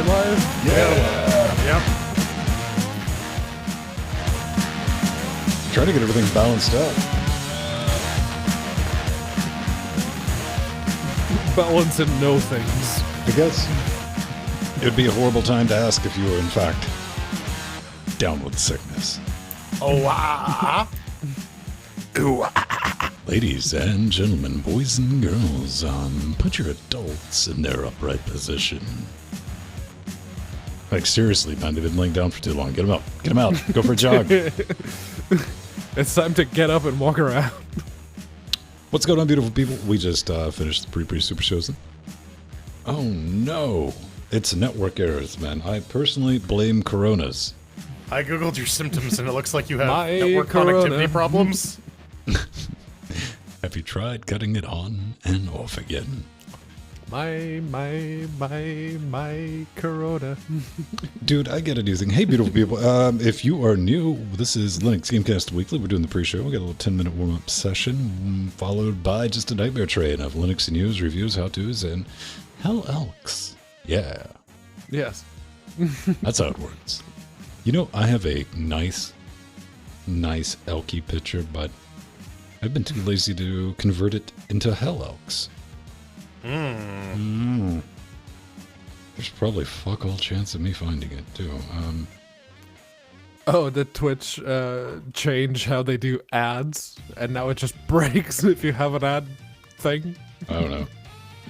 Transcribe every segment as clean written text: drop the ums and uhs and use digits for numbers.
Night Live? Yeah. Yep. Trying to get everything balanced out. Balance and no things. I guess it'd be a horrible time to ask if you were, in fact, down with sickness. Oh, ah. Ooh. Ladies and gentlemen, boys and girls, put your adults in their upright position. Like, seriously, man, they've been laying down for too long. Get them up. Get them out. Go for a jog. It's time to get up and walk around. What's going on, beautiful people? We just finished the pre-super shows. Oh, no. It's network errors, man. I personally blame Coronas. I googled your symptoms and it looks like you have My network corona. connectivity problems. Have you tried cutting it on and off again? My Corona. Dude, I get a new thing. Hey, beautiful people. If you are new, this is Linux Gamecast Weekly. We're doing the pre-show. We got a little 10-minute warm-up session, followed by just a nightmare train of Linux news, reviews, how-tos, and hell elks. Yeah. Yes. That's how it works. You know, I have a nice elky picture, but I've been too lazy to convert it into hell elks. There's probably fuck all chance of me finding it, too. Oh, did Twitch change how they do ads? And now it just breaks if you have an ad thing? I don't know.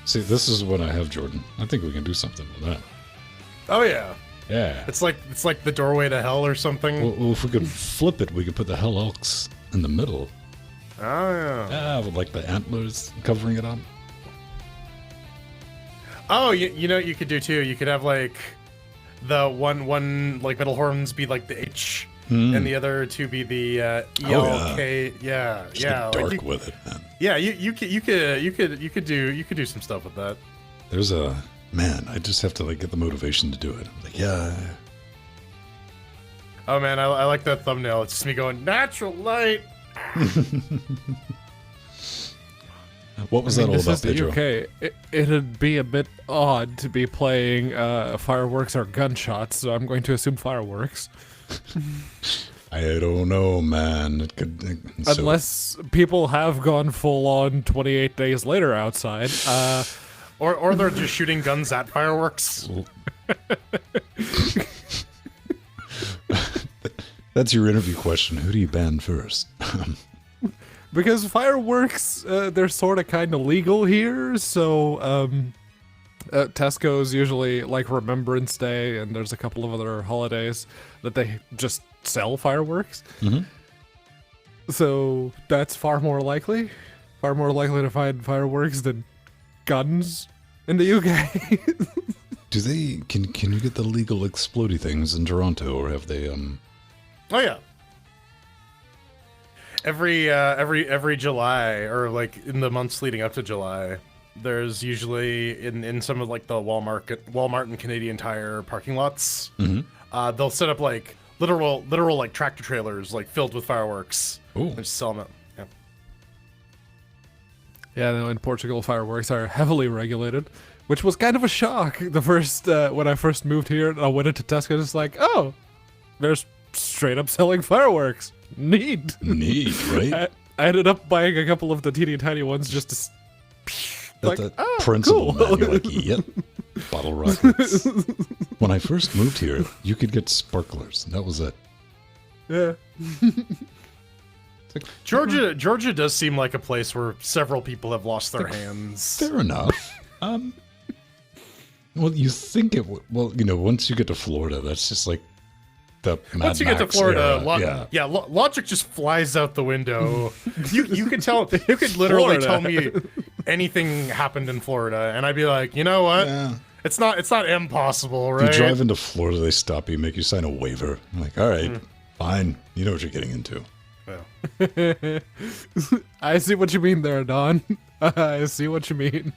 See, this is what I have, Jordan. I think we can do something with that. Oh yeah. Yeah. It's like the doorway to hell or something. Well, if we could flip it, we could put the hell elks in the middle. Oh yeah. Yeah, with like the antlers covering it up. Oh, you know what you could do too? You could have like the one like middle horns be like the H and the other two be the ELK. Yeah. Just Yeah. get dark like with it, man. yeah, you could do some stuff with that. There's a man. I just have to like get the motivation to do it. I'm like, yeah. Oh man, I like that thumbnail. It's just me going natural light. What was that all this about, is the Pedro? UK. It'd be a bit odd to be playing fireworks or gunshots, so I'm going to assume fireworks. I don't know, man. It could Unless people have gone full on 28 days later outside. Or they're just shooting guns at fireworks. That's your interview question. Who do you ban first? Because fireworks, they're sort of kind of legal here, so Tesco's usually like Remembrance Day, and there's a couple of other holidays that they just sell fireworks. So that's far more likely to find fireworks than guns in the UK. Do they can you get the legal explodey things in Toronto, or have they Oh yeah. Every July, or like in the months leading up to July, there's usually in some of like the Walmart and Canadian Tire parking lots, they'll set up like literal like tractor trailers like filled with fireworks. Ooh. And just sell them. Yeah. Yeah, no, in Portugal, fireworks are heavily regulated, which was kind of a shock. The first when I first moved here, I went into Tesco, it's like, oh, there's straight up selling fireworks. Neat, right? I ended up buying a couple of the teeny tiny ones just to That's like, that principle, cool. man. You're like, yep, bottle rockets. When I first moved here, you could get sparklers. That was it. Yeah. Like, Georgia does seem like a place where several people have lost their hands. fair enough. Well, you think it would. Well, you know, once you get to Florida, that's just like the Mad Once you get to Max Florida, era. logic just flies out the window. you could literally tell me anything happened in Florida, and I'd be like, you know what? Yeah. It's not impossible, If right? you drive into Florida, they stop you, make you sign a waiver. I'm like, all right, fine. You know what you're getting into. Yeah. I see what you mean there, Don. I see what you mean.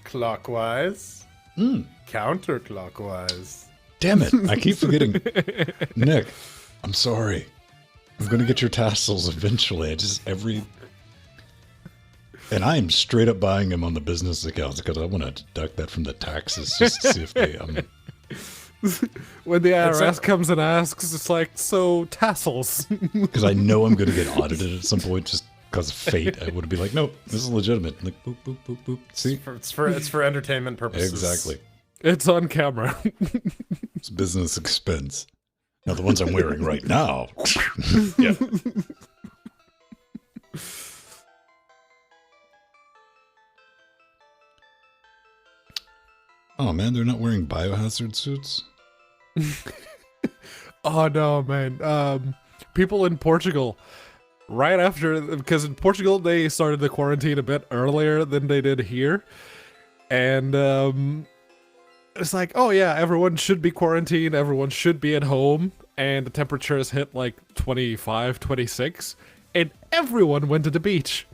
Clockwise. Counterclockwise. Damn it. I keep forgetting. Nick, I'm sorry. I'm going to get your tassels eventually. And I am straight up buying them on the business accounts because I want to deduct that from the taxes just to see if they. When the IRS comes and asks, it's like, so tassels. Because I know I'm going to get audited at some point just because of fate. I would be like, nope, this is legitimate. Like, boop, boop, boop, boop. See? It's for entertainment purposes. Exactly. It's on camera. It's business expense. Now, the ones I'm wearing right now. Yeah. Oh, man, they're not wearing biohazard suits? Oh, no, man. People in Portugal, right after, because in Portugal, they started the quarantine a bit earlier than they did here. And it's like, oh, yeah, everyone should be quarantined. Everyone should be at home. And the temperatures hit like 25, 26. And everyone went to the beach.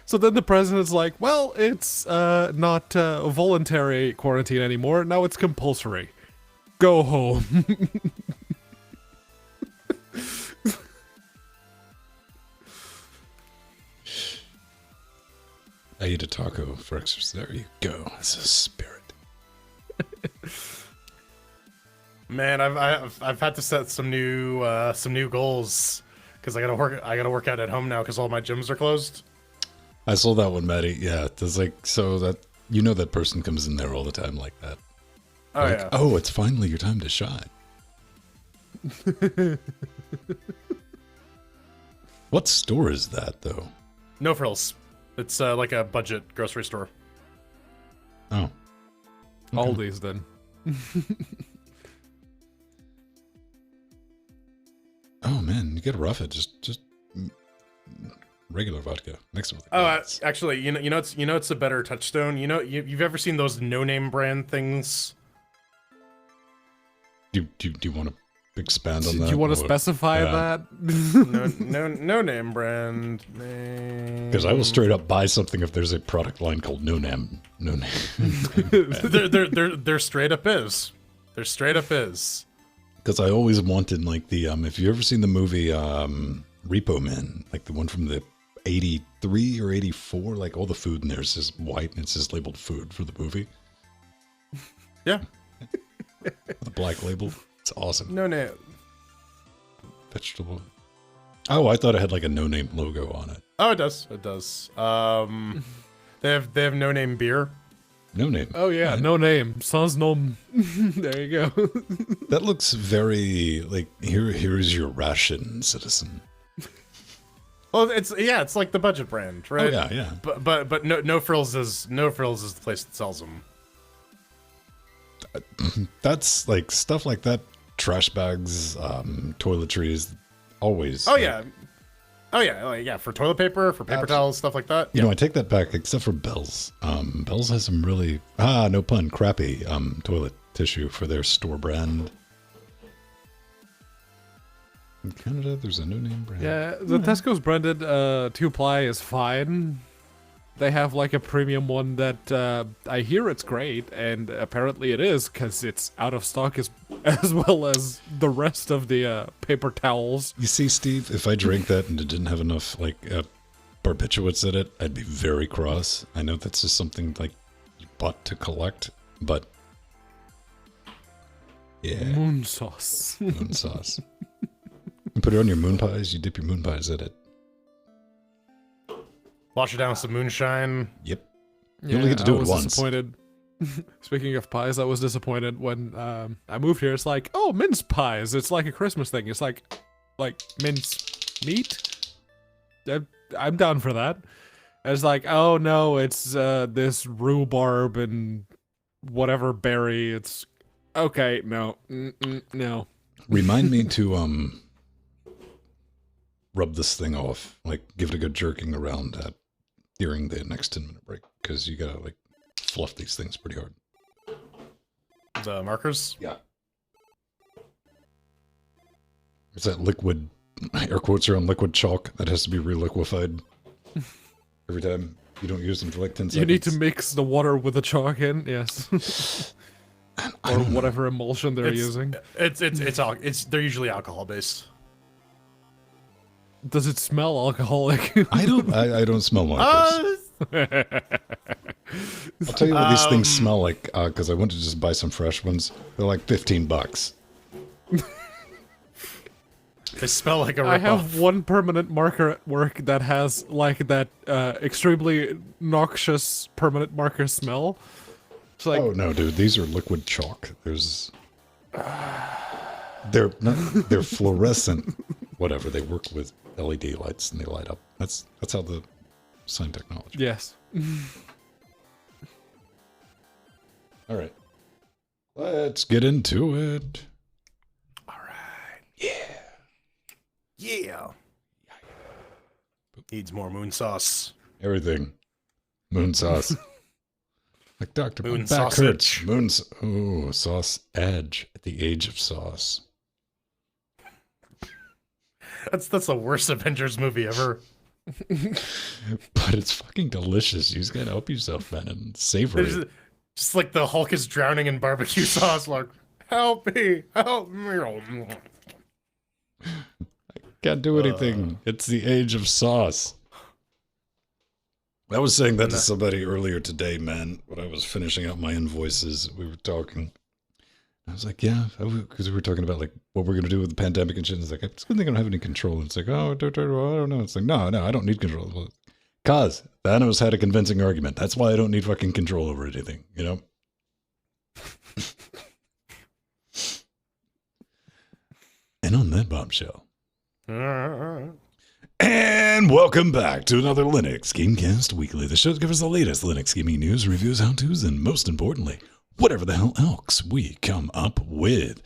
So then the president's like, well, it's not a voluntary quarantine anymore. Now it's compulsory. Go home. I eat a taco for exercise. There you go. That's a spirit. Man, I've had to set some new goals because I gotta work out at home now because all my gyms are closed. I saw that one, Maddie. Yeah, there's like, so that, you know, that person comes in there all the time like that. Oh, like, yeah. oh, it's finally your time to shine. What store is that, though? No Frills. It's like a budget grocery store. Oh. Aldi's then. Oh, man, you gotta rough it. Just regular vodka mixed with it. Oh, actually, you know it's a better touchstone. You know, you've ever seen those no-name brand things? Do you want to expand on that? Do you want to specify that? no name brand name. Because I will straight up buy something if there's a product line called No Name. No Name. There straight up is. There straight up is. Because I always wanted, like, the if you ever seen the movie Repo Man, like the one from the 83 or 84, like all the food in there is just white and it's just labeled food for the movie. Yeah. The black label. It's awesome. No name. Vegetable. Oh, I thought it had like a No Name logo on it. Oh, it does. It does. They have no name beer. No Name. Oh yeah, no name. Sans nom. There you go. That looks very like here's your ration, citizen. Well, it's like the budget brand, right? Oh yeah. But no frills is the place that sells them. That's like stuff like that. Trash bags, toiletries, always. Oh yeah. For toilet paper, for paper towels, stuff like that. You know, I take that back, except for Bell's. Bell's has some really, no pun, crappy toilet tissue for their store brand. In Canada, there's a no-name brand. Yeah, the Tesco's branded 2-ply is fine. They have like a premium one that I hear it's great, and apparently it is because it's out of stock as well as the rest of the paper towels. You see, Steve, if I drank that and it didn't have enough like barbiturates in it, I'd be very cross. I know that's just something like you bought to collect, but yeah, Moon sauce. moon sauce. You put it on your moon pies. You dip your moon pies in it. Wash it down with some moonshine. Yep. You only get to do it once. Disappointed. Speaking of pies, I was disappointed when I moved here. It's like, oh, mince pies. It's like a Christmas thing. It's like mince meat. I'm down for that. And it's like, oh no, it's this rhubarb and whatever berry. It's okay. No, no. Remind me to rub this thing off. Like, give it a good jerking around during the next 10-minute break, because you gotta like fluff these things pretty hard. The markers? Yeah. It's that liquid, air quotes around liquid chalk that has to be reliquefied every time. You don't use them for like 10 seconds. You need to mix the water with the chalk in, yes. Or whatever emulsion they're using. It's they're usually alcohol based. Does it smell alcoholic? I don't smell markers. I'll tell you what these things smell like, because I went to just buy some fresh ones. They're like $15. They smell like a ripoff. I have one permanent marker at work that has like that extremely noxious permanent marker smell. It's like, Oh no, dude, these are liquid chalk. They're fluorescent. Whatever, they work with LED lights and they light up. That's how the sign technology. yes. All right, let's get into it. All right. Yeah. Needs more moon sauce. Everything, moon sauce. Like Doctor, Moon my back sausage. hurts. Sauce edge at the age of sauce. That's the worst Avengers movie ever. But it's fucking delicious. You just gotta help yourself, man, and savor it. Just like the Hulk is drowning in barbecue sauce, like, help me. Can't do anything. It's the age of sauce. I was saying that to somebody earlier today, man. When I was finishing out my invoices, we were talking. I was like, yeah, because we were talking about like what we're gonna do with the pandemic and shit. And it's like, it's a good thing I don't have any control. And it's like, I don't know. It's like, no, I don't need control. Cause Thanos had a convincing argument. That's why I don't need fucking control over anything. You know. And on that bombshell. And welcome back to another Linux GameCast Weekly, the show that covers the latest Linux gaming news, reviews, how-tos, and most importantly, whatever the hell else we come up with.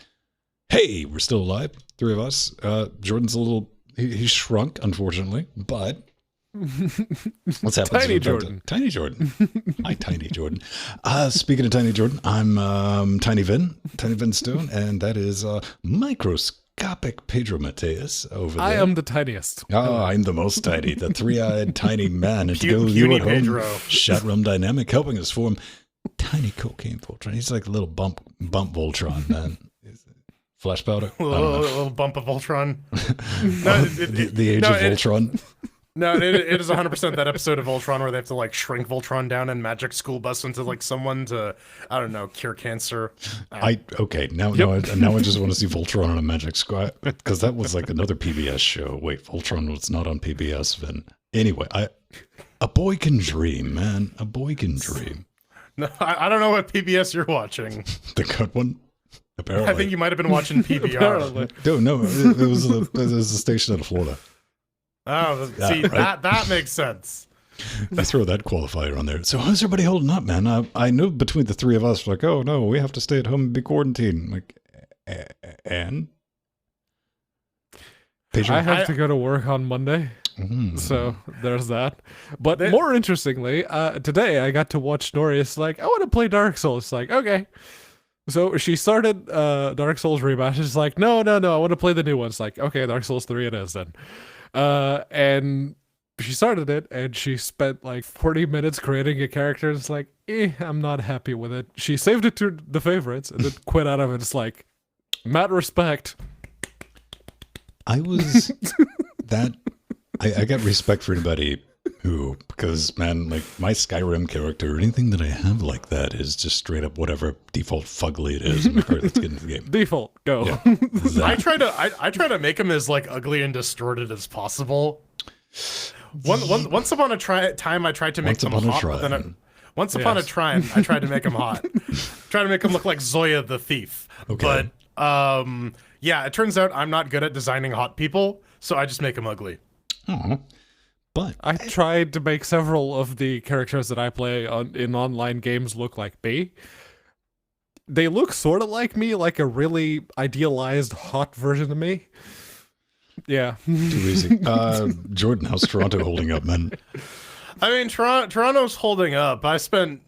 Hey, we're still alive, three of us. Jordan's a little, he shrunk, unfortunately, but what's happening? Tiny Jordan. Tiny Jordan. Hi, Tiny Jordan. Speaking of Tiny Jordan, I'm Tiny Vin Stone, and that is microscopic Pedro Mateus over there. I am the tiniest. Oh, I'm the most tiny, the three-eyed tiny man. And to go you puny at home, Pedro. Chat Room Dynamic, helping us form tiny cocaine Voltron. He's like a little bump Voltron, man. Flash powder. A little bump of Voltron. No, the age of Voltron. No, it is 100% that episode of Voltron where they have to like shrink Voltron down and magic school bus into like someone to, I don't know, cure cancer. Okay, now I just want to see Voltron on a magic squad, because that was like another PBS show. Wait, Voltron was not on PBS then. Anyway, a boy can dream, man. A boy can dream. No, I don't know what PBS you're watching. The good one. Apparently, I think you might have been watching PBR. No, it was a station out of Florida. Oh, see, right? that makes sense. I throw that qualifier on there. So how's everybody holding up, man? I know between the three of us, like, oh no, we have to stay at home and be quarantined. Like, and I have to go to work on Monday. So there's that. But more interestingly, today I got to watch Norius like, I want to play Dark Souls. Like, okay. So she started Dark Souls Remastered. She's like, no, I want to play the new ones. Like, okay, Dark Souls 3 it is then. And she started it, and she spent like 40 minutes creating a character. It's like, I'm not happy with it. She saved it to the favorites and then quit out of it. It's like, mad respect. I was that. I got respect for anybody who, because man, like my Skyrim character or anything that I have like that is just straight up whatever default fugly it is. I'm like, all right, let's get into the game. Default, go. Yeah, I try to make him as like ugly and distorted as possible. Once upon a time, I tried to make him hot, but then once upon a time, I tried to make him hot. Try to make him look like Zoya the thief. Okay. But yeah, it turns out I'm not good at designing hot people, so I just make him ugly. Oh, but I tried to make several of the characters that I play in online games look like me. They look sort of like me, like a really idealized hot version of me. Yeah. Too easy. Jordan, how's Toronto holding up, man? I mean, Toronto's holding up. I spent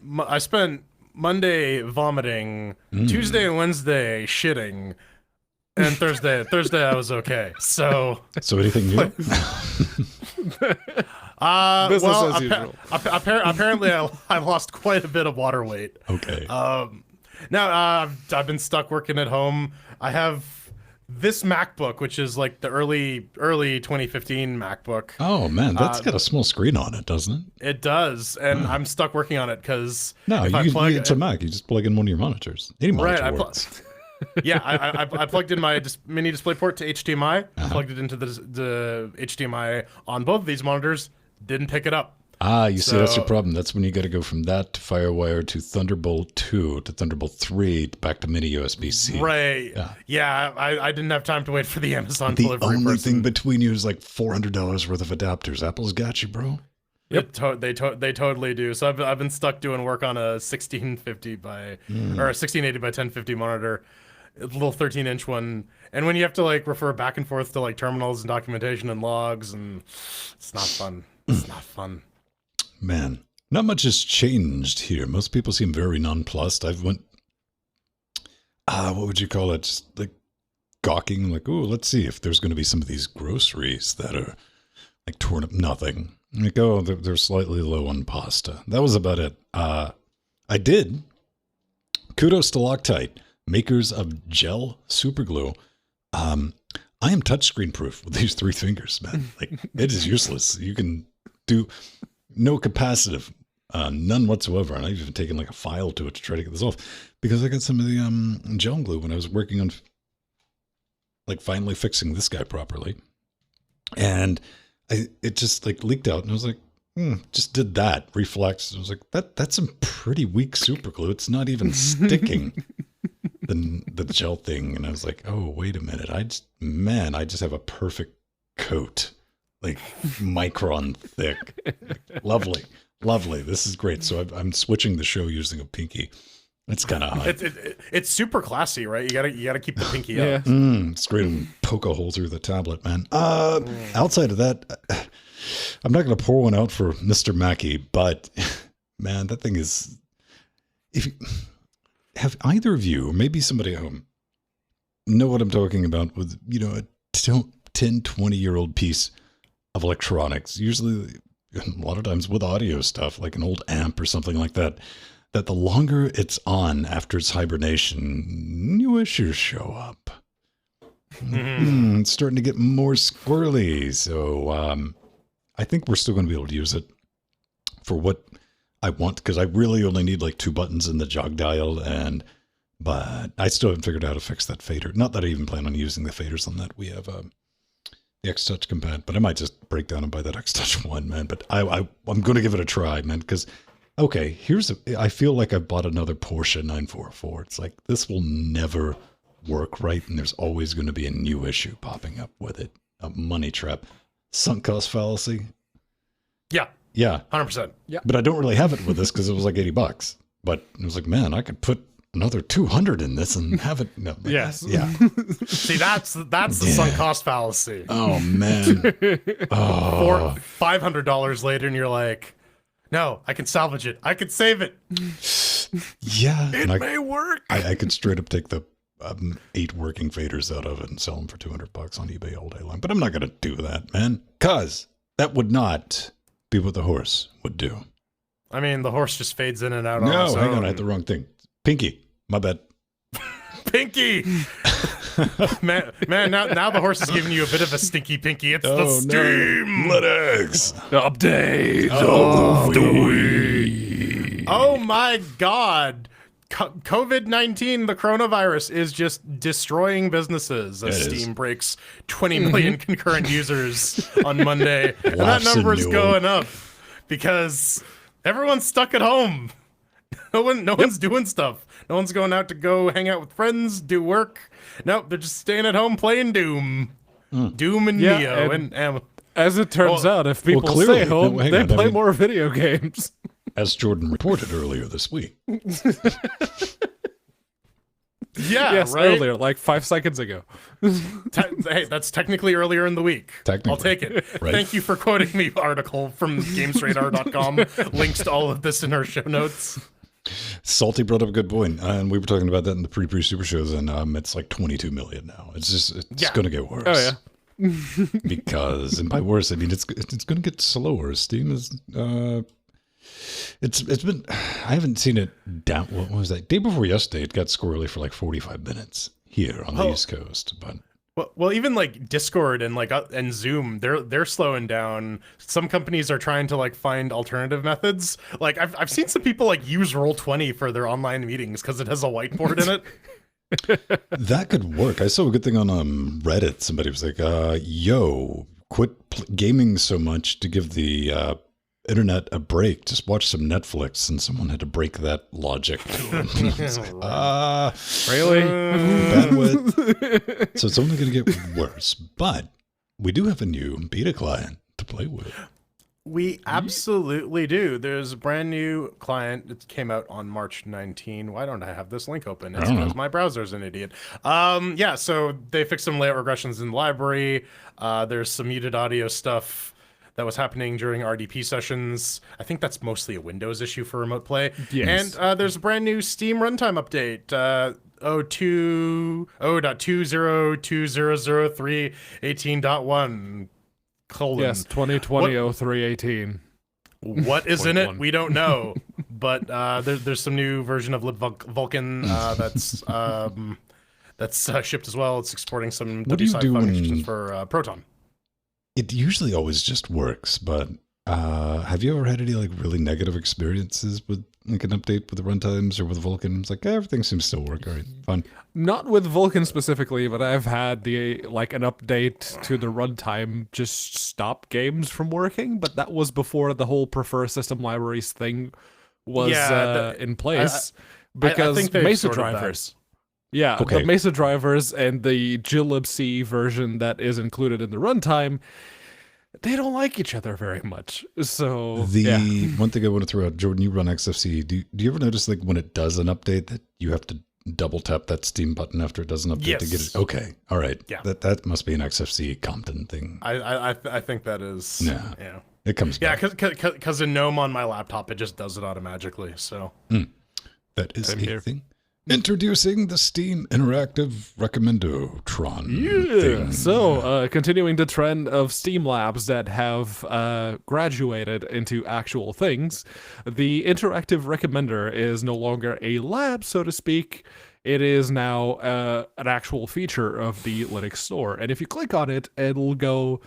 Monday vomiting, Tuesday and Wednesday shitting, and Thursday I was okay. So anything new? Business as usual. Apparently I lost quite a bit of water weight. Okay. Now I've been stuck working at home. I have this MacBook, which is like the early 2015 MacBook. Oh man, that's got a small screen on it, doesn't it? It does, and I'm stuck working on it because No, it's a Mac. You just plug in one of your monitors. Any monitor works. Yeah, I plugged in my mini DisplayPort to HDMI. Plugged it into the HDMI on both of these monitors. Didn't pick it up. You see, that's your problem. That's when you got to go from that to FireWire to Thunderbolt 2 to Thunderbolt 3 back to mini USB-C. Right. Yeah, I didn't have time to wait for the Amazon delivery The only person. thing between you is like $400 worth of adapters. Apple's got you, bro. Yep. They totally do. So I've been stuck doing work on a 1650 by or a 1680 by 1050 monitor, a little 13-inch one. And when you have to like refer back and forth to like terminals and documentation and logs, and it's not fun. It's not fun. Man, not much has changed here. Most people seem very nonplussed. I've went, what would you call it? Just like gawking, like, oh, let's see if there's going to be some of these groceries that are like torn up. Nothing. Like, oh, they're slightly low on pasta. That was about it. I did. Kudos to Loctite, makers of gel superglue. I am touchscreen proof with these 3 fingers, man. Like, it is useless. You can do no capacitive, none whatsoever. And I've even taken like a file to it to try to get this off because I got some of the gel glue when I was working on like finally fixing this guy properly. And it just like leaked out and I was like, just did that, reflex. I was like, that's some pretty weak super glue. It's not even sticking the gel thing. And I was like, oh, wait a minute. I just have a perfect coat. Like micron thick. Lovely. This is great. So I'm switching the show using a pinky. It's kind of hot. It's super classy, right? You gotta keep the pinky up. It's great to poke a hole through the tablet, man. Outside of that, I'm not going to pour one out for Mr. Mackey, but man, that thing is. Have either of you, or maybe somebody at home, know what I'm talking about with a 10, 20-year-old piece of electronics, usually a lot of times with audio stuff, like an old amp or something like that, that the longer it's on after its hibernation, new issues show up. It's starting to get more squirrely. So I think we're still going to be able to use it for what I want, because I really only need like 2 buttons in the jog dial, but I still haven't figured out how to fix that fader. Not that I even plan on using the faders on that. We have the X-Touch compat, but I might just break down and buy that X-Touch one, man. But I'm going to give it a try, man, because, okay, I feel like I bought another Porsche 944. It's like, this will never work right, and there's always going to be a new issue popping up with it. A money trap. Sunk cost fallacy. Yeah. 100%. Yeah. But I don't really have it with this because it was like $80. But it was like, man, I could put another 200 in this and have it. No, Yes. Yeah. See, that's the sunk cost fallacy. Oh man. $500 later, and you're like, no, I can salvage it. I can save it. Yeah. It may work. I could straight up take the 8 working faders out of it and sell them for $200 on eBay all day long. But I'm not going to do that, man. Because that would not be what the horse would do. I mean, the horse just fades in and out. No, hang on, I had the wrong thing. Pinky, my bad. Pinky. man, now the horse is giving you a bit of a stinky pinky. It's the steam. Linux Update of the week. Oh my God. COVID-19, the coronavirus, is just destroying businesses as Steam breaks 20 million concurrent users on Monday. And that number is going up because everyone's stuck at home. No one's doing stuff. No one's going out to go hang out with friends, do work. Nope, they're just staying at home playing Doom. Doom and Neo and as it turns out, if people stay home, they play more video games. As Jordan reported earlier this week. Yes, right? earlier, like 5 seconds ago. Hey, that's technically earlier in the week. Technically. I'll take it. Right. Thank you for quoting me article from GamesRadar.com. Links to all of this in our show notes. Salty brought up a good point, and we were talking about that in the pre-super shows, and it's like 22 million now. It's going to get worse. Oh yeah. Because, and by worse, I mean it's going to get slower. Steam is it's been, I haven't seen it down. What was that? Day before yesterday, it got squirrely for like 45 minutes here on the East Coast. But Well, even like Discord and and Zoom, they're slowing down. Some companies are trying to like find alternative methods. Like I've seen some people like use Roll20 for their online meetings because it has a whiteboard in it. That could work. I saw a good thing on Reddit. Somebody was like, yo, quit gaming so much to give the internet a break. Just watch some Netflix. And someone had to break that logic to him. Really? Bandwidth. So it's only going to get worse. But we do have a new beta client to play with. We absolutely do. There's a brand new client that came out on March 19. Why don't I have this link open? It's because my browser's an idiot. Yeah, so they fixed some layout regressions in the library. There's some muted audio stuff that was happening during RDP sessions. I think that's mostly a Windows issue for remote play. Yes. And there's a brand new Steam runtime update. 0.20.2003.18.1. Yes, 2020-03-18. What is in it? We don't know. But there's some new version of libvulcan that's shipped as well. It's exporting some What do you WSI do functions for Proton. It usually always just works, but have you ever had any like really negative experiences with like an update with the runtimes or with Vulkan? It's like everything seems to still work. All right, fine. Not with Vulkan specifically, but I've had an update to the runtime just stop games from working. But that was before the whole prefer system libraries thing was in place because I think Mesa drivers. Yeah, Okay. the Mesa drivers and the glibc version that is included in the runtime, they don't like each other very much. So One thing I want to throw out, Jordan, you run XFC. Do you ever notice like when it does an update that you have to double tap that Steam button after it does an update to get it? Okay, all right. Yeah. That must be an XFC Compton thing. I think that is. Yeah. It comes Yeah, back. because in GNOME on my laptop, it just does it automatically. So That is Same a here. thing. Introducing the Steam Interactive Recommendotron thing. So, continuing the trend of Steam Labs that have graduated into actual things, the Interactive Recommender is no longer a lab, so to speak. It is now an actual feature of the Linux store. And if you click on it, it'll go...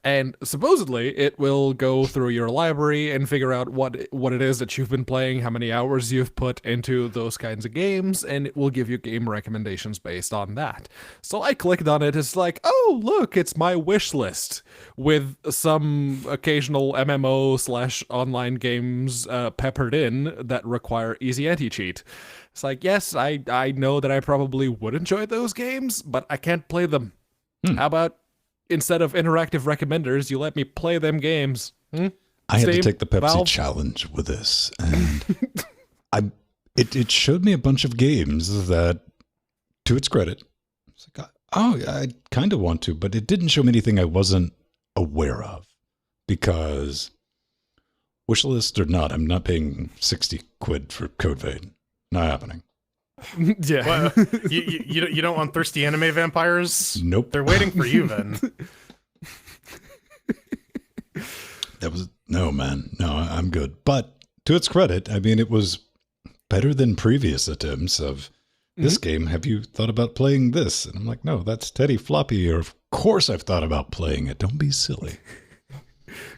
And supposedly, it will go through your library and figure out what it is that you've been playing, how many hours you've put into those kinds of games, and it will give you game recommendations based on that. So I clicked on it. It's like, oh, look, it's my wish list with some occasional MMO/online games peppered in that require easy anti-cheat. It's like, yes, I know that I probably would enjoy those games, but I can't play them. How about instead of interactive recommenders, you let me play them games? I had to Steam, take the Pepsi Valve. challenge with this, and it showed me a bunch of games that, to its credit, it's like, oh, I kind of want to, but it didn't show me anything I wasn't aware of, because wishlist or not, I'm not paying 60 quid for Code Vein. Not happening. Yeah. Well, you don't want thirsty anime vampires? Nope. They're waiting for you then. No, man. No, I'm good. But to its credit, I mean, it was better than previous attempts of this game. Have you thought about playing this? And I'm like, no, that's Teddy Floppy. Or of course I've thought about playing it. Don't be silly.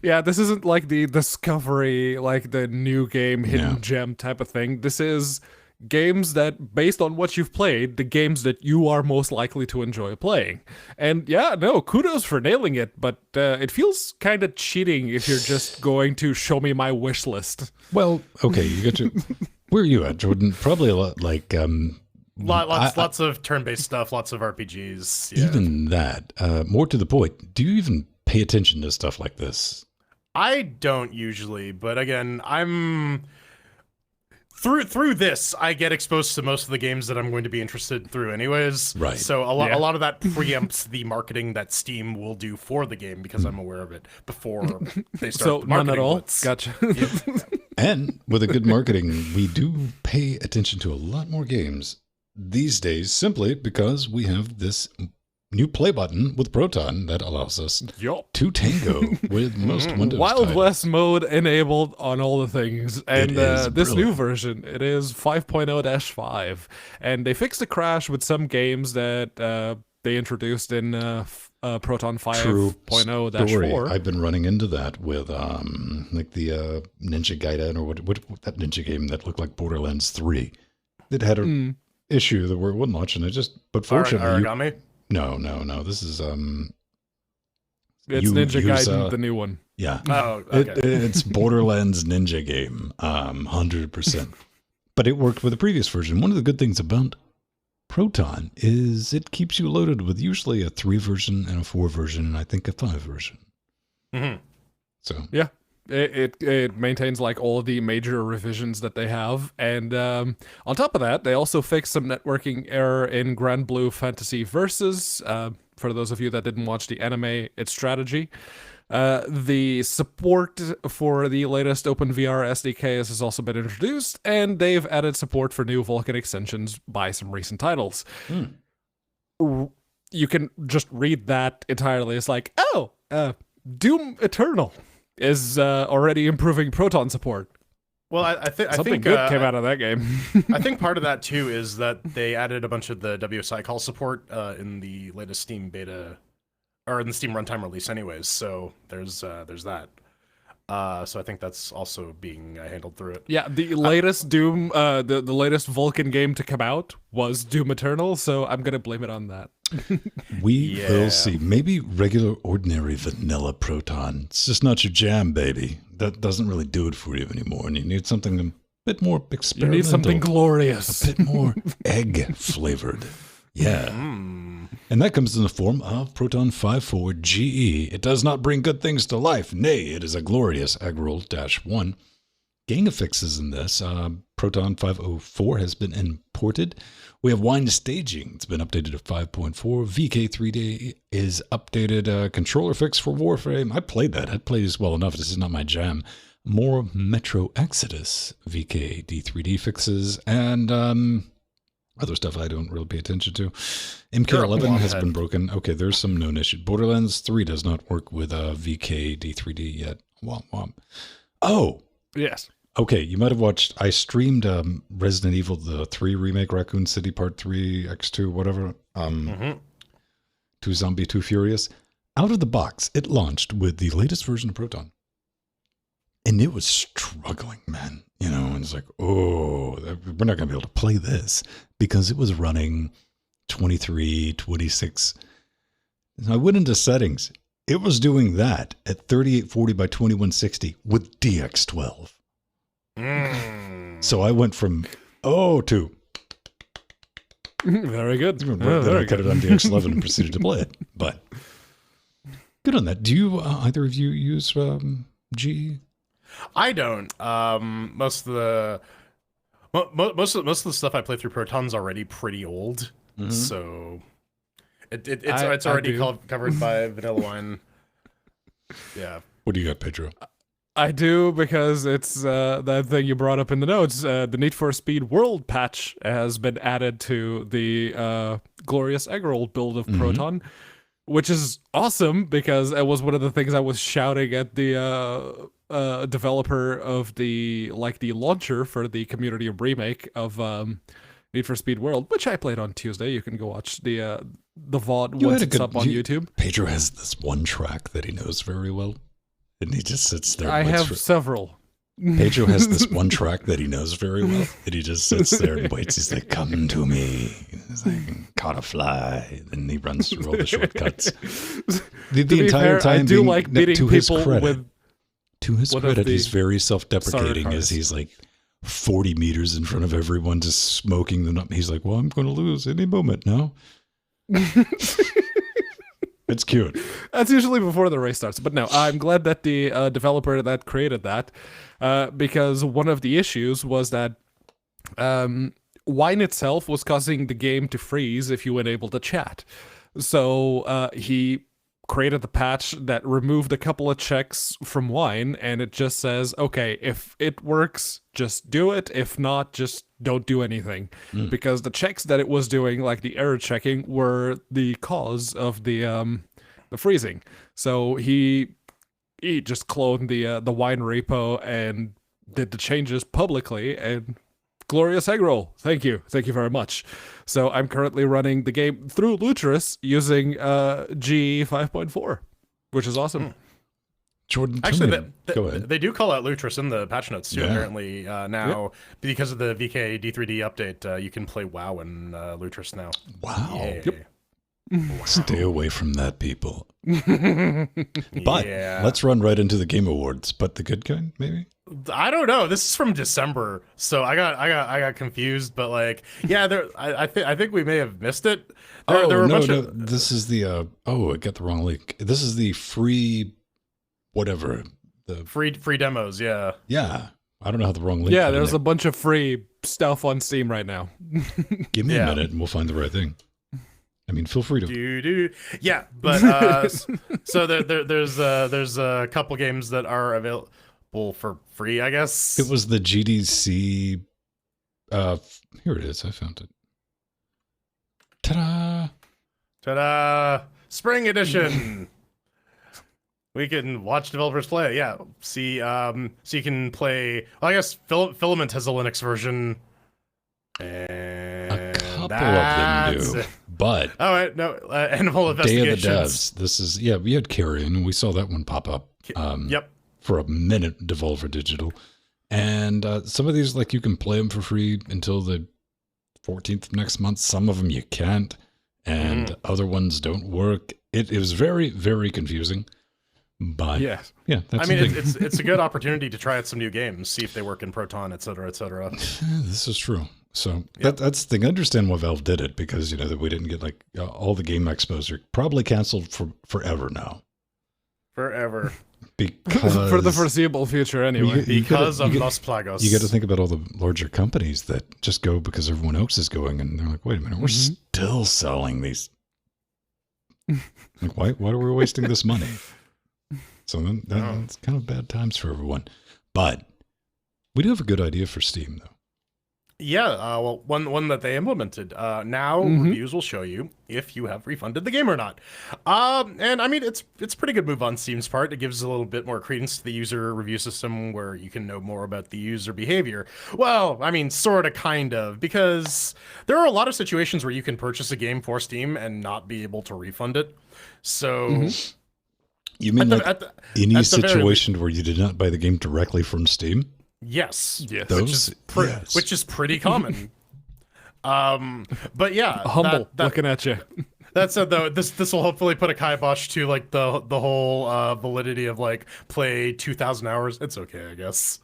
Yeah, this isn't like the Discovery, like the new game, hidden gem type of thing. This is games that, based on what you've played, the games that you are most likely to enjoy playing. And yeah, no, kudos for nailing it, but it feels kind of cheating if you're just going to show me my wish list. Well, okay, you got to... Where are you at, Jordan? Probably a lot like... Lots of turn-based stuff, lots of RPGs. Yeah. Even that. More to the point, do you even pay attention to stuff like this? I don't usually, but again, I'm... Through this, I get exposed to most of the games that I'm going to be interested through anyways. Right. So a lot of that preempts the marketing that Steam will do for the game because I'm aware of it before they start So the none marketing at all? blitz. Gotcha. And with a good marketing, we do pay attention to a lot more games these days simply because we have this new play button with Proton that allows us Yup. to tango with most Windows Wild titles. West mode enabled on all the things. And is this new brilliant. version, it is 5.0-5. And they fixed a crash with some games that they introduced in Proton True 5.0-4. story. I've been running into that with like the Ninja Gaiden, or what that ninja game that looked like Borderlands 3. It had a issue that where it wouldn't launch, and but fortunately, Origami? No. This is It's Ninja Gaiden, the new one. Yeah. Oh, okay. It's Borderlands ninja game, 100%. But it worked with the previous version. One of the good things about Proton is it keeps you loaded with usually a 3 version and a 4 version, and I think a 5 version. Mm-hmm. So yeah, it maintains like all of the major revisions that they have, and on top of that, they also fixed some networking error in Grand Blue Fantasy Versus. For those of you that didn't watch the anime, it's strategy. The support for the latest OpenVR SDKs has also been introduced, and they've added support for new Vulkan extensions by some recent titles. You can just read that entirely. It's like, Doom Eternal is already improving Proton support. Well, I think Something good came out of that game. I think part of that too is that they added a bunch of the WSI call support in the latest Steam beta, or in the Steam runtime release, anyways. So there's that. So I think that's also being handled through it. Yeah, the latest Doom, the latest Vulkan game to come out was Doom Eternal. So I'm gonna blame it on that. We will see. Maybe regular, ordinary, vanilla Proton. It's just not your jam, baby. That doesn't really do it for you anymore. And you need something a bit more experimental. You need something glorious. A bit more egg flavored. Yeah. And that comes in the form of Proton 5.4 GE. It does not bring good things to life. Nay, it is a glorious eggroll-1. Gang affixes in this. Proton 5.04 has been imported. We have Wine Staging. It's been updated to 5.4. VK3D is updated. Controller fix for Warframe. I played that. I played this well enough. This is not my jam. More Metro Exodus VK D3D fixes. And other stuff I don't really pay attention to. MK11 has been broken. Okay, there's some known issue. Borderlands 3 does not work with VK D3D yet. Womp womp. Oh! Yes. Okay, you might have watched, I streamed Resident Evil, the 3 remake, Raccoon City Part 3, X2, whatever, 2 Zombie, 2 Furious. Out of the box, it launched with the latest version of Proton. And it was struggling, man. You know, and it's like, oh, we're not going to be able to play this because it was running 23, 26. And I went into settings. It was doing that at 3840 by 2160 with DX12. So I went from to very good. Then I cut it on DX11 and proceeded to play it. But good on that. Do you either of you use GE? I don't. Most of the stuff I play through Proton's already pretty old, so it's already covered by Vanilla Wine. Yeah. What do you got, Pedro? I do, because it's that thing you brought up in the notes. The Need for Speed World patch has been added to the Glorious Eggroll build of Proton, which is awesome, because it was one of the things I was shouting at the developer of the launcher for the community remake of Need for Speed World, which I played on Tuesday. You can go watch the VOD once it's up on YouTube. Pedro has this one track that he knows very well. And he just sits there. I have several. Pedro has this one track that he knows very well. And he just sits there and waits. He's like, come to me. He's like, caught a fly. Then he runs through all the shortcuts. The entire time, I do like beating to his people credit, with... To his credit, he's very self-deprecating as he's like 40 meters in front of everyone, just smoking them up. He's like, well, I'm going to lose any moment now. It's cute. That's usually before the race starts. But no, I'm glad that the developer that created that, because one of the issues was that Wine itself was causing the game to freeze if you enabled the chat. So he created the patch that removed a couple of checks from Wine, and it just says, okay, if it works, just do it. If not, just don't do anything. Because the checks that it was doing, like the error checking, were the cause of the freezing. So he just cloned the Wine repo and did the changes publicly, and glorious egg roll. Thank you very much. So I'm currently running the game through Lutris using G 5.4, which is awesome. Jordan, Actually, go ahead. they do call out Lutris in the patch notes too. Yeah. Apparently now, because of the VK D3D update, you can play WoW in Lutris now. Wow. Yay. Yep. Stay away from that, people. But Yeah. let's run right into the Game Awards. But the good kind, maybe? I don't know. This is from December, so I got confused. But like, yeah, I think we may have missed it. There were a bunch of this is the I got the wrong link. This is the free whatever. The free demos. Yeah. I don't know how the wrong link. Yeah, there's a bunch of free stuff on Steam right now. Give me a minute and we'll find the right thing. I mean, feel free to. Yeah, but so there's a couple games that are available for free, I guess. It was the GDC. Here it is. I found it. Ta-da! Ta-da! Spring edition. We can watch developers play. Yeah, see. So you can play. Well, I guess Filament has a Linux version. And A couple of them do, but oh wait, no, Animal Day of the Investigations. Devs. This is we had Carrion and we saw that one pop up. Yep. For a minute, Devolver Digital, and some of these like you can play them for free until the 14th of next month. Some of them you can't, and other ones don't work. It was very, very confusing. But Yeah, that's I mean, the thing. it's a good opportunity to try out some new games, see if they work in Proton, et cetera, et cetera. This is true. So that's the thing. I understand why Valve did it because that we didn't get like all the game expos are probably canceled for forever now. Forever. Because for the foreseeable future anyway. Because of Los Plagos. You got to think about all the larger companies that just go because everyone else is going, and they're like, "Wait a minute, we're still selling these. Like, why are we wasting this money?" So then that's kind of bad times for everyone. But we do have a good idea for Steam, though. Yeah, well, one that they implemented. Now reviews will show you if you have refunded the game or not. And I mean, it's a pretty good move on Steam's part. It gives a little bit more credence to the user review system where you can know more about the user behavior. Well, I mean, sort of, kind of, because there are a lot of situations where you can purchase a game for Steam and not be able to refund it. So... You mean any very situation where you did not buy the game directly from Steam? Yes. Those, which is pretty common. But yeah, Humble looking at you. That said, though, this will hopefully put a kibosh to like the whole validity of like play 2,000 hours. It's okay, I guess.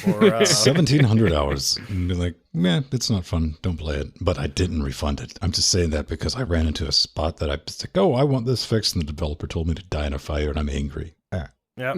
Or 1,700 hours. And be like, it's not fun. Don't play it. But I didn't refund it. I'm just saying that because I ran into a spot that I was like, I want this fixed, and the developer told me to die in a fire, and I'm angry. Yeah.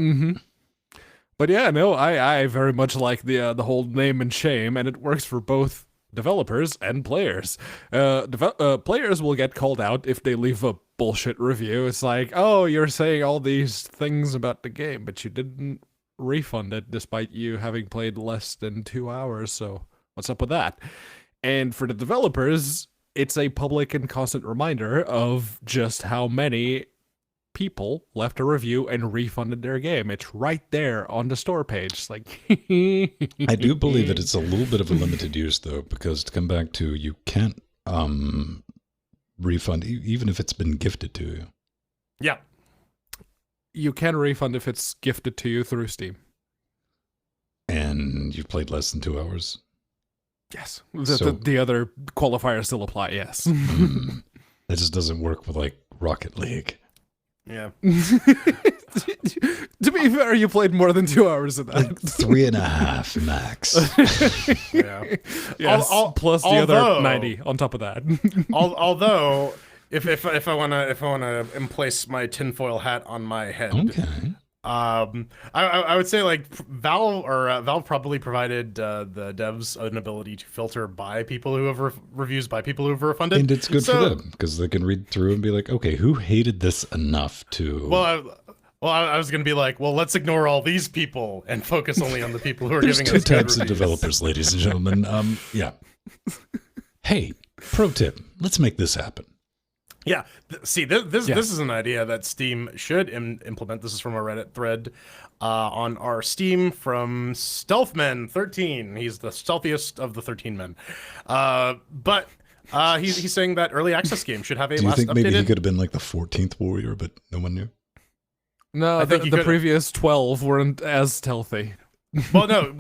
But yeah, no, I very much like the whole name and shame, and it works for both developers and players. Players will get called out if they leave a bullshit review. It's like, oh, you're saying all these things about the game, but you didn't refund it despite you having played less than 2 hours. So what's up with that? And for the developers, it's a public and constant reminder of just how many people left a review and refunded their game. It's right there on the store page. It's like I do believe that it's a little bit of a limited use, though, because to come back to, you can't refund even if it's been gifted to you. Yeah. You can refund if it's gifted to you through Steam. And you've played less than 2 hours? Yes. The other qualifiers still apply, yes. That just doesn't work with, like, Rocket League. Yeah. To be fair, you played more than 2 hours of that. Like 3.5 max. Yeah. Yes, plus the other 90 on top of that. Although, if I wanna emplace my tinfoil hat on my head, Okay. I would say like Valve probably provided the devs an ability to filter by people who have reviews by people who have refunded, And it's good for them because they can read through and be like, okay, who hated this enough to? Well, I was gonna be like, well, let's ignore all these people and focus only on the people who are There's giving two us good types of reviews. developers, ladies and gentlemen. Yeah. Hey, pro tip: let's make this happen. Yeah. This is an idea that Steam should implement. This is from a Reddit thread on our Steam from Stealthman13. He's the stealthiest of the 13 men. But he's saying that early access game should have a Do you last think maybe updated. he could have been like the 14th warrior, but no one knew? No, I think the previous 12 weren't as stealthy. Well, no,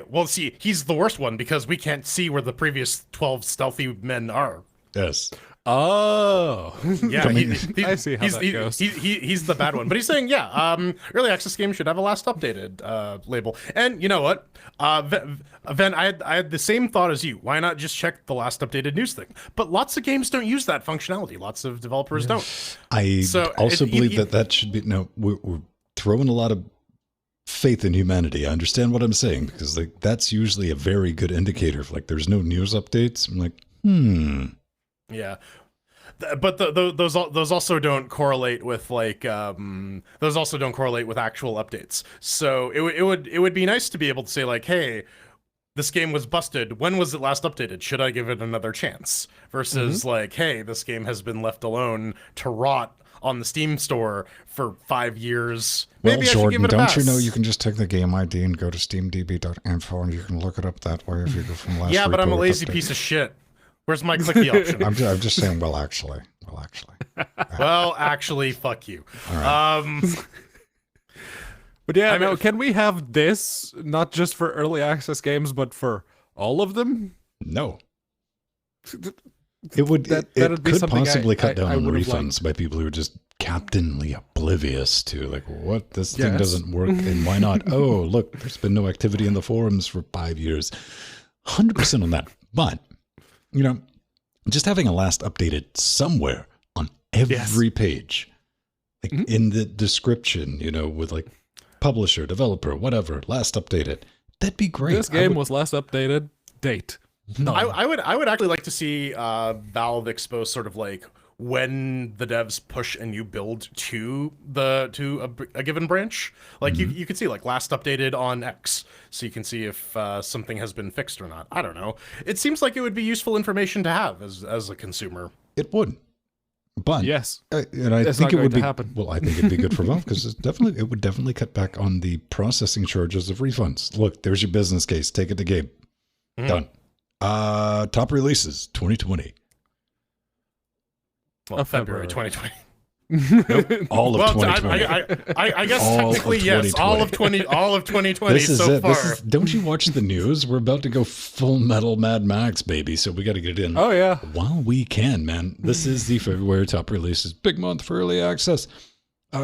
well, see, he's the worst one because we can't see where the previous 12 stealthy men are. Yes. Oh, Yeah, I see how that goes. He's the bad one, but he's saying, early access games should have a last updated label. And you know what, Ven, I had the same thought as you. Why not just check the last updated news thing? But lots of games don't use that functionality. Lots of developers don't. I also believe that should be we're throwing a lot of faith in humanity. I understand what I'm saying because like that's usually a very good indicator. If like there's no news updates, I'm like, Yeah, but those also don't correlate with like those also don't correlate with actual updates. So it would be nice to be able to say like, hey, this game was busted. When was it last updated? Should I give it another chance? Versus like, hey, this game has been left alone to rot on the Steam store for 5 years. well, Maybe I should Jordan, give it a don't pass. you know you can just take the game ID and go to steamdb.info and you can look it up that way if you go from last. Yeah, but I'm a report lazy update. piece of shit. Where's my clicky option? I'm just saying. Well, actually. Well, actually, fuck you. But yeah, I mean, can we have this not just for early access games, but for all of them? No. It would. That'd It be could something possibly cut I down on would've refunds by people who are just captainly oblivious to like what this thing Yes. doesn't work and why not? Oh, look, there's been no activity in the forums for 5 years. 100% on that. But you know, just having a last updated somewhere on every page, like in the description, you know, with like publisher, developer, whatever, last updated. That'd be great. This game was last updated. Date. No. I would actually like to see Valve expose sort of like when the devs push a new build to a given branch. Like you could see like last updated on X, so you can see if something has been fixed or not. I don't know. It seems like it would be useful information to have as a consumer. It would. But Yes. and I It's think not it going would to be happen. well. I think it'd be good for Valve because it would definitely cut back on the processing charges of refunds. Look, there's your business case. Take it to game. Done. Top releases 2020. Well, February. February 2020. All of Well, 2020. I guess All of technically yes. All of 2020 This is so it. far. Don't you watch the news? We're about to go full metal Mad Max, baby. So we got to get it in. Oh yeah. While we can, man. This is the February top releases. Big month for early access.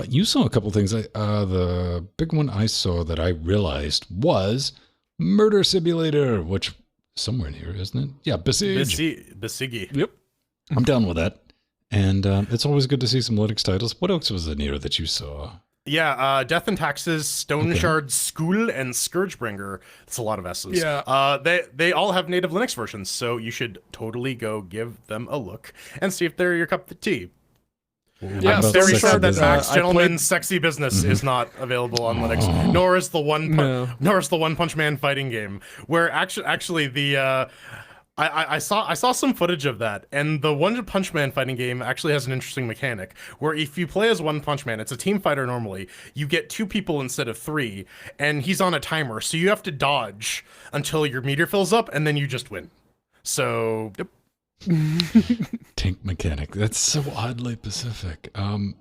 You saw a couple things. The big one I saw that I realized was Murder Simulator, which somewhere in here, isn't it? Yeah, Besiege. Besigi. Yep. I'm down with that. And it's always good to see some Linux titles. What else was in here that you saw? Yeah, Death and Taxes, Stone Shard School, and Scourgebringer. It's a lot of S's. Yeah. They all have native Linux versions, so you should totally go give them a look and see if they're your cup of tea. Yeah, I'm About very sexy sure that business? Max I Gentleman's played- Sexy Business is not available on Linux, nor is the One Punch Man fighting game. Where actually the I saw some footage of that, and the One Punch Man fighting game actually has an interesting mechanic where if you play as One Punch Man, it's a team fighter normally. You get 2 people instead of 3, and he's on a timer, so you have to dodge until your meter fills up, and then you just win. So yep. Tank mechanic. That's so oddly Pacific. And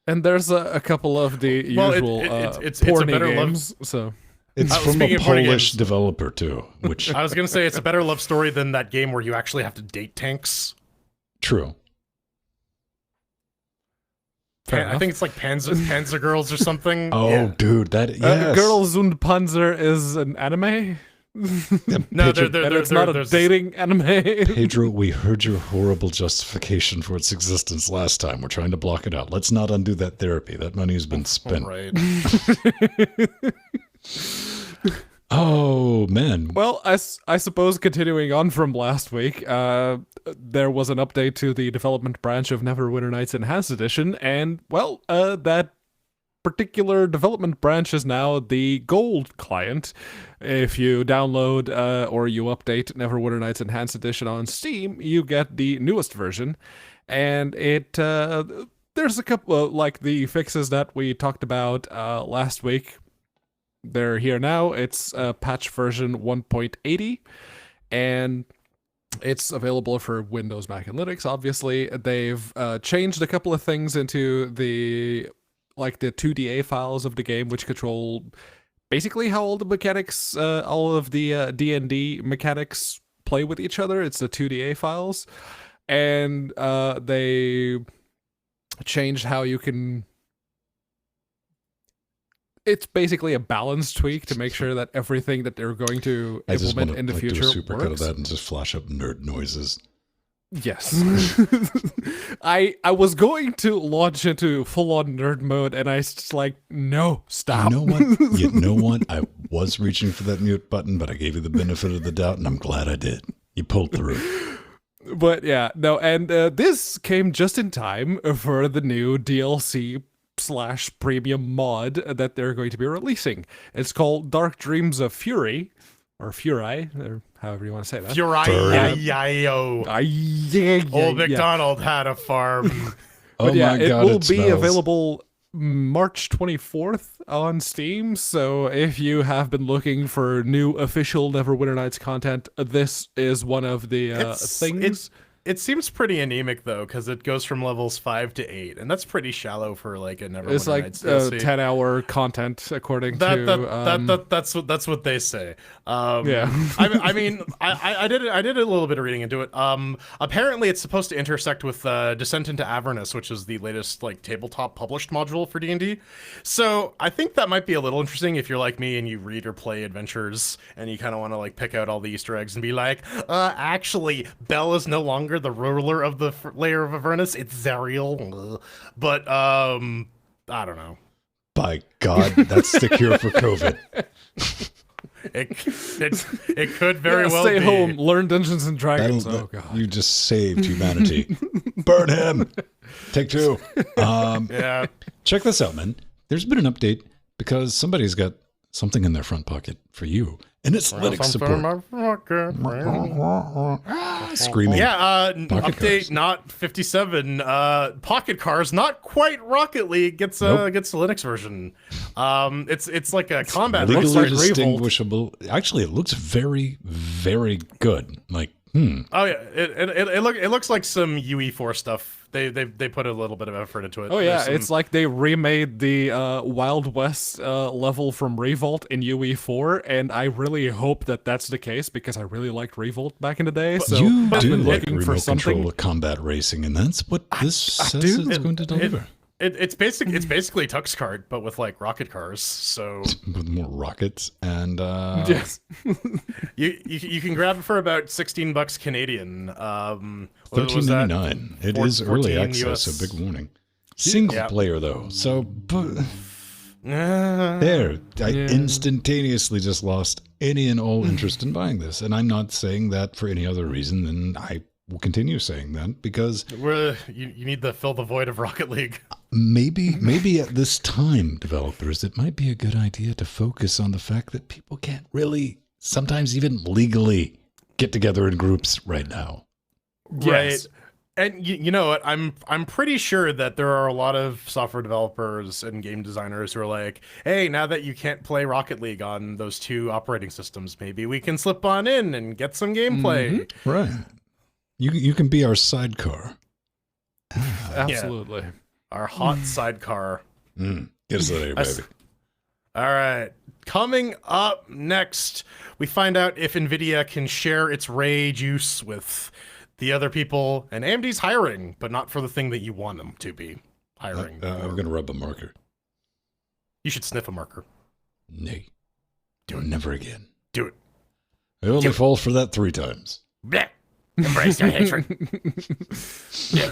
there's a couple of the Well, usual it's a porny better love- games. So It's from a speaking of porting Polish games- developer too, which I was gonna say it's a better love story than that game where you actually have to date tanks. true. fair I enough. think it's like Panzer Girls or something. Oh, Yeah. dude, that yes. Girls und Panzer is an anime. No, Pedro, And it's not a there's dating anime. Pedro, we heard your horrible justification for its existence last time. We're trying to block it out. Let's not undo that therapy. That money has been spent. Right. Oh man. Well, I suppose continuing on from last week, there was an update to the development branch of Neverwinter Nights Enhanced Edition, and well, that particular development branch is now the gold client. If you download or you update Neverwinter Nights Enhanced Edition on Steam, you get the newest version. and it there's a couple of, like, the fixes that we talked about last week. They're here now. It's patch version 1.80, and it's available for Windows, Mac, and Linux. Obviously, they've changed a couple of things into the 2DA files of the game, which control basically how all the mechanics, all of the D&D mechanics play with each other. It's the 2DA files, and they changed how you can. It's basically a balance tweak to make sure that everything that they're going to implement in the future do a supercut works. of that and just flash up nerd noises. Yes. I was going to launch into full-on nerd mode, and I was just like, no, stop. You know what? You know what? I was reaching for that mute button, but I gave you the benefit of the doubt, and I'm glad I did. You pulled through. But yeah, no, and this came just in time for the new DLC / premium mod that they're going to be releasing. It's called Dark Dreams of Fury, or Fury, or however you want to say that. Fury-yo. Old MacDonald had a farm. But yeah, my God, it will it be smells. available March 24th on Steam. So if you have been looking for new official Neverwinter Nights content, this is one of the things. It seems pretty anemic though, because it goes from levels 5 to 8, and that's pretty shallow for like a Neverwinter It's like Nights DLC. 10-hour content according to That's what they say. Yeah. I mean, I did a little bit of reading into it. Apparently, it's supposed to intersect with Descent into Avernus, which is the latest like tabletop published module for D&D. So I think that might be a little interesting if you're like me and you read or play adventures and you kind of want to like pick out all the Easter eggs and be like, actually, Bell is no longer the ruler of the layer of Avernus. It's Zariel. But I don't know. By God, that's the cure for COVID. It could very well stay be. home, learn Dungeons and Dragons. Oh god. You just saved humanity. Burn him. Take two. Yeah. Check this out, man. There's been an update because somebody's got something in their front pocket for you. And it's Linux support. Screaming. Yeah, Pocket update cars. not 57. Pocket Cars, not quite Rocket League, gets the Linux version. It's like a combat Legally racer. distinguishable. Actually, it looks very, very good. Like, Oh yeah, it looks like some UE4 stuff. They put a little bit of effort into it. Oh yeah, There's some- it's like they remade the Wild West level from Revolt in UE4, and I really hope that that's the case because I really liked Revolt back in the day. So you I've do been like looking for remote control something. of combat racing, and that's what this says do. it's going to deliver. It's basically Tux Card, but with like rocket cars. So With more rockets and Yes. you can grab it for about $16 Canadian. What was that? $13.99. It is early 14 access, US. so big warning. Single Yeah. player though, so there, I instantaneously just lost any and all interest in buying this, and I'm not saying that for any other reason than I will continue saying that because You need to fill the void of Rocket League. maybe at this time, developers, it might be a good idea to focus on the fact that people can't really, sometimes even legally, get together in groups right now. Yes. Right. And you know what? I'm pretty sure that there are a lot of software developers and game designers who are like, hey, now that you can't play Rocket League on those two operating systems, maybe we can slip on in and get some gameplay. Right. You can be our sidecar. Absolutely. Our hot sidecar. Get us that A, baby. All right. Coming up next, we find out if NVIDIA can share its Ray juice with the other people, and AMD's hiring, but not for the thing that you want them to be hiring. I'm going to rub a marker. You should sniff a marker. Nay. Do it. Never again. Do it. I only fall for that 3 times. Blech. Embrace your hatred. Yeah.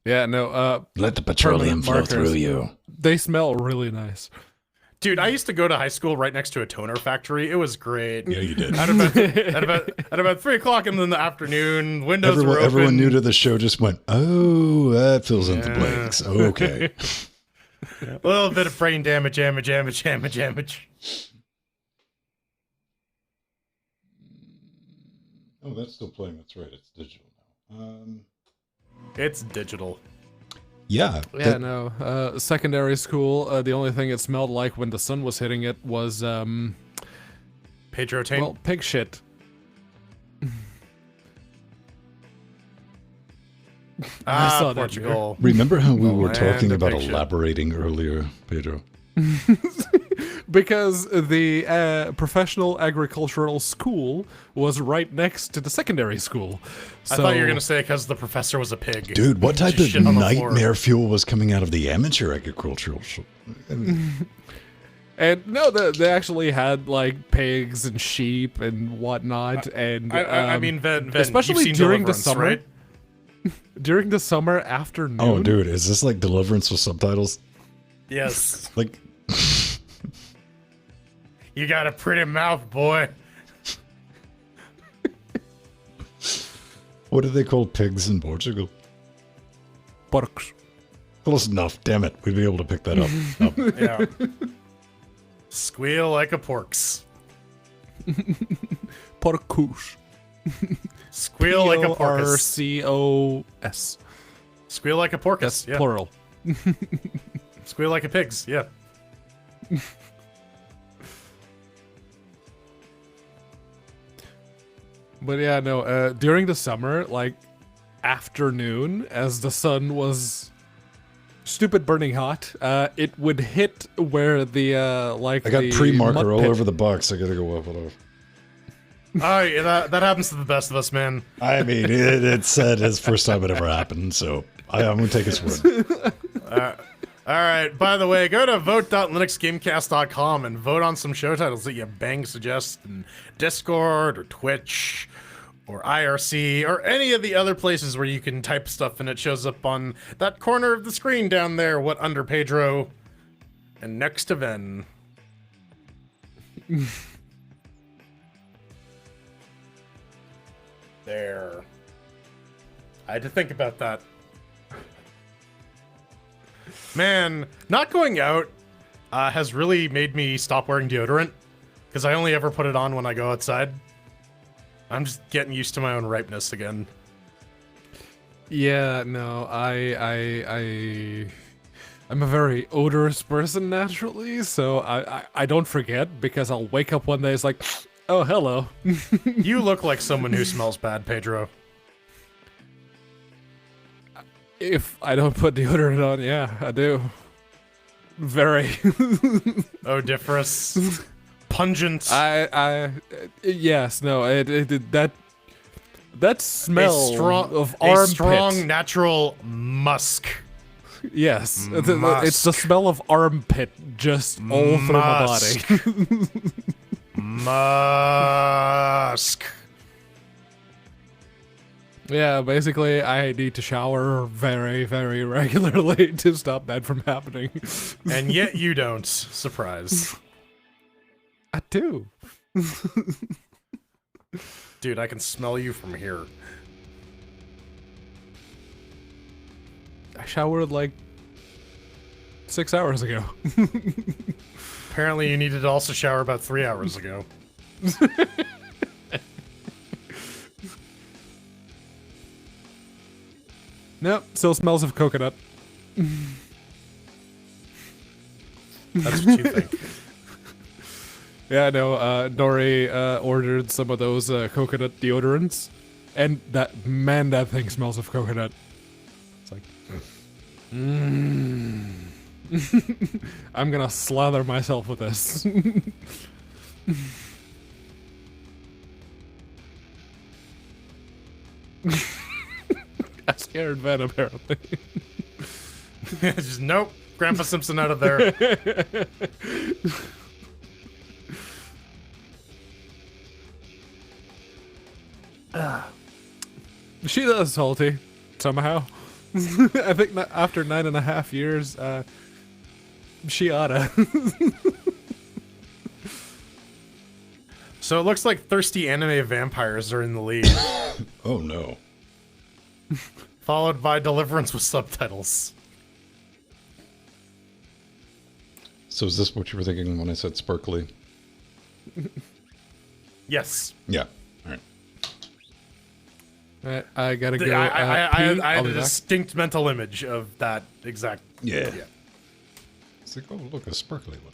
Yeah, no, Let the petroleum flow markers. through you. they smell really nice. Dude, I used to go to high school right next to a toner factory. It was great. Yeah, you did. At about 3 o'clock in the afternoon, windows were open. Everyone new to the show just went, oh, that fills in the blanks. Okay. A little bit of brain damage. Oh, that's still playing. That's right. It's digital now. It's digital. Yeah. Yeah, no. Secondary school, the only thing it smelled like when the sun was hitting it was, Pedro taint. well, pig shit. I saw that Portugal. Remember how we were land talking of about pig shit. elaborating earlier, Pedro? Because the professional agricultural school was right next to the secondary school. So, I thought you were going to say because the professor was a pig. Dude, what type Just of shit on the floor. nightmare fuel was coming out of the amateur agricultural? And no, they actually had like pigs and sheep and whatnot, and I mean, Ven, especially you've seen during the Deliverance, summer. right? During the summer afternoon. Oh, dude, is this like Deliverance with subtitles? Yes. Like, You got a pretty mouth, boy. what do they call pigs in Portugal? Porcos. Close enough. Damn it, we'd be able to pick that up. Yeah. Squeal like a porks. Porcos. Squeal like a porcus. Porcos. Squeal like a porcus. That's Yeah. plural. Squeal like a pigs. Yeah. But yeah, no, during the summer, like afternoon, as the sun was stupid burning hot, it would hit where the like I got the pre-marker mud all pit- over the box. I gotta go wipe it off. Oh, yeah, that happens to the best of us, man. I mean, it said it's first time it ever happened, so I'm gonna take its word. All right. By the way, go to vote.linuxgamecast.com and vote on some show titles that you bang suggest in Discord or Twitch or IRC or any of the other places where you can type stuff and it shows up on that corner of the screen down there. What under Pedro and next to Ven. There. I had to think about that. Man, not going out has really made me stop wearing deodorant because I only ever put it on when I go outside. I'm just getting used to my own ripeness again. Yeah, no, I'm a very odorous person naturally, so I don't forget because I'll wake up one day, it's like, oh, hello. You look like someone who smells bad, Pedro. If I don't put deodorant on, yeah, I do. Very. Odoriferous. Pungent. Yes, no, that smell of a armpit. strong natural musk. Yes, Musk. it's the smell of armpit just all through my body. Musk. Yeah, basically, I need to shower very, very regularly to stop that from happening. And yet you don't. Surprise. I do. Dude, I can smell you from here. I showered like 6 hours ago. Apparently you needed to also shower about 3 hours ago. Nope, still smells of coconut. That's what you think. Yeah, no, Nori ordered some of those coconut deodorants, and that thing smells of coconut. It's like, I'm gonna slather myself with this. I scared Ven, apparently. Just nope. Grandpa Simpson out of there. She does salty, somehow. I think after 9.5 years, she oughta. So it looks like thirsty anime vampires are in the lead, Oh no. followed by Deliverance with subtitles. So is this what you were thinking when I said sparkly? Yes. Yeah. All right. I gotta go. I pee. had I'll a be back. distinct mental image of that exact. Yeah. It's like, oh, look, a sparkly one.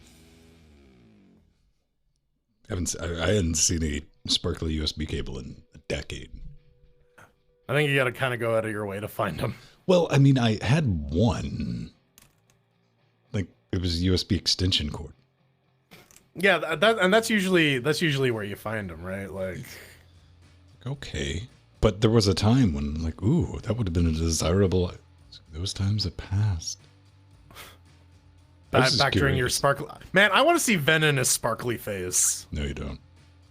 I hadn't seen a sparkly USB cable in a decade. I think you got to kind of go out of your way to find them. Well, I mean, I had one. Like, it was a USB extension cord. Yeah, that's usually where you find them, right? Like, okay. But there was a time when, like, ooh, that would have been a desirable... Those times have passed. back during your sparkly... Man, I want to see Ven in his sparkly phase. No, you don't.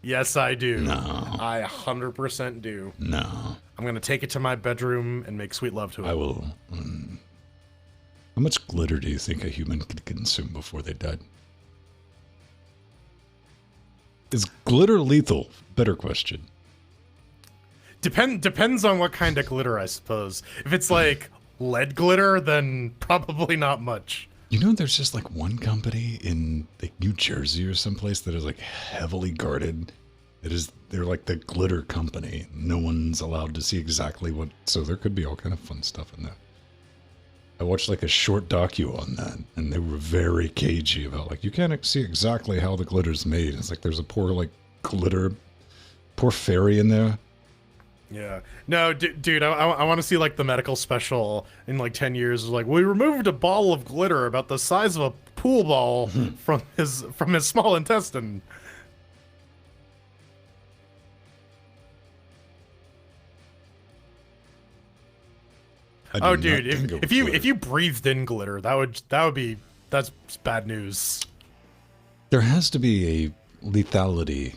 Yes, I do. No. I 100% do. No. I'm going to take it to my bedroom and make sweet love to it. I will. How much glitter do you think a human could consume before they died? Is glitter lethal? Better question. Depends on what kind of glitter, I suppose. If it's like lead glitter, then probably not much. You know, there's just like one company in like New Jersey or someplace that is like heavily guarded. They're like the glitter company. No one's allowed to see exactly what. So there could be all kind of fun stuff in there. I watched like a short docu on that, and they were very cagey about like you can't see exactly how the glitter's made. It's like there's a poor fairy in there. Yeah. No, dude, I want to see like the medical special in like 10 years. Like, we removed a ball of glitter about the size of a pool ball from his small intestine. Oh, dude, if you breathed in glitter, that's bad news. There has to be a lethality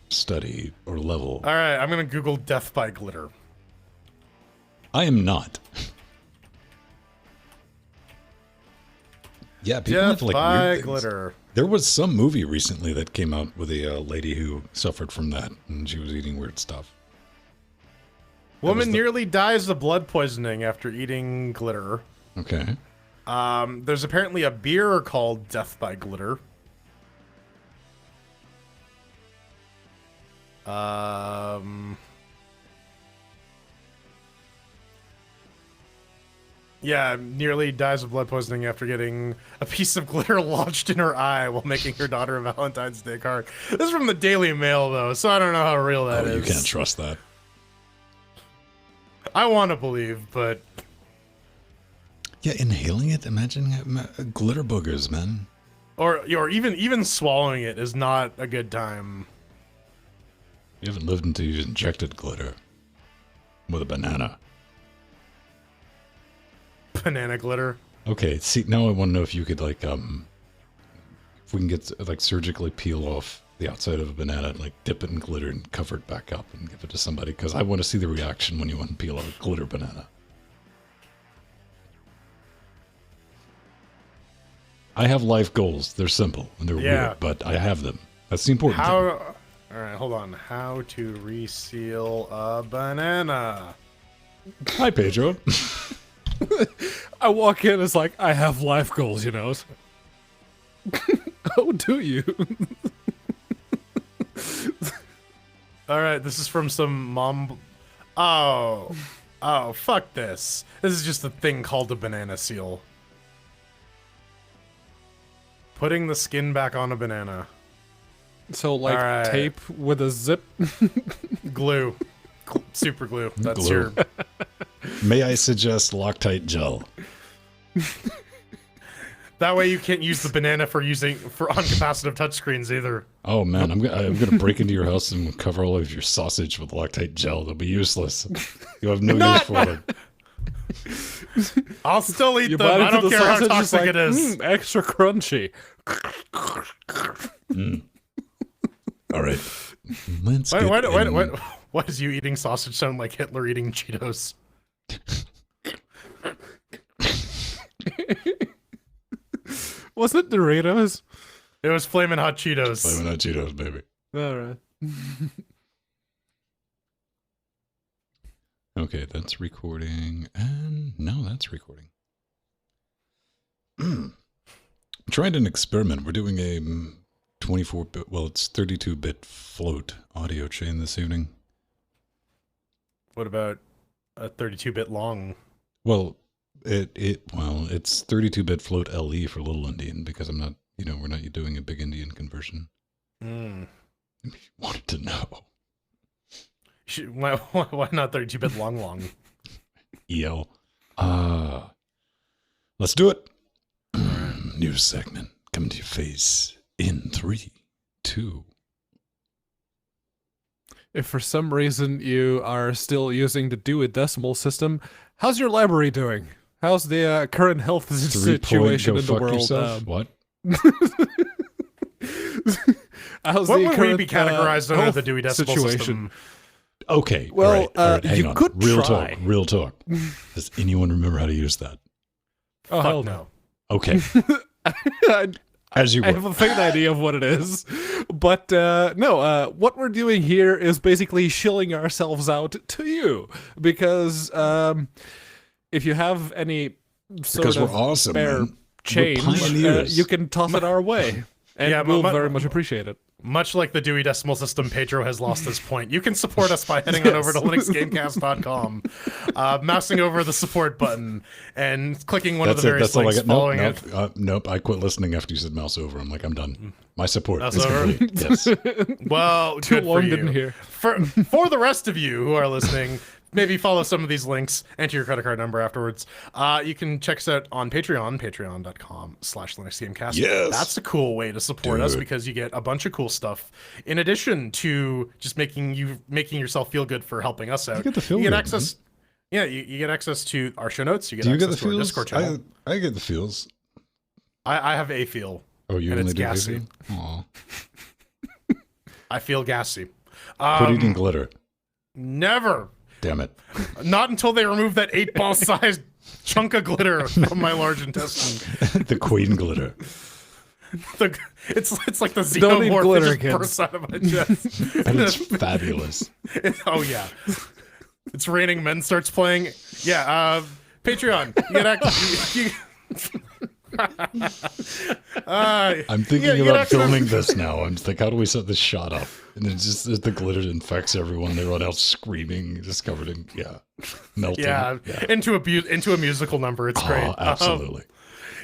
study or level. All right, I'm gonna Google death by glitter. I am not. Yeah, people Death have like by weird things. glitter. There was some movie recently that came out with a lady who suffered from that, and she was eating weird stuff. Woman nearly dies of blood poisoning after eating glitter. Okay. There's apparently a beer called Death by Glitter. Yeah, nearly dies of blood poisoning after getting a piece of glitter lodged in her eye while making her daughter a Valentine's Day card. This is from the Daily Mail, though, so I don't know how real that is. You can't trust that. I want to believe, but... Yeah, inhaling it? Imagine glitter boogers, man. Or even swallowing it is not a good time. You haven't lived until you've injected glitter with a banana. Banana glitter. Okay, see, now I want to know if you could, like, if we can get, like, surgically peel off the outside of a banana and, like, dip it in glitter and cover it back up and give it to somebody, because I want to see the reaction when you unpeel a glitter banana. I have life goals. They're simple and they're weird, but I have them. That's the important thing. All right, hold on. How to reseal a banana? Hi, Pedro. I walk in, it's like, I have life goals, you know. Oh, do you? All right, this is from some mom. Oh, fuck this. This is just a thing called a banana seal. Putting the skin back on a banana. So, like, tape with a zip? Glue. Super glue. That's Glue. your... May I suggest Loctite gel? That way you can't use the banana for uncapacitive touchscreens either. Oh man, I'm gonna break into your house and cover all of your sausage with Loctite gel. They'll be useless. You have no use for them. I'll still eat them. I don't care how toxic it is. Extra crunchy. All right. Let's why does you eating sausage sound like Hitler eating Cheetos? Was it Doritos? It was Flamin' Hot Cheetos. Flamin' Hot Cheetos, baby. All right. Okay, that's recording, and now that's recording. I'm trying an experiment. We're doing a 24-bit, well, it's 32-bit float audio chain this evening. What about a 32-bit long? Well, it's 32-bit float LE for little Indian because I'm not, we're not doing a big Indian conversion. Mm. If you wanted to know. Why not 32-bit long? EL. Let's do it. News segment coming to your face in 3, 2. If for some reason you are still using the Dewey Decimal System, how's your library doing? How's the current health situation in the world? What? How's What the would we current be categorized under health the Dewey Decimal situation? System? Okay. Well, all right, hang you on. could Real try. talk. Real talk. Does anyone remember how to use that? Oh, Fuck hell no. Okay. As you I were. have a faint idea of what it is, but no. What we're doing here is basically shilling ourselves out to you because if you have any sort Because we're of awesome, spare man. We're change, pioneers. you can toss it our way, and Yeah, we'll very much appreciate it. Much like the Dewey Decimal System, Pedro has lost his point. You can support us by heading on over to linuxgamecast.com, mousing over the support button, and clicking one of the various That's all I links got. following Nope. it. Nope. I quit listening after you said mouse over. I'm like, I'm done. My support Mouse is over? complete. Yes. Well, Too good long for you. didn't hear. For the rest of you who are listening, maybe follow some of these links, enter your credit card number afterwards. You can check us out on Patreon, patreon.com/LinuxGamecast. Yes. That's a cool way to support Do us it. because you get a bunch of cool stuff in addition to just making yourself feel good for helping us out. You get the feel You get good, access. Yeah, you get access to our show notes. You get Do you access get the to our feels? Discord channel. I get the feels. I have a feel. Oh, you And only it's do gassy. Aw. I feel gassy. Quit eating glitter. Never. Damn it. Not until they remove that 8-ball sized chunk of glitter from my large intestine. The queen glitter. It's like the Don't eat xenomorph glitter, that just bursts out of my chest. And it's fabulous. Oh yeah. It's Raining Men starts playing. Yeah, Patreon. You get I'm thinking about filming this now. I'm just like, how do we set this shot up? And it's just the glitter infects everyone. They run out screaming, just covered in melting. Yeah, into a musical number. It's great. Oh, absolutely.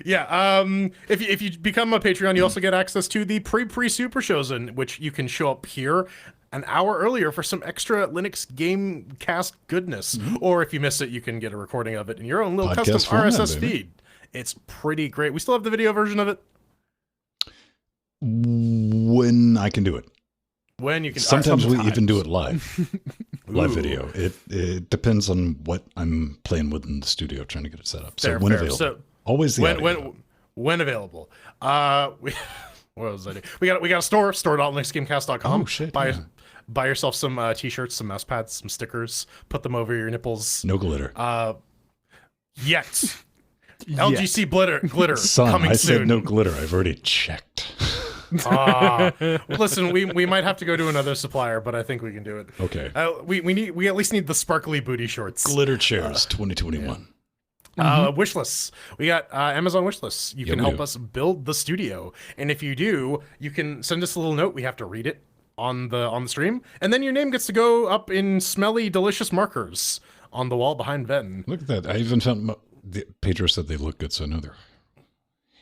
If you become a Patreon, you also get access to the pre super shows, in which you can show up here an hour earlier for some extra Linux Gamecast goodness. Or if you miss it, you can get a recording of it in your own little Podcast custom format, RSS baby. feed. It's pretty great. We still have the video version of it. When I can do it. When you can. Sometimes we even do it live. Live video. It depends on what I'm playing with in the studio, trying to get it set up. So Fair, when fair. available. So Always the audio. when available. What was I doing? We got a store.linuxgamecast.com. Oh, shit, Buy yeah. buy yourself some t-shirts, some mouse pads, some stickers. Put them over your nipples. No glitter. Yet. LGC glitter Son, coming I soon. said no glitter. I've already checked. Listen, we might have to go to another supplier, but I think we can do it. Okay. We at least need the sparkly booty shorts. Glitter chairs 2021. Wish lists. We got Amazon wish lists. You can we help do. us build the studio, and if you do, you can send us a little note. We have to read it on the stream, and then your name gets to go up in smelly, delicious markers on the wall behind Ven. Look at that. I even found Pedro said they look good, so I know they're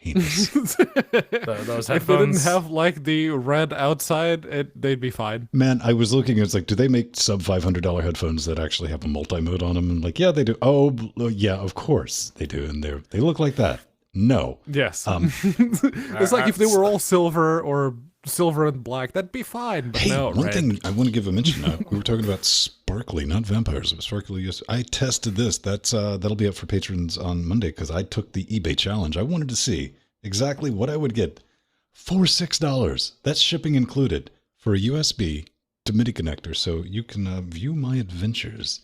heinous. Those If they didn't headphones. have like the red outside, they'd be fine. Man, I was looking, it's like, do they make sub $500 headphones that actually have a multi-mode on them? And like, yeah, they do. Oh, yeah, of course they do. And they look like that. No. Yes. It's like if they were all silver or silver and black, that'd be fine. But Hey, no, one right? thing I want to give a mention of. We were talking about sparkly, not vampires, but sparkly. Yes, I tested this. That'll be up for patrons on Monday because I took the eBay challenge. I wanted to see exactly what I would get for $6. That's shipping included for a USB to MIDI connector, so you can view my adventures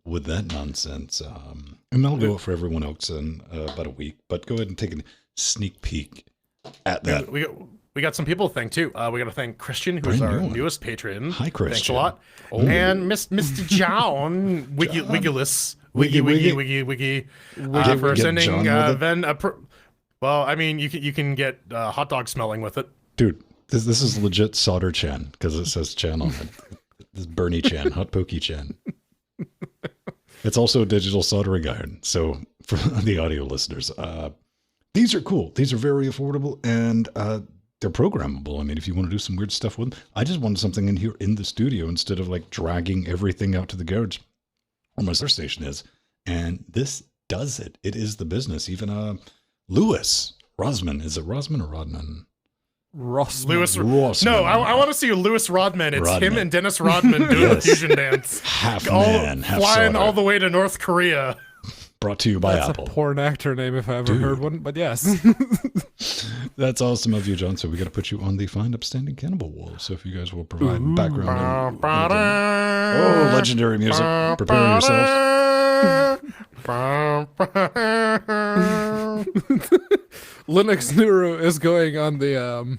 with that nonsense. And that'll go up for everyone else in about a week. But go ahead and take a sneak peek at that. We got some people to thank too. We got to thank Christian, who's Brand our new one. newest patron. Hi, Thanks a Christian. lot. And Mr. John Wigilus, Wiggy, for Get sending John with it? Ven well, I mean, you can get hot dog smelling with it. Dude, this is legit Solder Chan because it says Chan on it. This is Bernie Chan, Hot Pokey Chan. It's also a digital soldering iron. So for the audio listeners, these are cool. These are very affordable, and they're programmable. I mean, if you want to do some weird stuff with them, I just wanted something in here in the studio instead of like dragging everything out to the garage where my station is. And this does it. It is the business. Even Lewis Rosman. Is it Rosman or Rodman? Rossman. Lewis. Rossman. No, I want to see Lewis Rodman. It's Rodman. him and Dennis Rodman doing the fusion dance. Half man, half flying solder. all the way to North Korea. Brought to you by That's Apple. a porn actor name if I ever heard one, but yes. That's awesome of you, John. So we got to put you on the Find Upstanding Cannibal wall. So if you guys will provide background. Oh, legendary music. Prepare yourselves. Linux Nuru is going on the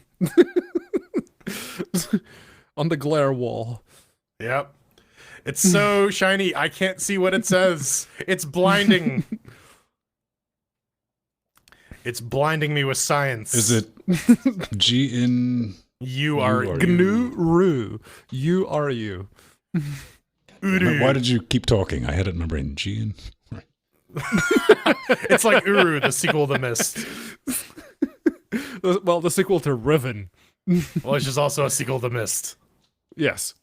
on the glare wall. Yep. It's so shiny, I can't see what it says. It's blinding. It's blinding me with science. Is it GN? You are GNU U-R-U. Why did you keep talking? I had it in my brain. GN. It's like Uru, the sequel to Myst. Well, the sequel to Riven. Which is also a sequel to Myst. Yes.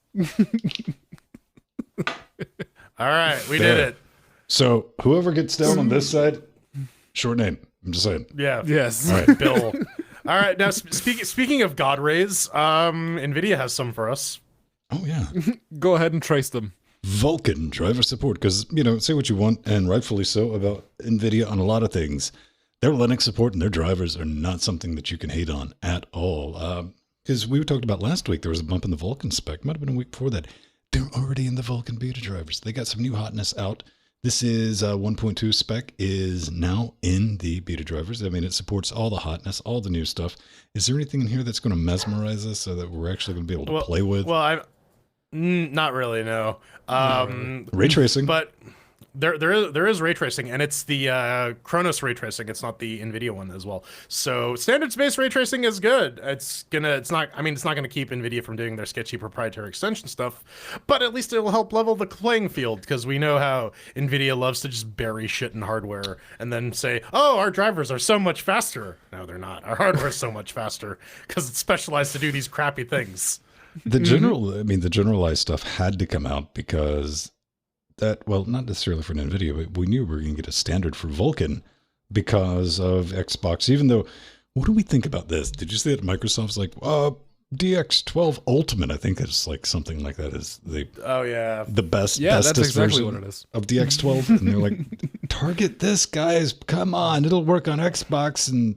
All right, we There. did it. So whoever gets down on this side, short name. I'm just saying. Yeah. Yes. All right. Bill. All right, now speaking of God rays, NVIDIA has some for us. Oh yeah. Go ahead and trace them. Vulkan driver support, because say what you want, and rightfully so, about NVIDIA on a lot of things. Their Linux support and their drivers are not something that you can hate on at all. Because we talked about last week, there was a bump in the Vulkan spec. Might have been a week before that. They're already in the Vulkan beta drivers. They got some new hotness out. This is 1.2 spec is now in the beta drivers. I mean, it supports all the hotness, all the new stuff. Is there anything in here that's going to mesmerize us so that we're actually going to be able to play with? Well, not really, no. Ray tracing. But there is ray tracing, and it's the Kronos ray tracing. It's not the NVIDIA one as well. So standards-based ray tracing is good. It's not gonna keep NVIDIA from doing their sketchy proprietary extension stuff, but at least it'll help level the playing field, because we know how NVIDIA loves to just bury shit in hardware and then say, oh, our drivers are so much faster. No, they're not. Our hardware is so much faster because it's specialized to do these crappy things. The generalized stuff had to come out because not necessarily for NVIDIA, but we knew we were going to get a standard for Vulkan because of Xbox. Even though, what do we think about this? Did you see that Microsoft's like, DX12 Ultimate? I think it's like something like that is the bestest that's exactly version what it is. of DX12. And they're like, target this, guys. Come on. It'll work on Xbox and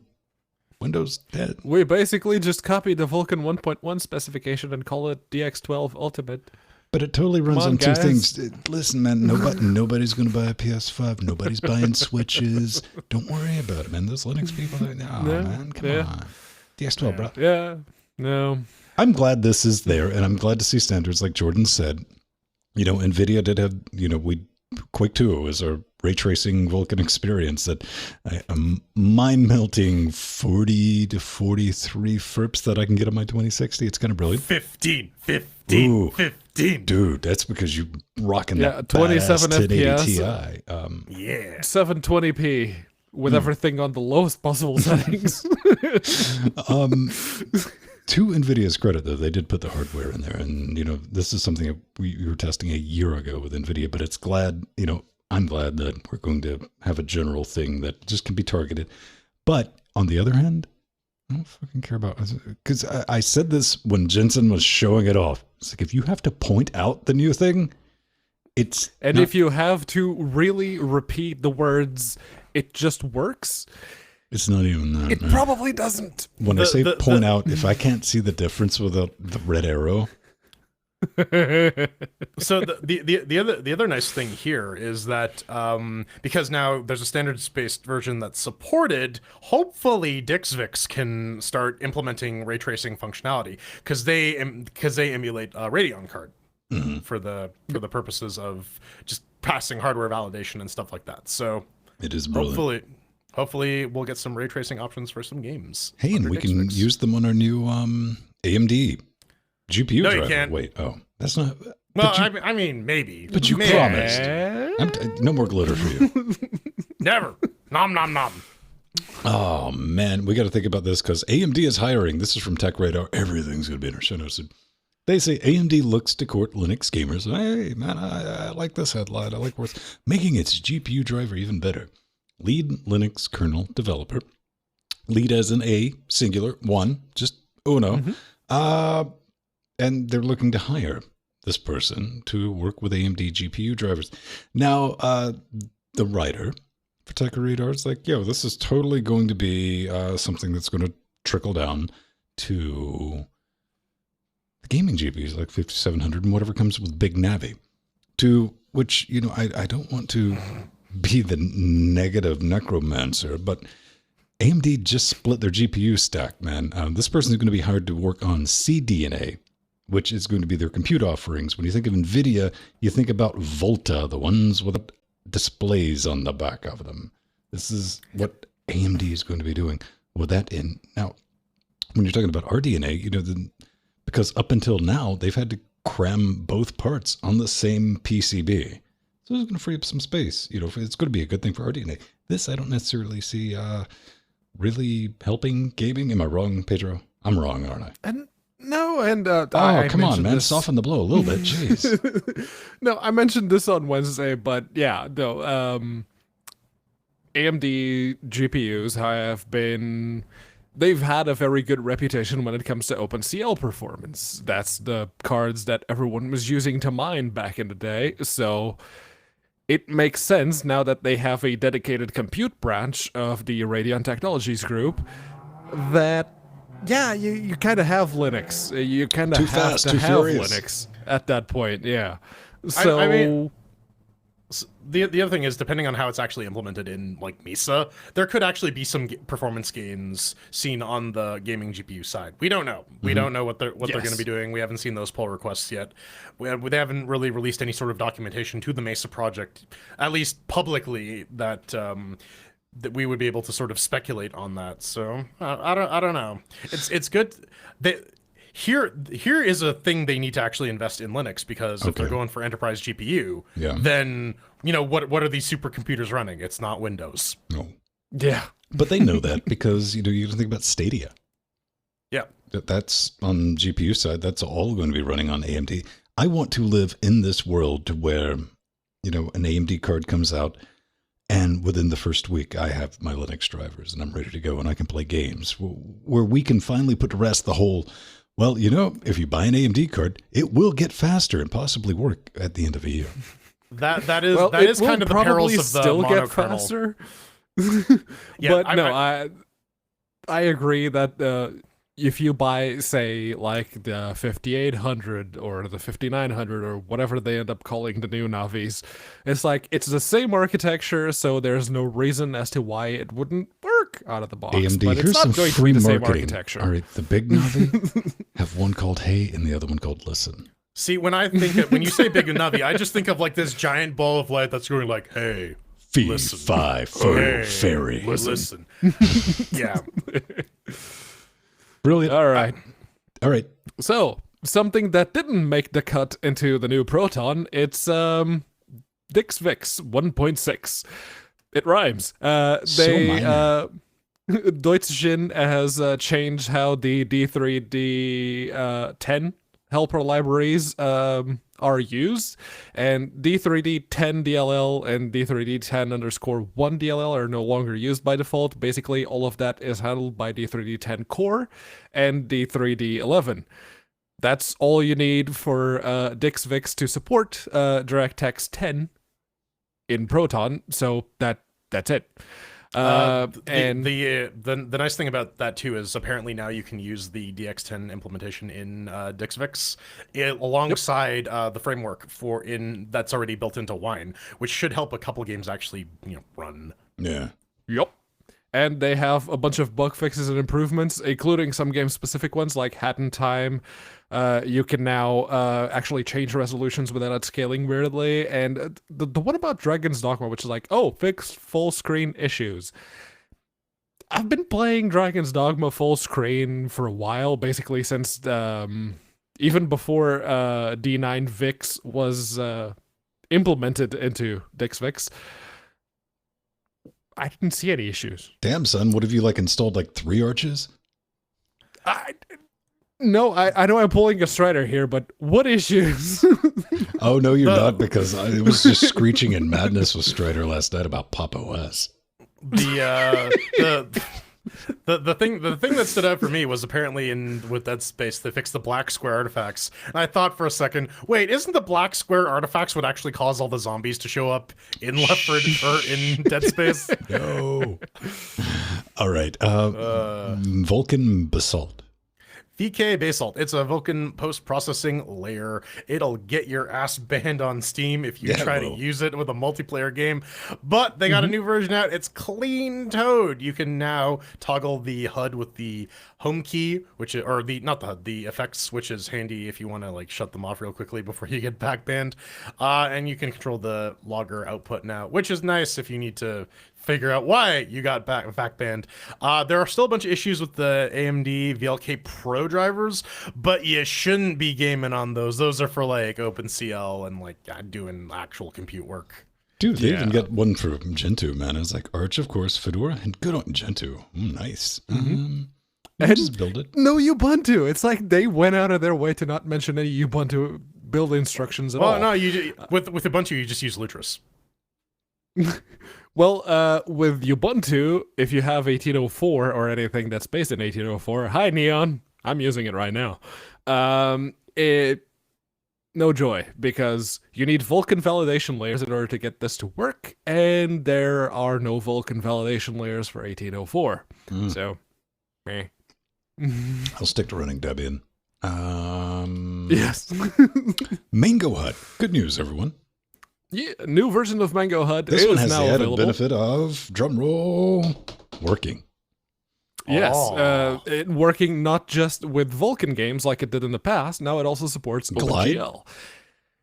Windows 10. We basically just copied the Vulkan 1.1 specification and call it DX12 Ultimate. But it totally runs on two guys. things. Listen, man, nobody's going to buy a PS5. Nobody's buying Switches. Don't worry about it, man. Those Linux people, man, come on. DX12, bro. Yeah, no. I'm glad this is there, and I'm glad to see standards like Jordan said. NVIDIA did have, Quake 2 was our ray tracing Vulkan experience that a mind-melting 40 to 43 FERPs that I can get on my 2060. It's kind of brilliant. 15. Ooh. 15. Dude, that's because you rocking that 27 badass 1080 FPS. Ti. Yeah. 720p with everything on the lowest possible settings. To NVIDIA's credit, though, they did put the hardware in there. And, this is something that we were testing a year ago with NVIDIA, but it's glad, I'm glad that we're going to have a general thing that just can be targeted. But on the other hand, I don't fucking care about, because I said this when Jensen was showing it off. It's like, if you have to point out the new thing, it's And not, if you have to really repeat the words, it just works, it's not even that. it man. probably doesn't. When I say point out, if I can't see the difference without the red arrow. So the other nice thing here is that because now there's a standards-based version that's supported, hopefully DixVix can start implementing ray tracing functionality because they emulate a Radeon card for the purposes of just passing hardware validation and stuff like that. So It is brilliant. hopefully we'll get some ray tracing options for some games. Hey, and we can use them on our new AMD GPU No, driver. you can't. Wait, that's not. Well, I mean, maybe. But you Maybe. promised. No more glitter for you. Never. Nom nom nom. Oh, man. We got to think about this because AMD is hiring. This is from Tech Radar. Everything's going to be in our show notes. They say AMD looks to court Linux gamers. Hey, man, I like this headline. I like what's making its GPU driver even better. Lead Linux kernel developer. Lead as in A, singular, one, just uno. And they're looking to hire this person to work with AMD GPU drivers. Now, the writer for Tech Radar is like, yo, this is totally going to be something that's going to trickle down to the gaming GPUs, like 5700 and whatever comes with Big Navi. To which, I don't want to be the negative necromancer, but AMD just split their GPU stack, man. This person is going to be hired to work on CDNA, which is going to be their compute offerings. When you think of NVIDIA, you think about Volta, the ones with displays on the back of them. This is what AMD is going to be doing with that in. Now, when you're talking about RDNA, because up until now, they've had to cram both parts on the same PCB. So it's going to free up some space. It's going to be a good thing for RDNA. This I don't necessarily see really helping gaming. Am I wrong, Pedro? I'm wrong, aren't I? Come on, man. Soften the blow a little bit. Jeez. No, I mentioned this on Wednesday, but yeah, no. AMD GPUs have been... They've had a very good reputation when it comes to OpenCL performance. That's the cards that everyone was using to mine back in the day. So it makes sense now that they have a dedicated compute branch of the Radeon Technologies Group that, yeah, you kind of have Linux. You kind of have to have Linux at that point, yeah. So I mean, the other thing is, depending on how it's actually implemented in like Mesa, there could actually be some performance gains seen on the gaming GPU side. We don't know. We don't know what they're going to be doing. We haven't seen those pull requests yet. They haven't really released any sort of documentation to the Mesa project, at least publicly, that that we would be able to sort of speculate on that. So I don't know. It's good. Here is a thing they need to actually invest in Linux, because if they're going for enterprise GPU, then what are these supercomputers running? It's not Windows. No. Yeah. But they know that because you think about Stadia. Yeah. That's on GPU side. That's all going to be running on AMD. I want to live in this world to where an AMD card comes out, and within the first week, I have my Linux drivers and I'm ready to go, and I can play games where we can finally put to rest the whole. Well, if you buy an AMD card, it will get faster and possibly work at the end of a year. That is kind of the perils of the still get monokernel. faster. Yeah, but I agree that if you buy, say, like the 5800 or the 5900 or whatever they end up calling the new Navis, it's the same architecture, so there's no reason as to why it wouldn't work out of the box. AMD, but here's it's not some going free to be the marketing. same architecture. All right, the big Navi have one called Hey and the other one called Listen. See, when you say big Navi, I just think of like this giant ball of light that's going like, hey, Fee, listen. fi, fo, Hey, fairy. listen. Yeah. Brilliant. All right. All right. So, something that didn't make the cut into the new Proton, it's DixVix 1.6. It rhymes. Deutschin has changed how the D3D 10 helper libraries are used, and D3D 10 DLL and D3D 10_1 DLL are no longer used by default. Basically, all of that is handled by D3D 10 Core and D3D 11. That's all you need for DixVix to support DirectX 10 in Proton. So that's it. And the nice thing about that too is apparently now you can use the DX10 implementation in DixVix alongside the framework that's already built into Wine, which should help a couple games actually run. Yeah. Yep. And they have a bunch of bug fixes and improvements, including some game-specific ones like Hat in Time. You can now actually change resolutions without it scaling weirdly. And the one about Dragon's Dogma, which is like, fix full screen issues. I've been playing Dragon's Dogma full screen for a while, basically since even before D9 VIX was implemented into DixFix, I didn't see any issues. Damn, son, what have you installed 3 arches? No, I know I'm pulling a Strider here, but what issues? Oh, no, you're not, because it was just screeching in madness with Strider last night about Pop OS. The thing that stood out for me was apparently with Dead Space they fixed the black square artifacts, and I thought for a second, wait, isn't the black square artifacts what actually cause all the zombies to show up in Left 4 or in Dead Space? No. All right. Vulcan Basalt. VK Basalt. It's a Vulkan post-processing layer. It'll get your ass banned on Steam if you try to use it with a multiplayer game. But they got a new version out. It's clean toad. You can now toggle the HUD with the home key, which is, or the not the HUD, the effects, which is handy if you want to shut them off real quickly before you get back banned. And you can control the logger output now, which is nice if you need to figure out why you got back banned. There are still a bunch of issues with the AMD VLK Pro drivers, but you shouldn't be gaming on those. Those are for OpenCL and doing actual compute work. Dude, they even got one for Gentoo, man. It's Arch, of course, Fedora, and good on Gentoo. Nice. And just build it. No Ubuntu. It's they went out of their way to not mention any Ubuntu build instructions at all. Well, no, with Ubuntu, you just use Lutris. Well, with Ubuntu, if you have 1804 or anything that's based in 1804, hi Neon, I'm using it right now. No joy, because you need Vulkan validation layers in order to get this to work, and there are no Vulkan validation layers for 1804. So, meh. I'll stick to running Debian. Yes. Mango Hut. Good news, everyone. Yeah, new version of Mango HUD This is one has now the added available. benefit of, drum roll, working. Yes, Oh. it working not just with Vulkan games like it did in the past. Now it also supports Glide? OpenGL.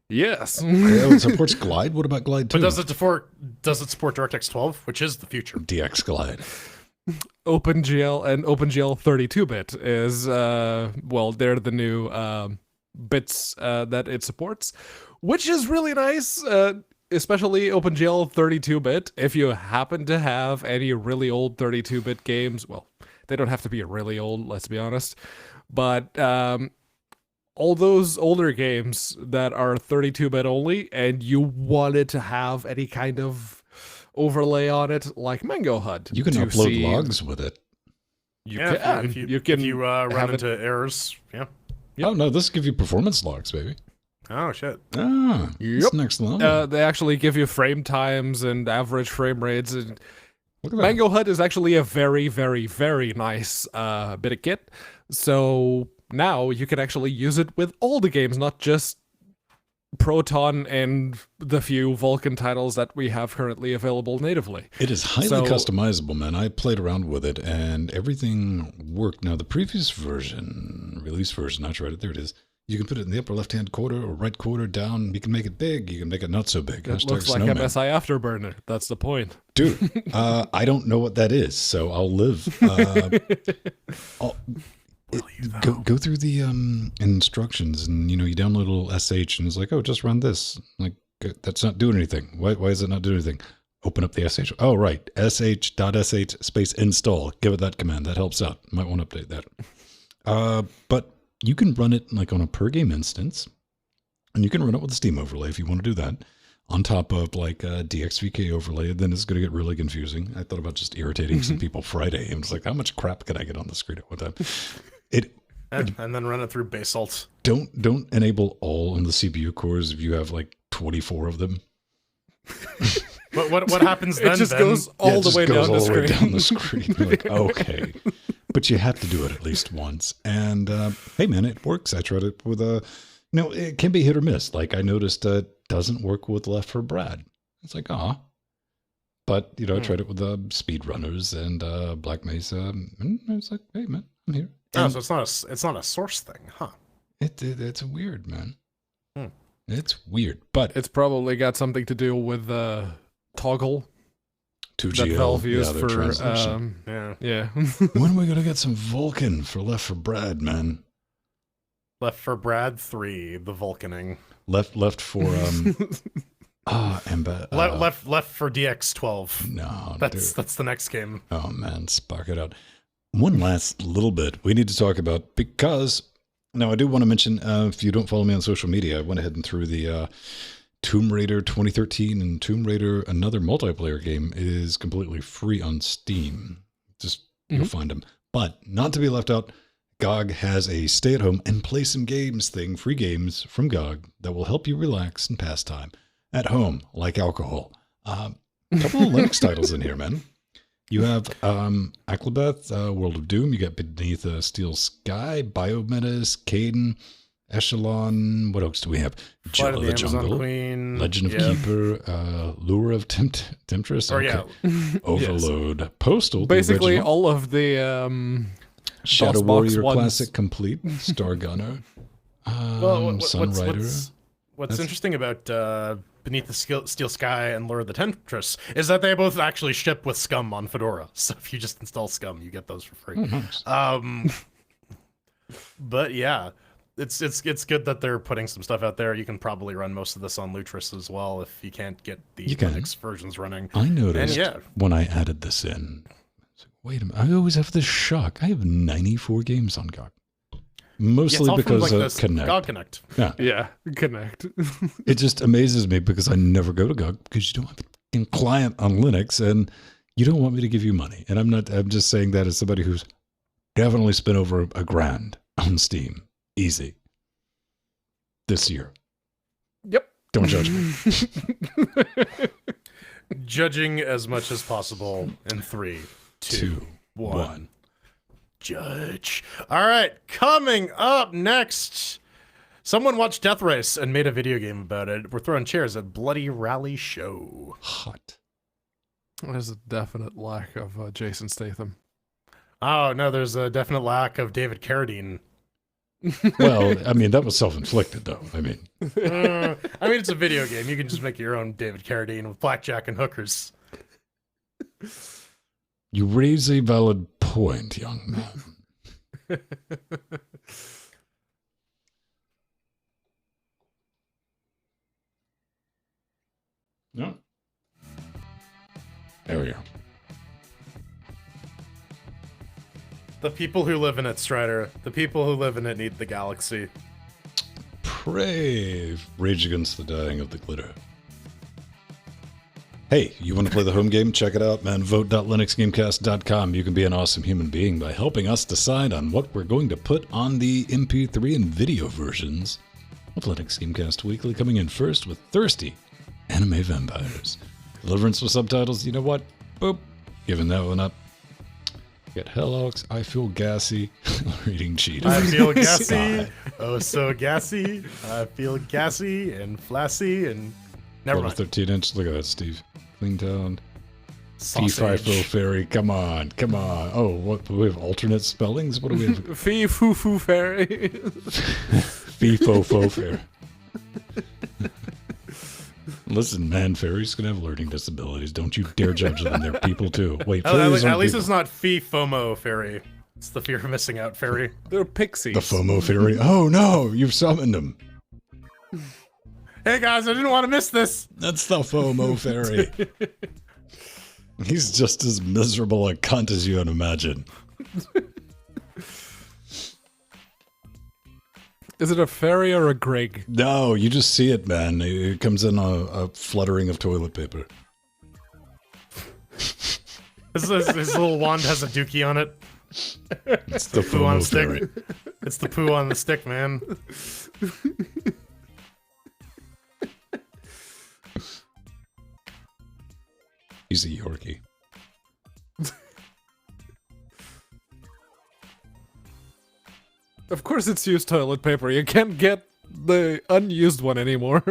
Yes. Yeah, it supports Glide. What about Glide 2? But does it support DirectX 12, which is the future? DX Glide. OpenGL and OpenGL 32-bit is, they're the new bits that it supports, which is really nice, especially OpenGL 32-bit. If you happen to have any really old 32-bit games, well, they don't have to be really old, let's be honest, but all those older games that are 32-bit only, and you wanted to have any kind of overlay on it, like Mango HUD. You can upload logs with it. You can. If you run into errors, yeah. Yep. Oh, no, this gives you performance logs, baby. Oh, shit. Ah, it's next level. They actually give you frame times and average frame rates. And Look at that. Mango HUD is actually a very, very, very nice bit of kit. So now you can actually use it with all the games, not just Proton and the few Vulkan titles that we have currently available natively. It is highly customizable, man. I played around with it, and everything worked. Now, the previous version, release version, I tried it. There it is. You can put it in the upper left-hand corner or right corner down. You can make it big. You can make it not so big. It looks like Snowman. MSI Afterburner. That's the point. Dude, I don't know what that is, so I'll live. Go through the instructions, and you download a little SH, and it's like, oh, just run this. Like, that's not doing anything. Why is it not doing anything? Open up the SH. Oh, right. sh.sh space install. Give it that command. That helps out. Might want to update that. But you can run it on a per game instance, and you can run it with a Steam overlay if you want to do that. On top of a DXVK overlay, then it's going to get really confusing. I thought about just irritating some people Friday. And it's like, how much crap can I get on the screen at one time? And then run it through Basalt. Don't enable all on the CPU cores if you have 24 of them. But what happens then? It just goes all the way down the all screen. way down the screen. You're like, okay. But you have to do it at least once. And hey, man, it works. I tried it with it can be hit or miss. I noticed it doesn't work with Left 4 Brad. It's like, But, I tried it with speedrunners and Black Mesa. And it's like, hey, man, I'm here. Oh, so it's not a source thing, huh? It's weird, man. It's weird, but It's probably got something to do with toggle 2GL, that Valve used their for translation. yeah. When are we gonna get some Vulkan for Left 4 Brad, man? Left 4 Brad 3, the Vulcaning. Left for And Left for DX12. No, that's the next game. Oh man, spark it out. One last little bit we need to talk about, because now I do want to mention, if you don't follow me on social media, I went ahead and threw the Tomb Raider 2013 and Tomb Raider, another multiplayer game, is completely free on Steam. Just you'll find them. But not to be left out, GOG has a stay at home and play some games thing, free games from GOG that will help you relax and pass time at home, like alcohol. A couple of Linux titles in here, man. You have Aclabeth, World of Doom. You got Beneath a Steel Sky, Biomenace, Caden, Echelon. What else do we have? Flight of the Amazon Jungle, Queen, Legend of Keeper, Lure of Temptress, Overload, Postal. Basically, all of the Shadow DOSBox Warrior ones. Classic Complete, Star Gunner, Sunrider. What's interesting about Beneath the Steel Sky and Lure of the Temptress is that they both actually ship with Scum on Fedora. So if you just install Scum, you get those for free. Oh, nice. But yeah, it's good that they're putting some stuff out there. You can probably run most of this on Lutris as well if you can't get the Linux versions running. I noticed when I added this in, I was like, wait a minute, I always have this shock. I have 94 games on GOG. Mostly because of Connect. GOG Connect. Yeah, Connect. It just amazes me because I never go to GOG because you don't have a client on Linux and you don't want me to give you money. And I'm just saying that as somebody who's definitely spent over $1,000 on Steam. Easy. This year. Yep. Don't judge me. Judging as much as possible in 3, 2, 1. Judge. All right, coming up next. Someone watched Death Race and made a video game about it. We're throwing chairs at Bloody Rally Show. Hot. There's a definite lack of Jason Statham. Oh, no, there's a definite lack of David Carradine. Well, I mean, that was self-inflicted, though. I mean, it's a video game. You can just make your own David Carradine with blackjack and hookers. You raise a valid point, young man. No. There we go. The people who live in it, Strider. The people who live in it need the galaxy. Pray, rage against the dying of the glitter. Hey, you want to play the home game? Check it out, man. Vote.linuxgamecast.com. You can be an awesome human being by helping us decide on what we're going to put on the MP3 and video versions of Linux Gamecast Weekly, coming in first with Thirsty Anime Vampires. Deliverance with subtitles, you know what? Boop. Giving that one up. Get Hell Alex, I Feel Gassy, reading Cheetah. I feel gassy, oh so gassy. I feel gassy and flassy and never mind. 13-inch, look at that, Steve. Clean Town. Sausage. Fee-fi-fo fairy, come on. Oh, what, do we have alternate spellings? What do we have? Fee-foo-foo fairy. Fee-fo-fo fairy. Listen, man, fairies can have learning disabilities. Don't you dare judge them. They're people too. Wait, fairies at least people. it's not FOMO fairy. It's the fear of missing out fairy. They're pixies. The FOMO fairy. Oh no, you've summoned him. Hey guys, I didn't want to miss this. That's the FOMO fairy. He's just as miserable a cunt as you can imagine. Is it a fairy or a Greg? No, you just see it, man. It comes in a fluttering of toilet paper. His little wand has a dookie on it. It's the Poo on a FOMO stick. fairy. It's the poo on the stick, man. He's a Yorkie. Of course it's used toilet paper. You can't get the unused one anymore.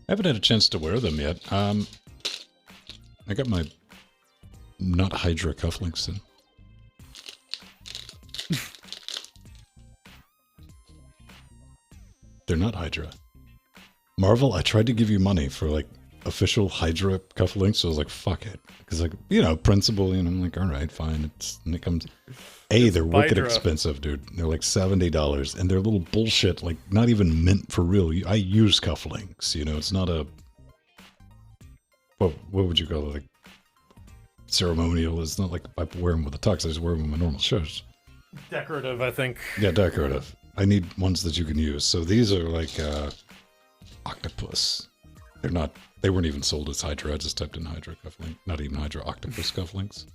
I haven't had a chance to wear them yet. I got my not Hydra cufflinks in. They're not Hydra. Marvel, I tried to give you money for like official Hydra cufflinks. So I was like, fuck it. Because, like, you know, principle, you know, I'm like, all right, fine. And it comes, they're wicked Hydra. expensive, dude. They're like $70 and they're little bullshit, like not even meant for real. I use cufflinks, you know, it's not a, what would you call it? Like ceremonial. It's not like I wear them with a tux. I just wear them with my normal shirts. Decorative, I think. Yeah, decorative. I need ones that you can use. So these are like octopus. They weren't even sold as Hydra. I just typed in Hydra cufflink. Not even Hydra, octopus cufflinks.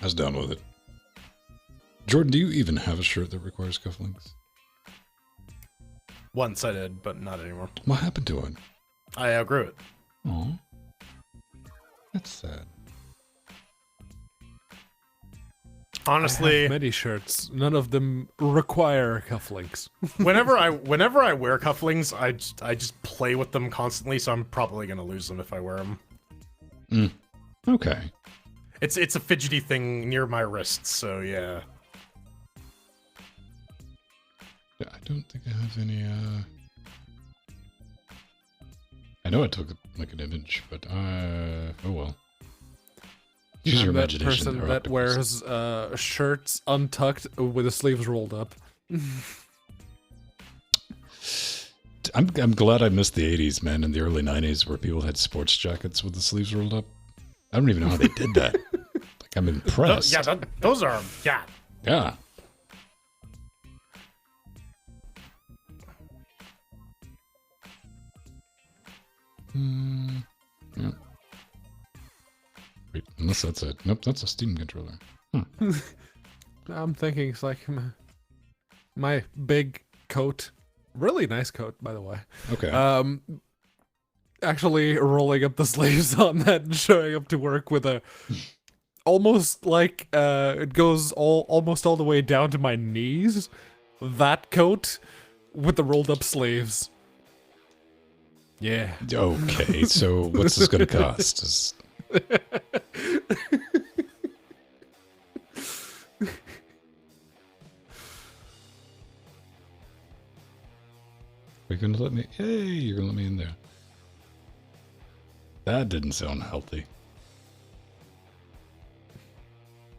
I was down with it. Jordan, do you even have a shirt that requires cufflinks? Once I did, but not anymore. What happened to it? I outgrew it. Oh, that's sad. I Honestly, have many shirts. None of them require cufflinks. whenever I wear cufflinks, I just play with them constantly, so I'm probably gonna lose them if I wear them. Okay. It's a fidgety thing near my wrists, so yeah. Yeah, I don't think I have any, I know I took, like, an image, but, oh well. Use your I'm that imagination. person there, that octopus. wears shirts untucked with the sleeves rolled up. I'm glad I missed the 80s, man, in the early 90s where people had sports jackets with the sleeves rolled up. I don't even know how they did that. Like, I'm impressed. Those are yeah. Yeah. Yeah. Wait, unless that's it. Nope, that's a Steam controller. I'm thinking it's like my big coat. Really nice coat, by the way. Okay. Actually rolling up the sleeves on that and showing up to work with a almost like it goes almost all the way down to my knees. That coat with the rolled up sleeves. Yeah. Okay, so what's this going to cost? Are you going to let me? Hey, you're going to let me in there. That didn't sound healthy.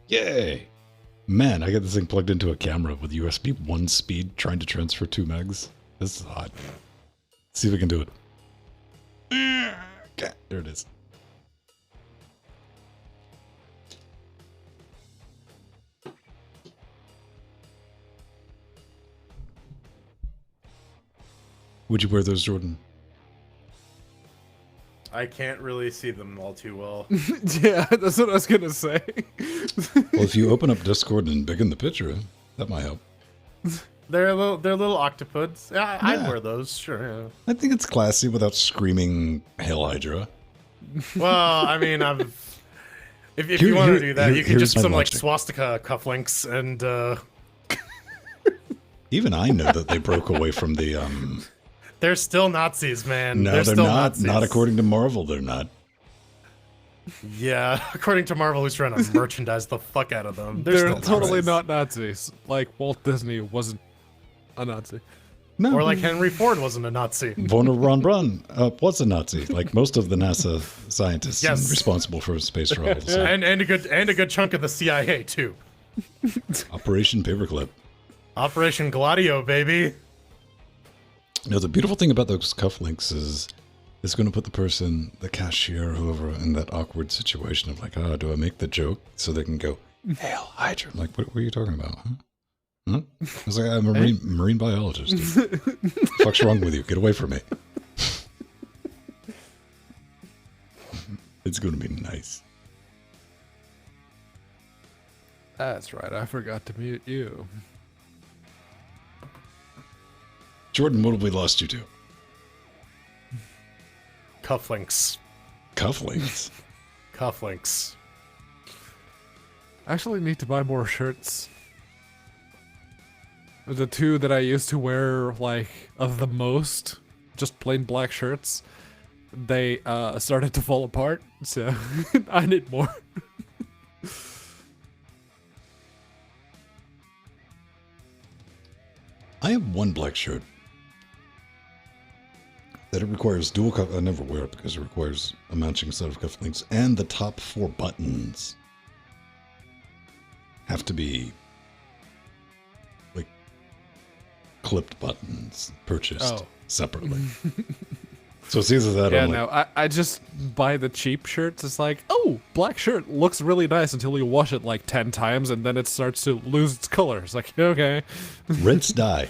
Yay! Man, I got this thing plugged into a camera with USB 1 speed trying to transfer 2 megs. This is hot. Let's see if we can do it. Okay, there it is. Would you wear those, Jordan? I can't really see them all too well. Yeah, that's what I was gonna say. Well, if you open up Discord and big in the picture, that might help. They're little octopods. Yeah, I'd Yeah. wear those, sure. Yeah. I think it's classy without screaming Hail Hydra. Well, I mean, if you want to do that, you can here's just my put some like logic. swastika cufflinks and Even I know that they broke away from the they're still Nazis, man. No, they're still not. Nazis. Not according to Marvel, they're not. Yeah, according to Marvel, who's trying to merchandise the fuck out of them. They're still totally Nazis. not Nazis. Like Walt Disney wasn't a Nazi. No. Or like Henry Ford wasn't a Nazi. Werner von Braun was a Nazi, like most of the NASA scientists Yes. responsible for space travel. So. And a good chunk of the CIA too. Operation Paperclip. Operation Gladio, baby. No, the beautiful thing about those cufflinks is it's going to put the person, the cashier, whoever, in that awkward situation of like, do I make the joke so they can go, Hail Hydra? I'm like, what were you talking about? Huh? I was like, I'm a marine biologist. Dude. Fuck's wrong with you? Get away from me. It's going to be nice. That's right. I forgot to mute you. Jordan, what have we lost you to? Cufflinks. Cufflinks. Cufflinks. I actually need to buy more shirts. The two that I used to wear, like, the most, just plain black shirts, they started to fall apart, so I need more. I have one black shirt that it requires dual cuff. I never wear it because it requires a matching set of cufflinks, and the top 4 buttons have to be like clipped buttons purchased separately. So it's either that Yeah, or no, I just buy the cheap shirts. It's like, oh, black shirt looks really nice until you wash it like 10 times and then it starts to lose its color. It's like, okay. rinse dye.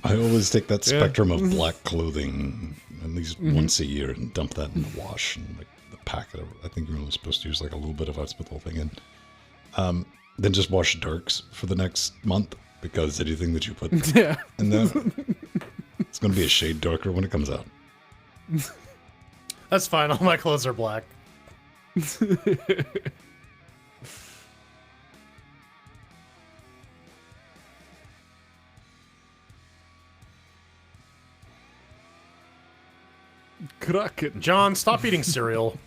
I always take that spectrum of black clothing at least once a year and dump that in the wash and like the packet. I think you're only supposed to use like a little bit of ice, put the whole thing in. Then just wash darks for the next month because anything that you put in there, it's going to be a shade darker when it comes out. That's fine. All my clothes are black. Kraken. John, stop eating cereal.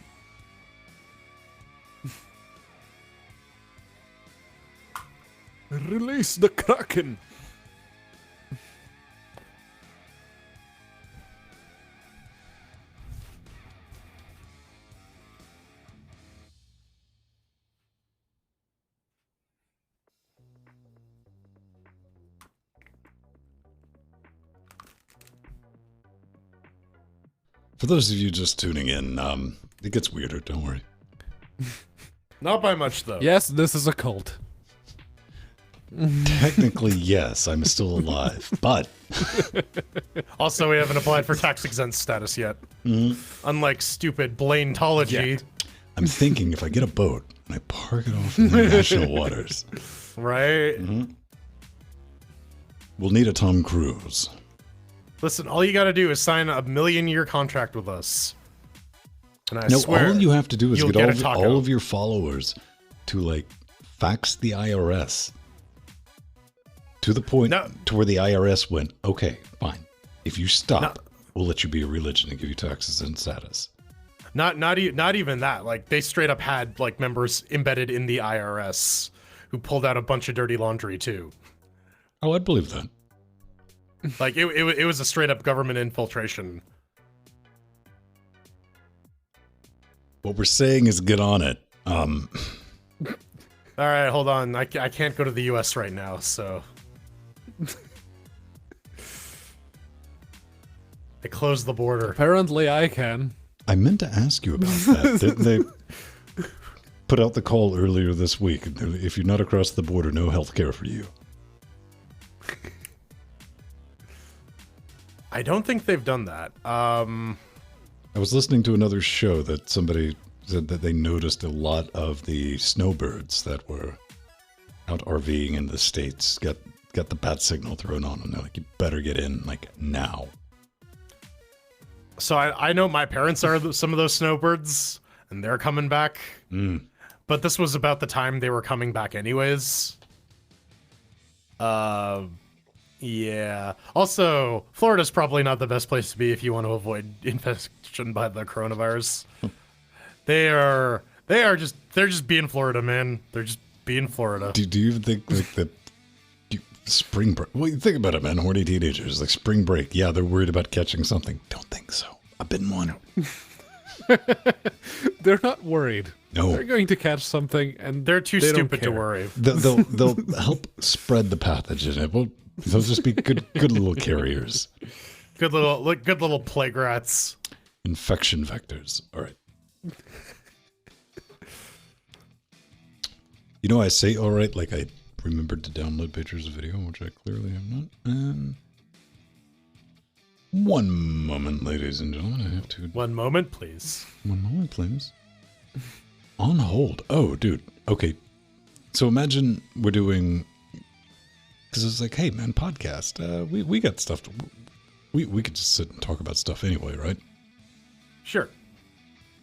Release the Kraken. For those of you just tuning in, it gets weirder, don't worry. Not by much, though. Yes, this is a cult. Technically, yes, I'm still alive, but... Also, we haven't applied for tax-exempt status yet. Unlike stupid Blaintology. I'm thinking if I get a boat and I park it off in the national waters... Right? We'll need a Tom Cruise. Listen, all you gotta do is sign a 1,000,000-year contract with us. And I No, swear, all you have to do is you'll get a all of your followers to, like, fax the IRS to the point to where the IRS went, okay, fine. If you stop, we'll let you be a religion and give you taxes and status. Not even that. Like, they straight up had, like, members embedded in the IRS who pulled out a bunch of dirty laundry, too. Oh, I'd believe that. Like, it was a straight up government infiltration. What we're saying is get on it. All right, hold on. I can't go to the U.S. right now, so... They closed the border. Apparently I can. I meant to ask you about that. They put out the call earlier this week. If you're not across the border, no health care for you. I don't think they've done that. I was listening to another show that somebody said that they noticed a lot of the snowbirds that were out RVing in the States got the bat signal thrown on them. They're like, you better get in, like, now. So I know my parents are some of those snowbirds, and they're coming back. But this was about the time they were coming back anyways. Yeah. Also, Florida's probably not the best place to be if you want to avoid infection by the coronavirus. They're just being Florida, man. They're just being Florida. Do you even think like the spring break? Well, you think about it, man. Horny teenagers, like spring break. Yeah, they're worried about catching something. Don't think so. I've been one. They're not worried. No, they're going to catch something, and they're too stupid to worry. They'll help spread the pathogen. They'll just be good little carriers. Good little plague rats. Infection vectors. All right. You know, I say all right like I remembered to download pictures of video, which I clearly have not. And one moment, ladies and gentlemen. I have to. One moment, please. One moment, please. On hold. Oh, dude. Okay. So imagine we're doing. Because it's like, hey, man, podcast. We got stuff. We could just sit and talk about stuff anyway, right? Sure.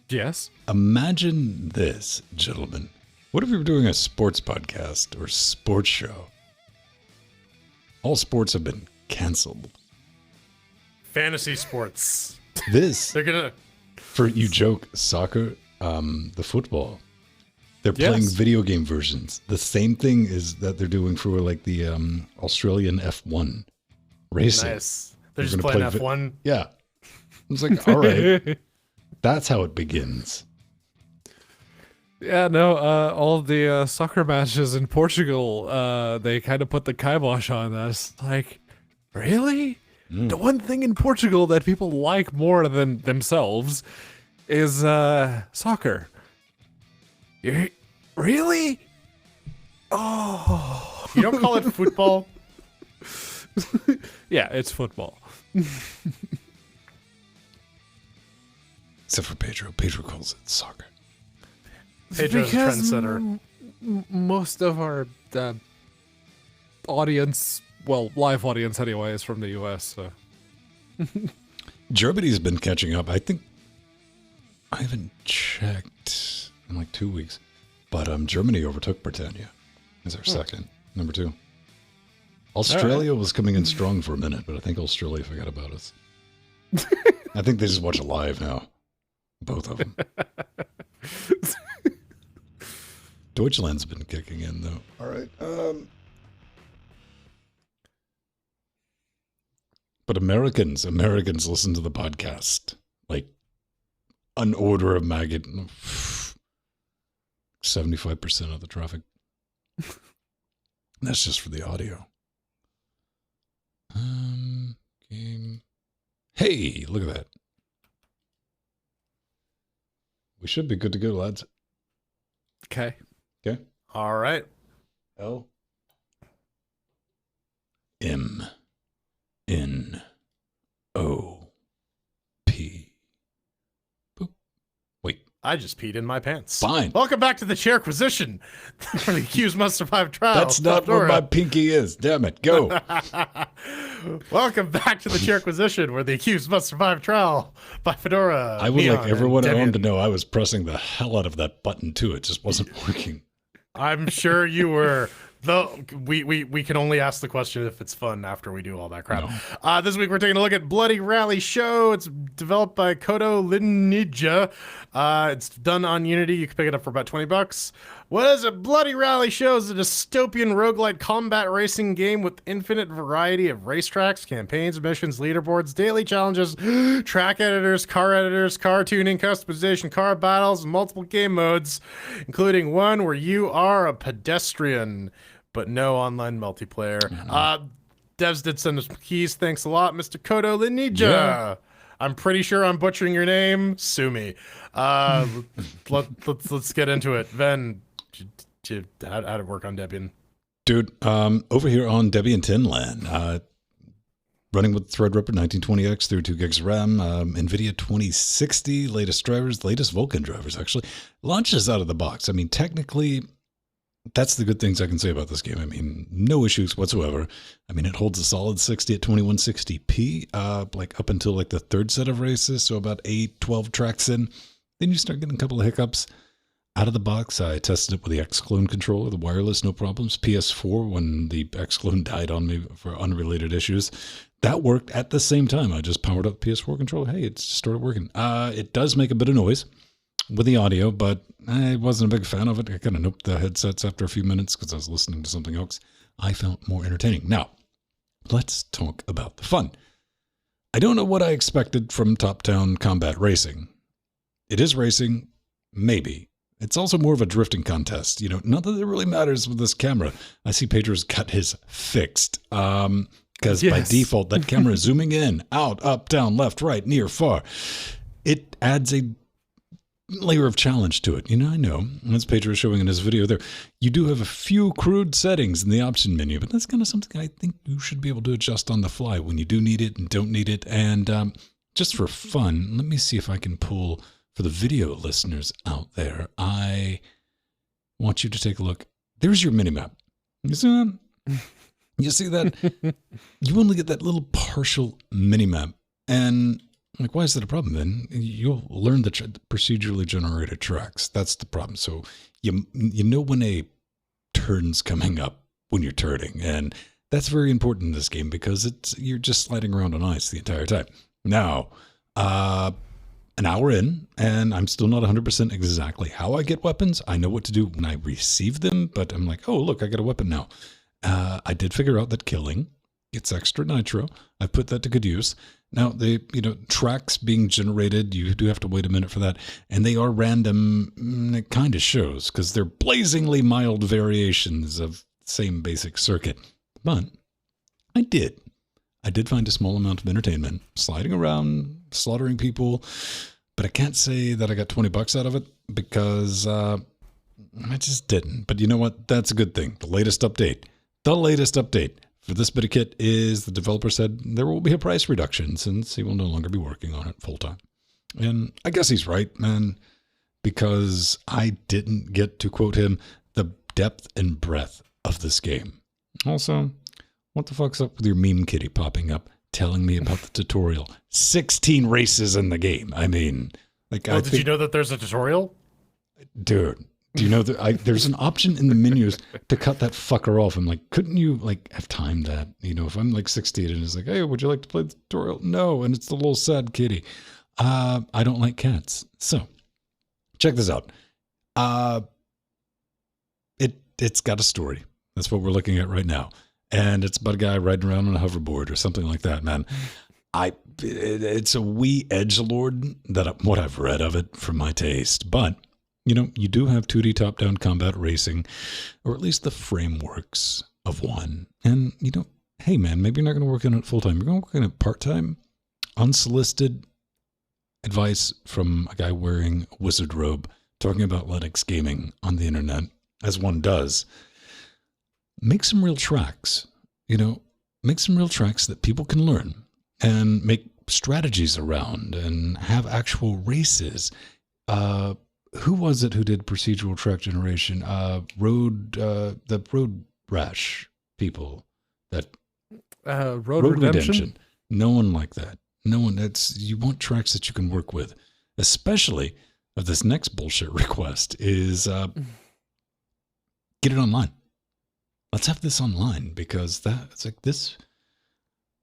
Yes. Imagine this, gentlemen. What if we were doing a sports podcast or sports show? All sports have been canceled. Fantasy sports. This, They're gonna... for you joke, soccer, the football. They're playing video game versions. The same thing is that they're doing for like the Australian F1 racing. Nice. They're We're just gonna playing play F1. Yeah. It's like, all right, that's how it begins. Yeah, no, all of the soccer matches in Portugal, they kind of put the kibosh on that. It's like, really? The one thing in Portugal that people like more than themselves is soccer. Really? Oh. You don't call it football? Yeah, it's football. Except for Pedro. Pedro calls it soccer. Pedro's a trendsetter. Most of our audience, well, live audience anyway, is from the US, so. Germany's been catching up. I think I haven't checked in like 2 weeks, but Germany overtook Britannia as our second, number 2. Australia was coming in strong for a minute, but I think Australia forgot about us. I think they just watch it live now, both of them. Deutschland's been kicking in though. All right. But Americans listen to the podcast like an order of magnitude. 75% of the traffic. That's just for the audio. Game. Hey, look at that. We should be good to go, lads. Okay. Okay. All right. L M N O P. Boop. Wait. I just peed in my pants. Fine. Welcome back to the Chairquisition, where the accused must survive trial. That's not where my pinky is. Damn it. Go. Welcome back to the Chairquisition, where the accused must survive trial by Fedora. I would Neon, like everyone at and home to Debian. know I was pressing the hell out of that button too. It just wasn't working. I'm sure you were. Though we can only ask the question if it's fun after we do all that crap. No. This week we're taking a look at Bloody Rally Show. It's developed by Kodo Lineage. It's done on Unity. You can pick it up for about $20. What is it? Bloody Rally Show is a dystopian roguelite combat racing game with infinite variety of racetracks, campaigns, missions, leaderboards, daily challenges, track editors, car tuning, customization, car battles, and multiple game modes, including one where you are a pedestrian, but no online multiplayer. Devs did send us keys. Thanks a lot, Mr. Kodo Lineage. Yeah. I'm pretty sure I'm butchering your name. Sue me. Let's get into it. Ven, how'd it work on Debian? Dude, over here on Debian Tinland, running with Threadripper 1920X, 32 gigs of RAM, NVIDIA 2060, latest drivers, latest Vulkan drivers, actually. Launches out of the box. I mean, technically, that's the good things I can say about this game. I mean, no issues whatsoever. I mean, it holds a solid 60 at 2160p, like up until like the third set of races, so about 12 tracks in. Then you start getting a couple of hiccups. Out of the box, I tested it with the X-Clone controller, the wireless, no problems. PS4, when the X-Clone died on me for unrelated issues, that worked at the same time. I just powered up the PS4 controller. Hey, it started working. It does make a bit of noise with the audio, but I wasn't a big fan of it. I kind of noped the headsets after a few minutes because I was listening to something else I found more entertaining. Now, let's talk about the fun. I don't know what I expected from top-down combat racing. It is racing, maybe. It's also more of a drifting contest. You know, not that it really matters with this camera. I see Pedro's got his fixed. Because by default, that camera is zooming in, out, up, down, left, right, near, far. It adds a layer of challenge to it. You know, I know, as Pedro is showing in his video there, you do have a few crude settings in the option menu, but that's kind of something I think you should be able to adjust on the fly when you do need it and don't need it. And just for fun, let me see if I can pull, for the video listeners out there, I want you to take a look. There's your minimap. You see that? You see that? You only get that little partial minimap. And like, why is that a problem then? You'll learn the procedurally generated tracks. That's the problem. So you know when a turn's coming up when you're turning. And that's very important in this game because you're just sliding around on ice the entire time. Now, an hour in, and I'm still not 100% exactly how I get weapons. I know what to do when I receive them, but I'm like, oh, look, I got a weapon now. I did figure out that killing It's extra nitro. I've put that to good use. Now, tracks being generated, you do have to wait a minute for that. And they are random, it kind of shows, because they're blazingly mild variations of the same basic circuit. But I did find a small amount of entertainment, sliding around, slaughtering people. But I can't say that I got $20 out of it, because I just didn't. But you know what? That's a good thing. The latest update for this bit of kit is the developer said there will be a price reduction since he will no longer be working on it full time. And I guess he's right, man, because I didn't get to quote him the depth and breadth of this game. Also, what the fuck's up with your meme kitty popping up telling me about the tutorial? 16 races in the game. I mean, like, did you know that there's a tutorial? Dude. Do you know that there's an option in the menus to cut that fucker off? I'm like, couldn't you have timed that? If I'm 16 and it's like, hey, would you like to play the tutorial? No, and it's the little sad kitty. I don't like cats. So, check this out. It's got a story. That's what we're looking at right now. And it's about a guy riding around on a hoverboard or something like that, man. It's a wee edgelord what I've read of it for my taste, but you do have 2D top-down combat racing, or at least the frameworks of one. And, hey, man, maybe you're not going to work on it full-time. You're going to work on it part-time. Unsolicited advice from a guy wearing a wizard robe talking about Linux gaming on the internet, as one does. Make some real tracks, make some real tracks that people can learn and make strategies around and have actual races. Who was it who did procedural track generation? The Road Rash people. Road Redemption? No one like that. No one. You want tracks that you can work with, especially if this next bullshit request is get it online. Let's have this online, because this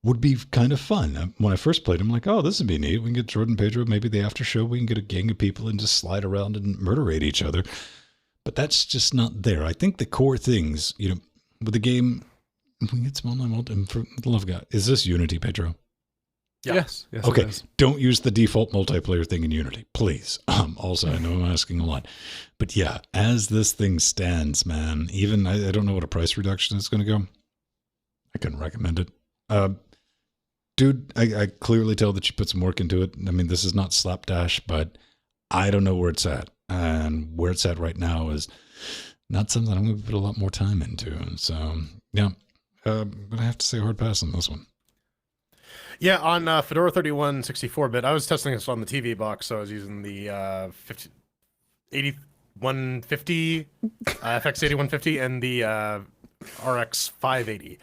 would be kind of fun. When I first played, I'm like, oh, this would be neat. We can get Jordan Pedro, maybe the after show. We can get a gang of people and just slide around and murderate each other. But that's just not there. I think the core things, with the game, we can get some online multi. For the love of God, is this Unity, Pedro? Yeah. Yes. Okay. Don't use the default multiplayer thing in Unity, please. Also, I know I'm asking a lot, but yeah, as this thing stands, man, even I don't know what a price reduction is going to go. I couldn't recommend it. Dude, I clearly tell that you put some work into it. I mean, this is not slapdash, but I don't know where it's at. And where it's at right now is not something I'm going to put a lot more time into. So, yeah, I'm going to have to say hard pass on this one. Yeah, on Fedora 31 64-bit, I was testing this on the TV box, so I was using the 8150, FX 8150, and the RX 580.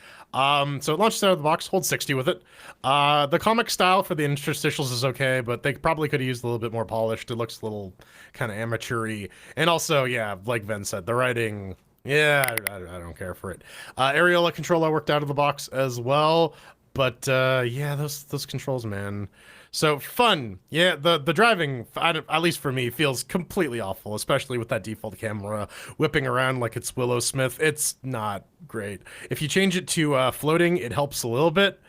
So it launches out of the box, holds 60 with it. The comic style for the interstitials is okay, but they probably could have used a little bit more polished. It looks a little kind of amateur-y. And also, yeah, like Ven said, the writing, yeah, I don't care for it. Areola controller worked out of the box as well. But yeah, those controls, man. So fun. Yeah, the driving, at least for me, feels completely awful, especially with that default camera whipping around like it's Willow Smith. It's not great. If you change it to floating, it helps a little bit.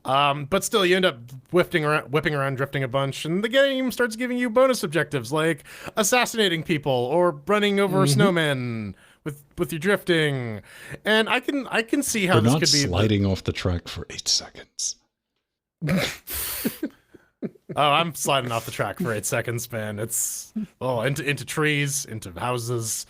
But still, you end up whipping around, drifting a bunch, and the game starts giving you bonus objectives like assassinating people or running over snowmen with your drifting. And I can see how this could be sliding off the track for 8 seconds. Oh, I'm sliding off the track for 8 seconds, man. It's into trees, into houses.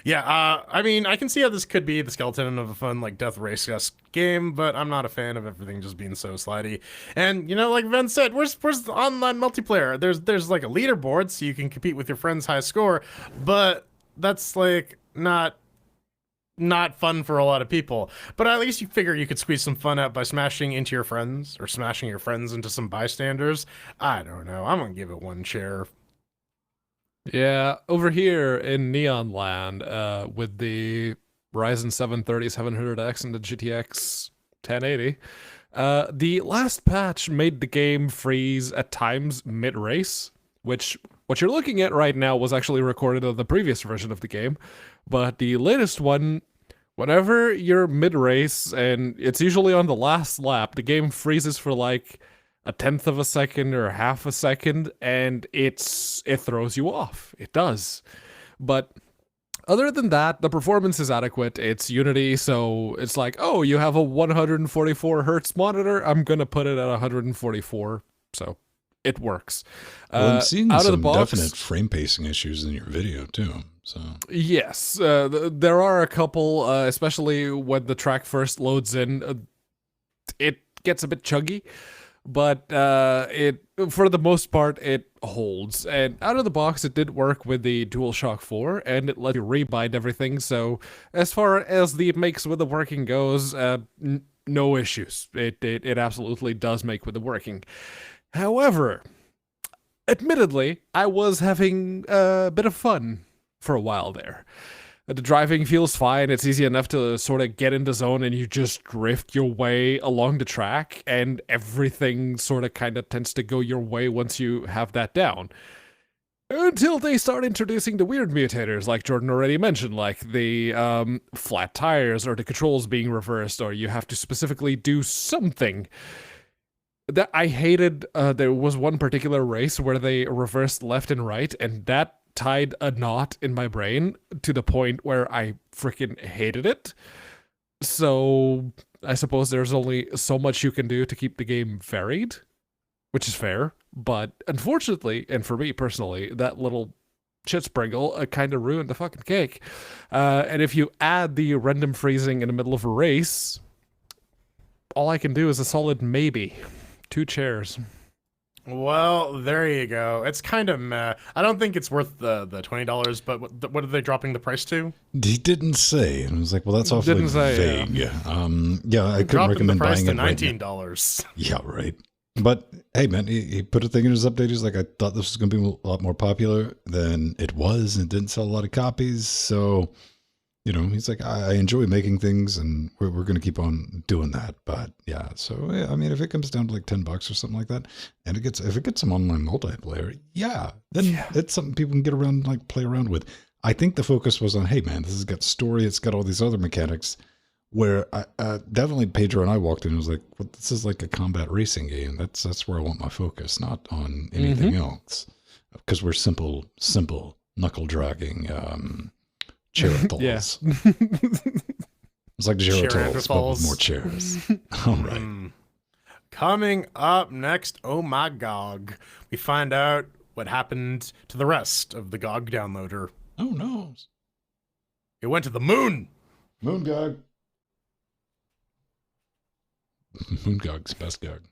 Yeah, I mean, I can see how this could be the skeleton of a fun Death Race-esque game, but I'm not a fan of everything just being so slidey. And like Ven said, where's the online multiplayer? There's like a leaderboard so you can compete with your friend's high score, but that's not fun for a lot of people. But at least you figure you could squeeze some fun out by smashing into your friends or smashing your friends into some bystanders. I don't know. I'm gonna give it 1 chair. Yeah, over here in Neon Land, with the Ryzen 7 3700X and the GTX 1080, the last patch made the game freeze at times mid-race, which what you're looking at right now was actually recorded on the previous version of the game, but the latest one Whenever you're mid-race, and it's usually on the last lap, the game freezes for like a tenth of a second or half a second, and it throws you off. It does. But other than that, the performance is adequate. It's Unity, so it's like, oh, you have a 144 hertz monitor. I'm gonna put it at 144, so it works. Well, I'm seeing out of the some box, definite frame pacing issues in your video too. So yes, there are a couple, especially when the track first loads in. It gets a bit chuggy, but it for the most part it holds. And out of the box, it did work with the DualShock 4, and it let you rebind everything. So as far as the makes with the working goes, no issues. It absolutely does make with the working. However, admittedly, I was having a bit of fun for a while there. The driving feels fine. It's easy enough to sort of get into zone and you just drift your way along the track, and everything sort of kind of tends to go your way once you have that down. Until they start introducing the weird mutators, like Jordan already mentioned, like the flat tires or the controls being reversed, or you have to specifically do something. That I hated. There was one particular race where they reversed left and right, and that tied a knot in my brain to the point where I freaking hated it. So I suppose there's only so much you can do to keep the game varied, which is fair. But unfortunately, and for me personally, that little shit sprinkle kind of ruined the fucking cake. And if you add the random freezing in the middle of a race, all I can do is a solid maybe. 2 chairs. Well, there you go. It's kind of meh. I don't think it's worth the $20, but what are they dropping the price to? he didn't say, and I was like, well, that's awfully Didn't say, vague. Yeah, I couldn't Dropping recommend the price buying to it right now. $19. Yeah, right. But hey, man, he put a thing in his update. He's like, I thought this was going to be a lot more popular than it was, and it didn't sell a lot of copies. So, you know, he's like, I enjoy making things, and we're going to keep on doing that. But yeah, so yeah, I mean, if it comes down to like $10 or something like that, and if it gets some online multiplayer, yeah, then it's something people can get around and like play around with. I think the focus was on, hey, man, this has got story, it's got all these other mechanics. Where definitely Pedro and I walked in and was like, well, this is like a combat racing game. That's where I want my focus, not on anything else. Because we're simple knuckle dragging Cheratals. It's like Geratals, but with more chairs. All right. Coming up next, oh my GOG. We find out what happened to the rest of the GOG downloader. Oh no. It went to the moon. Moongog. Moongog's best gog.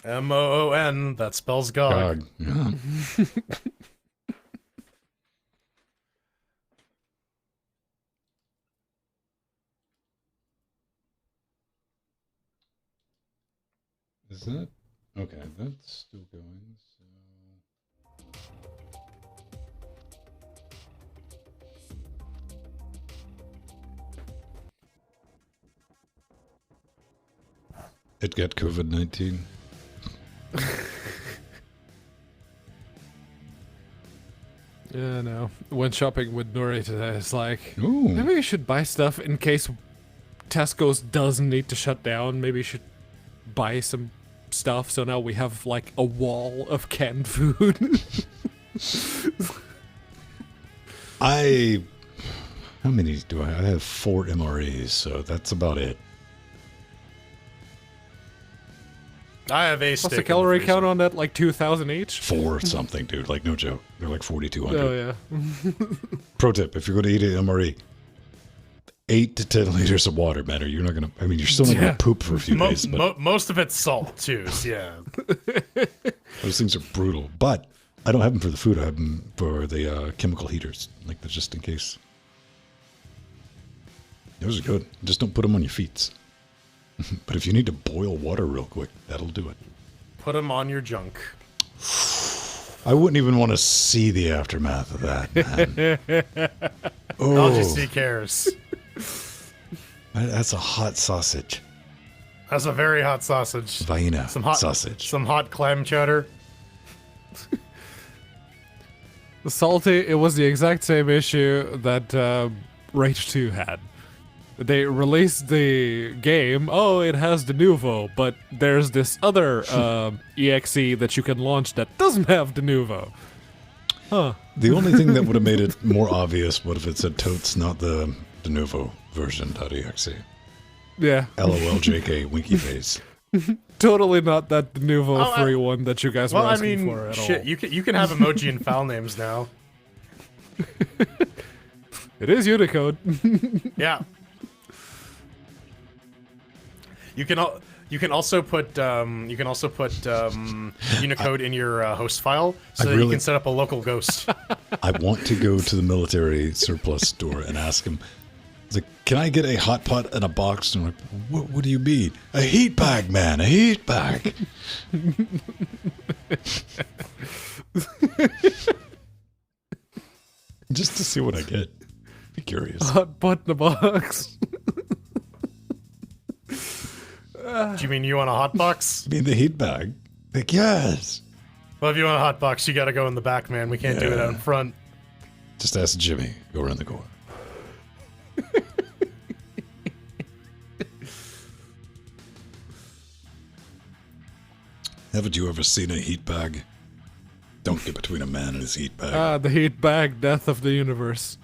MOON, that spells GOG. Gog. Yeah. Is that okay? That's still going. So. It got COVID-19. Yeah, no. Went shopping with Nuri today. It's like, Ooh. maybe you should buy stuff in case Tesco's doesn't need to shut down. Maybe you should buy some stuff so now we have like a wall of canned food. How many do I have? I have 4 MREs, so that's about it. I have a What's stick the in calorie freezer. count on that? Like 2,000 each? 4 something, dude. Like, no joke. They're like 4,200. Oh, yeah. Pro tip, if you're going to eat an MRE, 8 to 10 liters of water, man, or you're not going to, I mean, you're still not going to poop for a few days, but Most of it's salt, too, so yeah. those things are brutal. But I don't have them for the food. I have them for the chemical heaters, like the just in case. Those are good. Just don't put them on your feet. But if you need to boil water real quick, that'll do it. Put them on your junk. I wouldn't even want to see the aftermath of that, man. All you see cares. That's a hot sausage. That's a very hot sausage. Vienna Some hot sausage. Some hot clam chowder. Salty, it was the exact same issue that Rage 2 had. They released the game, oh, it has Denuvo, but there's this other EXE that you can launch that doesn't have Denuvo. Huh. The only thing that would have made it more obvious would if it said totes, not the Denuvo version.exe. Yeah. LOL JK winky face. Totally not that Denuvo free one that you guys were asking for at all. You can have emoji and file names now. It is Unicode. Yeah. You can also put Unicode in your host file so that you can set up a local ghost. I want to go to the military surplus store and ask him, like, can I get a hot pot and a box? And I'm like, what do you mean? A heat bag, man, a heat bag. Just to see what I get. Be curious. Hot pot in a box. Do you mean you want a hot box? You mean the heat bag? Like, yes. Well, if you want a hot box, you gotta go in the back, man. We can't do it out in front. Just ask Jimmy. Go around the corner. Haven't you ever seen a heat bag? Don't get between a man and his heat bag. The heat bag, death of the universe.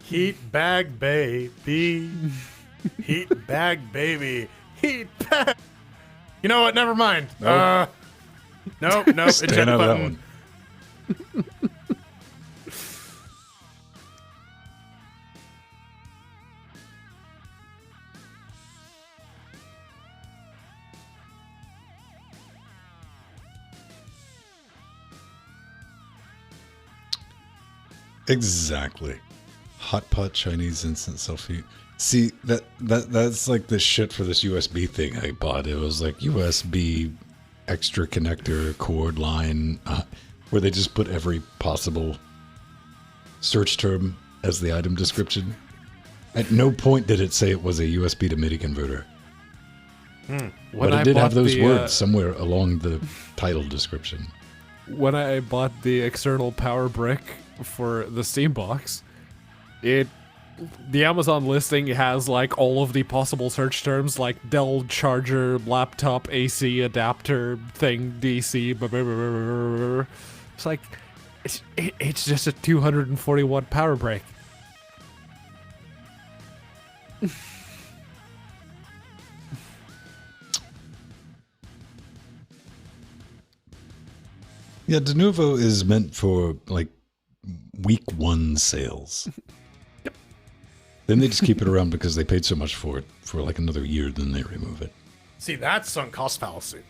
Heat bag, baby. Heat bag, baby. Heat bag. You know what? Never mind. Nope. Nope. Eject Eject out that button. one. Exactly. Hot pot Chinese instant selfie. See, that's like the shit for this USB thing I bought. It was like USB extra connector cord line where they just put every possible search term as the item description. At no point did it say it was a USB to MIDI converter. But it did have those words somewhere along the title description. When I bought the external power brick for the Steam box, the Amazon listing has like all of the possible search terms like Dell charger, laptop, AC adapter, thing, DC. Blah, blah, blah, blah, blah. It's like it's just a 240 watt power brick. Yeah, Denuvo is meant for like week one sales. Yep. Then they just keep it around because they paid so much for it for like another year, then they remove it. See, that's sunk cost fallacy.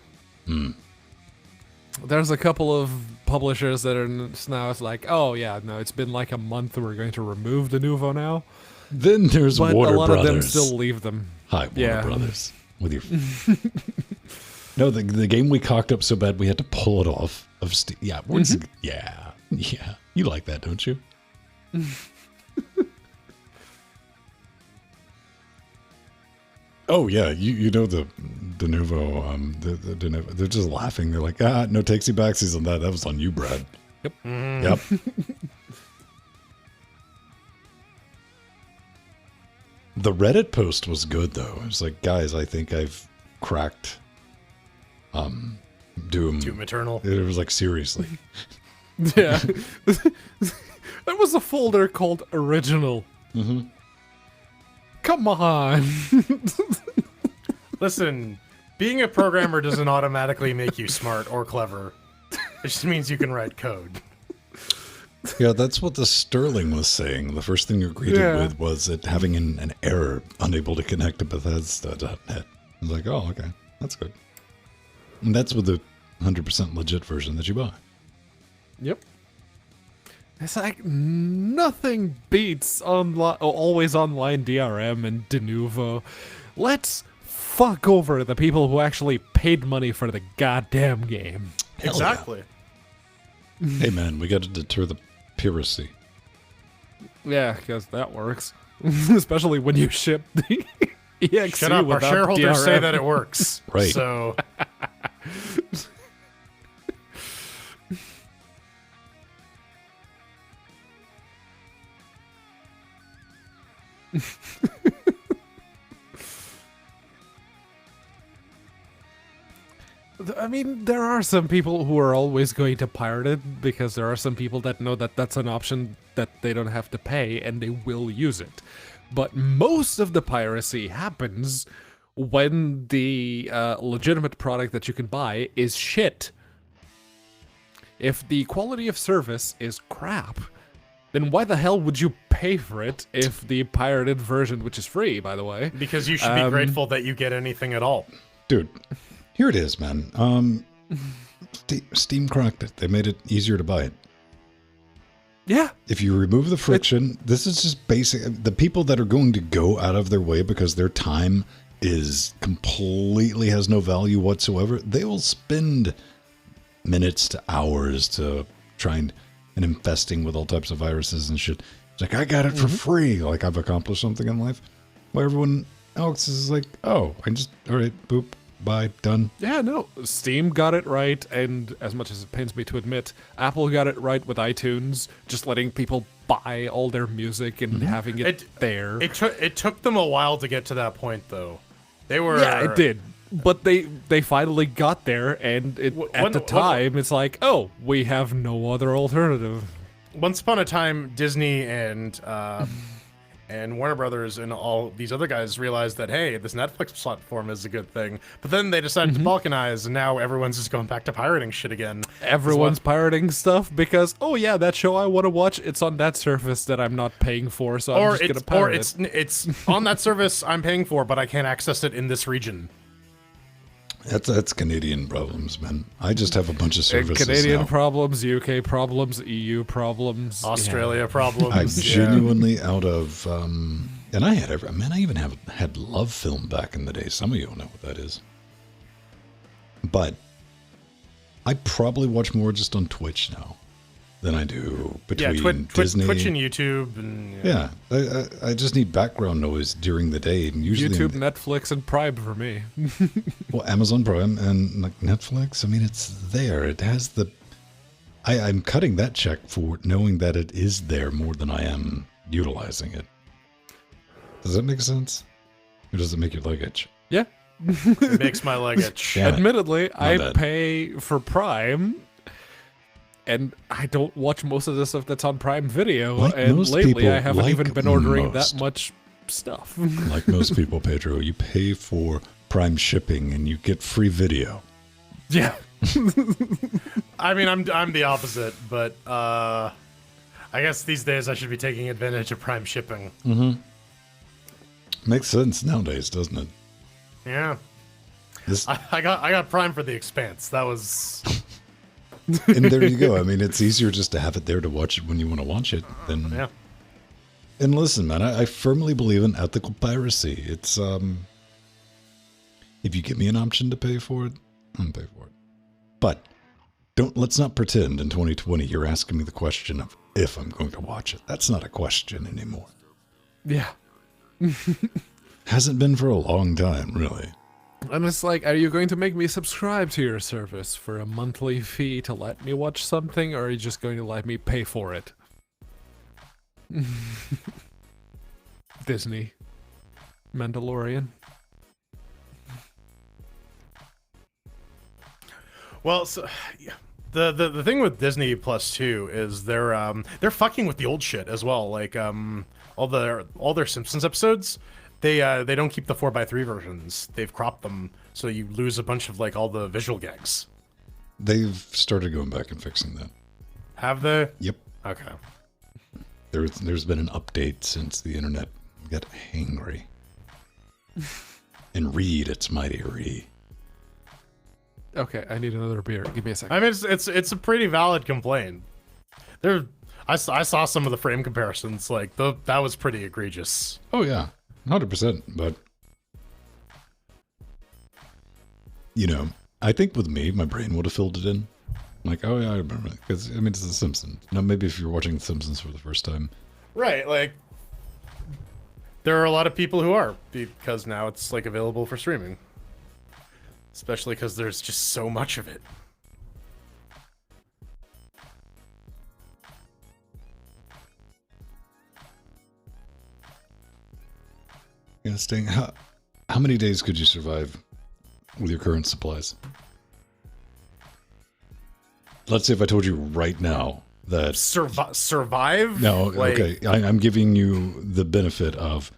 There's a couple of publishers that are now it's like, oh yeah, no, it's been like a month. We're going to remove Denuvo now. Then there's But Warner a lot Brothers. of them still leave them. Hi, Warner Yeah. Brothers. With your no, the game we cocked up so bad we had to pull it off of Steam. Yeah, yeah. You like that, don't you? Oh yeah, you know the Denuvo, the Denuvo. They're just laughing. They're like, no takesy backsies on that. That was on you, Brad. Yep. Yep. The Reddit post was good though. It was like, guys, I think I've cracked Doom Eternal. It was like, seriously. Yeah. There was a folder called Original. Mm-hmm. Come on. Listen, being a programmer doesn't automatically make you smart or clever. It just means you can write code. Yeah, that's what the Sterling was saying. The first thing you're greeted with was it having an error, unable to connect to Bethesda.net. I was like, oh, okay, that's good. And that's with the 100% legit version that you buy. Yep. It's like nothing beats always online DRM and Denuvo. Let's fuck over the people who actually paid money for the goddamn game. Hell Exactly. yeah. Hey man, we got to deter the piracy. Yeah, because that works. Especially when you ship the EXE Shut up, our without shareholders DRM. say that it works. Right. So, I mean, there are some people who are always going to pirate it because there are some people that know that that's an option that they don't have to pay and they will use it. But most of the piracy happens when the legitimate product that you can buy is shit. If the quality of service is crap, then why the hell would you pay for it if the pirated version, which is free, by the way? Because you should be grateful that you get anything at all. Dude, here it is, man. Steam cracked it. They made it easier to buy it. Yeah. If you remove the friction, this is just basic. The people that are going to go out of their way because their time is completely has no value whatsoever, they will spend minutes to hours to try and infesting with all types of viruses and shit. It's like, I got it for free. Like, I've accomplished something in life. While everyone else is like, oh, I just, all right, boop, bye, done. Yeah, no, Steam got it right, and as much as it pains me to admit, Apple got it right with iTunes, just letting people buy all their music and having it there. It took them a while to get to that point, though. They were... Yeah, it did. But they finally got there, and at the time, it's like, oh, we have no other alternative. Once upon a time, Disney and Warner Brothers and all these other guys realized that, hey, this Netflix platform is a good thing. But then they decided to balkanize, and now everyone's just going back to pirating shit again. Everyone's pirating stuff because, oh yeah, that show I want to watch, it's on that service that I'm not paying for, so I'm just going to pirate it. Or it's on that service I'm paying for, but I can't access it in this region. That's Canadian problems, man. I just have a bunch of services Canadian now. problems, UK problems, EU problems, Australia problems. I'm genuinely out of, and I even had Love Film back in the day. Some of you don't know what that is. But I probably watch more just on Twitch now than I do between Disney. Twitch and YouTube. And, yeah, I just need background noise during the day. And usually YouTube, Netflix, and Prime for me. Well, Amazon Prime and like Netflix, I mean, it's there. It has the... I'm cutting that check for knowing that it is there more than I am utilizing it. Does that make sense? Or does it make your leg itch? Yeah. It makes my leg itch. Admittedly, I pay for Prime... And I don't watch most of the stuff that's on Prime Video, like and lately people, I haven't even been ordering that much stuff. Like most people, Pedro, you pay for Prime shipping and you get free video. Yeah. I mean, I'm the opposite, but I guess these days I should be taking advantage of Prime shipping. Mm-hmm. Makes sense nowadays, doesn't it? Yeah. I got Prime for The Expanse. That was... And there you go. I mean, it's easier just to have it there to watch it when you want to watch it than... Yeah. And listen, man, I firmly believe in ethical piracy. It's, if you give me an option to pay for it, I'll pay for it. But let's not pretend in 2020 you're asking me the question of if I'm going to watch it. That's not a question anymore. Yeah. Hasn't been for a long time, really. And it's like, are you going to make me subscribe to your service for a monthly fee to let me watch something, or are you just going to let me pay for it? Disney. Mandalorian. Well, so, yeah. The thing with Disney Plus too is they're fucking with the old shit as well. Like all their Simpsons episodes. They don't keep the 4:3 versions. They've cropped them, so you lose a bunch of like all the visual gags. They've started going back and fixing that. Have they? Yep. Okay. There's been an update since the internet got hangry. And read, it's mighty re. Okay, I need another beer. Give me a second. I mean, it's a pretty valid complaint. I saw some of the frame comparisons. Like that was pretty egregious. Oh yeah. 100%, but you know, I think with me, my brain would have filled it in. Like, oh yeah, I remember it. Because, I mean, it's The Simpsons. Now, maybe if you're watching The Simpsons for the first time. Right, like, there are a lot of people who are, because now it's, like, available for streaming. Especially because there's just so much of it. Yeah, Sting, how many days could you survive with your current supplies? let's say if I told you right now that survive. no, Like, okay, I'm giving you the benefit of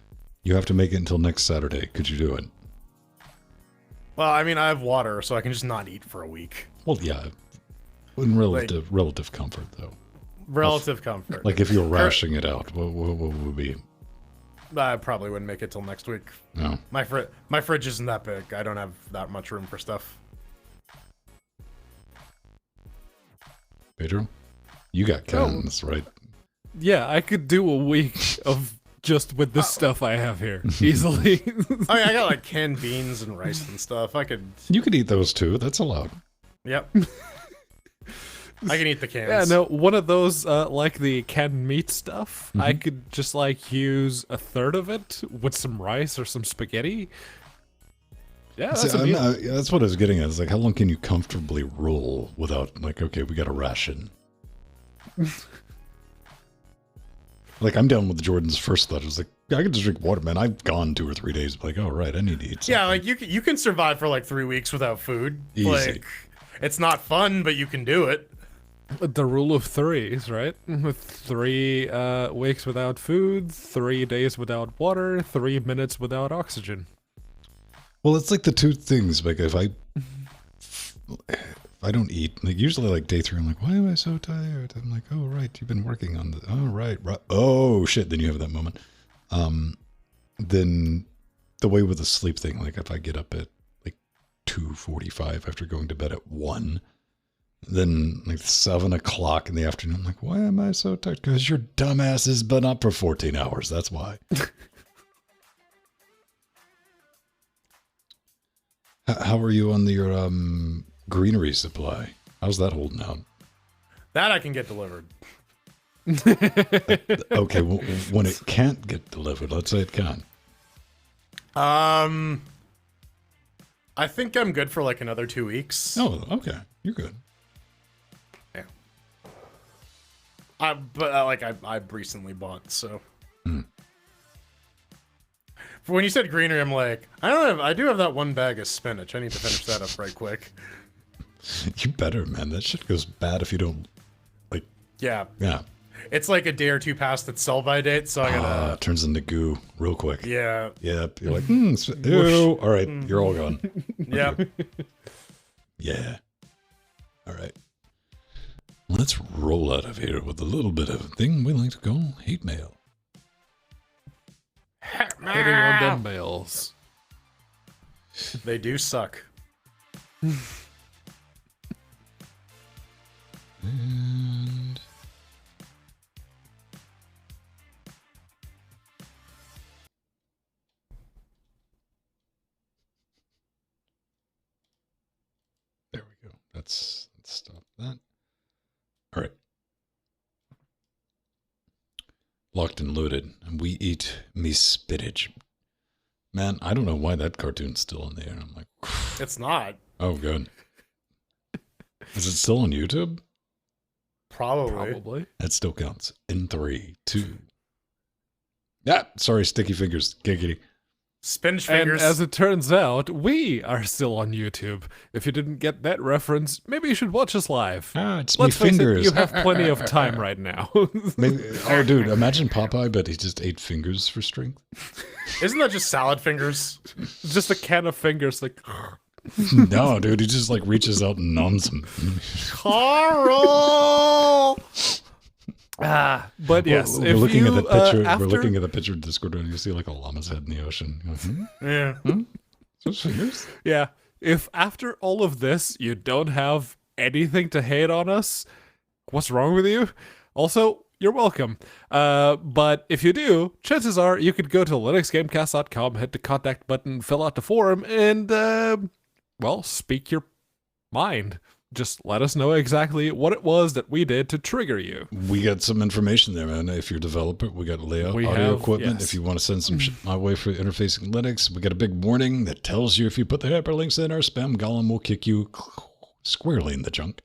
you have to make it until next Saturday. Could you do it? well, I mean, I have water, so I can just not eat for a week. Well, yeah, in relative comfort though. Relative comfort. Like if you're rationing it out, what would be? I probably wouldn't make it till next week. No. My fridge isn't that big. I don't have that much room for stuff. Pedro, you got cans, right? Yeah, I could do a week of just with the stuff I have here easily. I mean, I got like canned beans and rice and stuff. I could. You could eat those too. That's allowed. Yep. I can eat the cans. Yeah, no, one of those, like the canned meat stuff, I could just like use a third of it with some rice or some spaghetti. Yeah, that's a meal. That's what I was getting at. It's like, how long can you comfortably roll without, like, okay, we got a ration? Like, I'm down with Jordan's first thought. It was like, I could just drink water, man. I've gone 2 or 3 days. Like, oh, right, I need to eat something. Yeah, like you can survive for like 3 weeks without food. Easy. Like, it's not fun, but you can do it. The rule of threes, right? With 3 weeks without food, 3 days without water, 3 minutes without oxygen. Well, it's like the two things. Like, if I don't eat, like, usually, like, day 3, I'm like, why am I so tired? I'm like, oh, right, you've been working on the, oh, right. Oh, shit, then you have that moment. Then the way with the sleep thing, like, if I get up at, like, 2:45 after going to bed at 1, then, like, 7 o'clock in the afternoon, I'm like, why am I so tired? Because your dumbass has been up for 14 hours, that's why. How are you on your greenery supply? How's that holding out? That I can get delivered. Okay, well, when it can't get delivered, let's say it can. I think I'm good for like another 2 weeks. Oh, okay, you're good. Yeah. But I recently bought, so. For when you said greenery, I'm like, I do have that 1 bag of spinach. I need to finish that up right quick. You better, man. That shit goes bad if you don't, like. Yeah. Yeah. It's like a day or 2 past its sell-by date, so I gotta. It turns into goo real quick. Yeah. Yep. You're like, ew. All right, you're all gone. Yeah. Yeah. All right. Let's roll out of here with a little bit of a thing we like to call hate mail. Hitting on dumbbells. They do suck. And there we go. Let's stop that. All right. Locked and loaded, and we eat me spinach. Man, I don't know why that cartoon's still in there. I'm like, It's not. oh, good. Is it still on YouTube? Probably. That still counts. In 3, 2. Ah, sorry, sticky fingers. Giggity. Spinach And fingers. as it turns out, we are still on YouTube. If you didn't get that reference, maybe you should watch us live. Ah, it's Let's me face fingers. it, you have plenty of time right now. Maybe, oh, dude, imagine Popeye, but he just ate fingers for strength. Isn't that just salad fingers? Just a can of fingers, like. No, dude, he just like reaches out and numbs them. Carl! But yes, we're if looking you, at the picture. after, We're looking at the picture of Discord, and you see like a llama's head in the ocean. You're like, Yeah. Those fingers? Yeah, if after all of this you don't have anything to hate on us, what's wrong with you? Also, you're welcome. But if you do, chances are you could go to linuxgamecast.com, hit the contact button, fill out the forum, and well, speak your mind. Just let us know exactly what it was that we did to trigger you. We got some information there, man. If you're a developer, we got layout, We audio have, equipment. yes. If you want to send some shit my way for interfacing Linux, we got a big warning that tells you if you put the hyperlinks in, our spam golem will kick you squarely in the junk.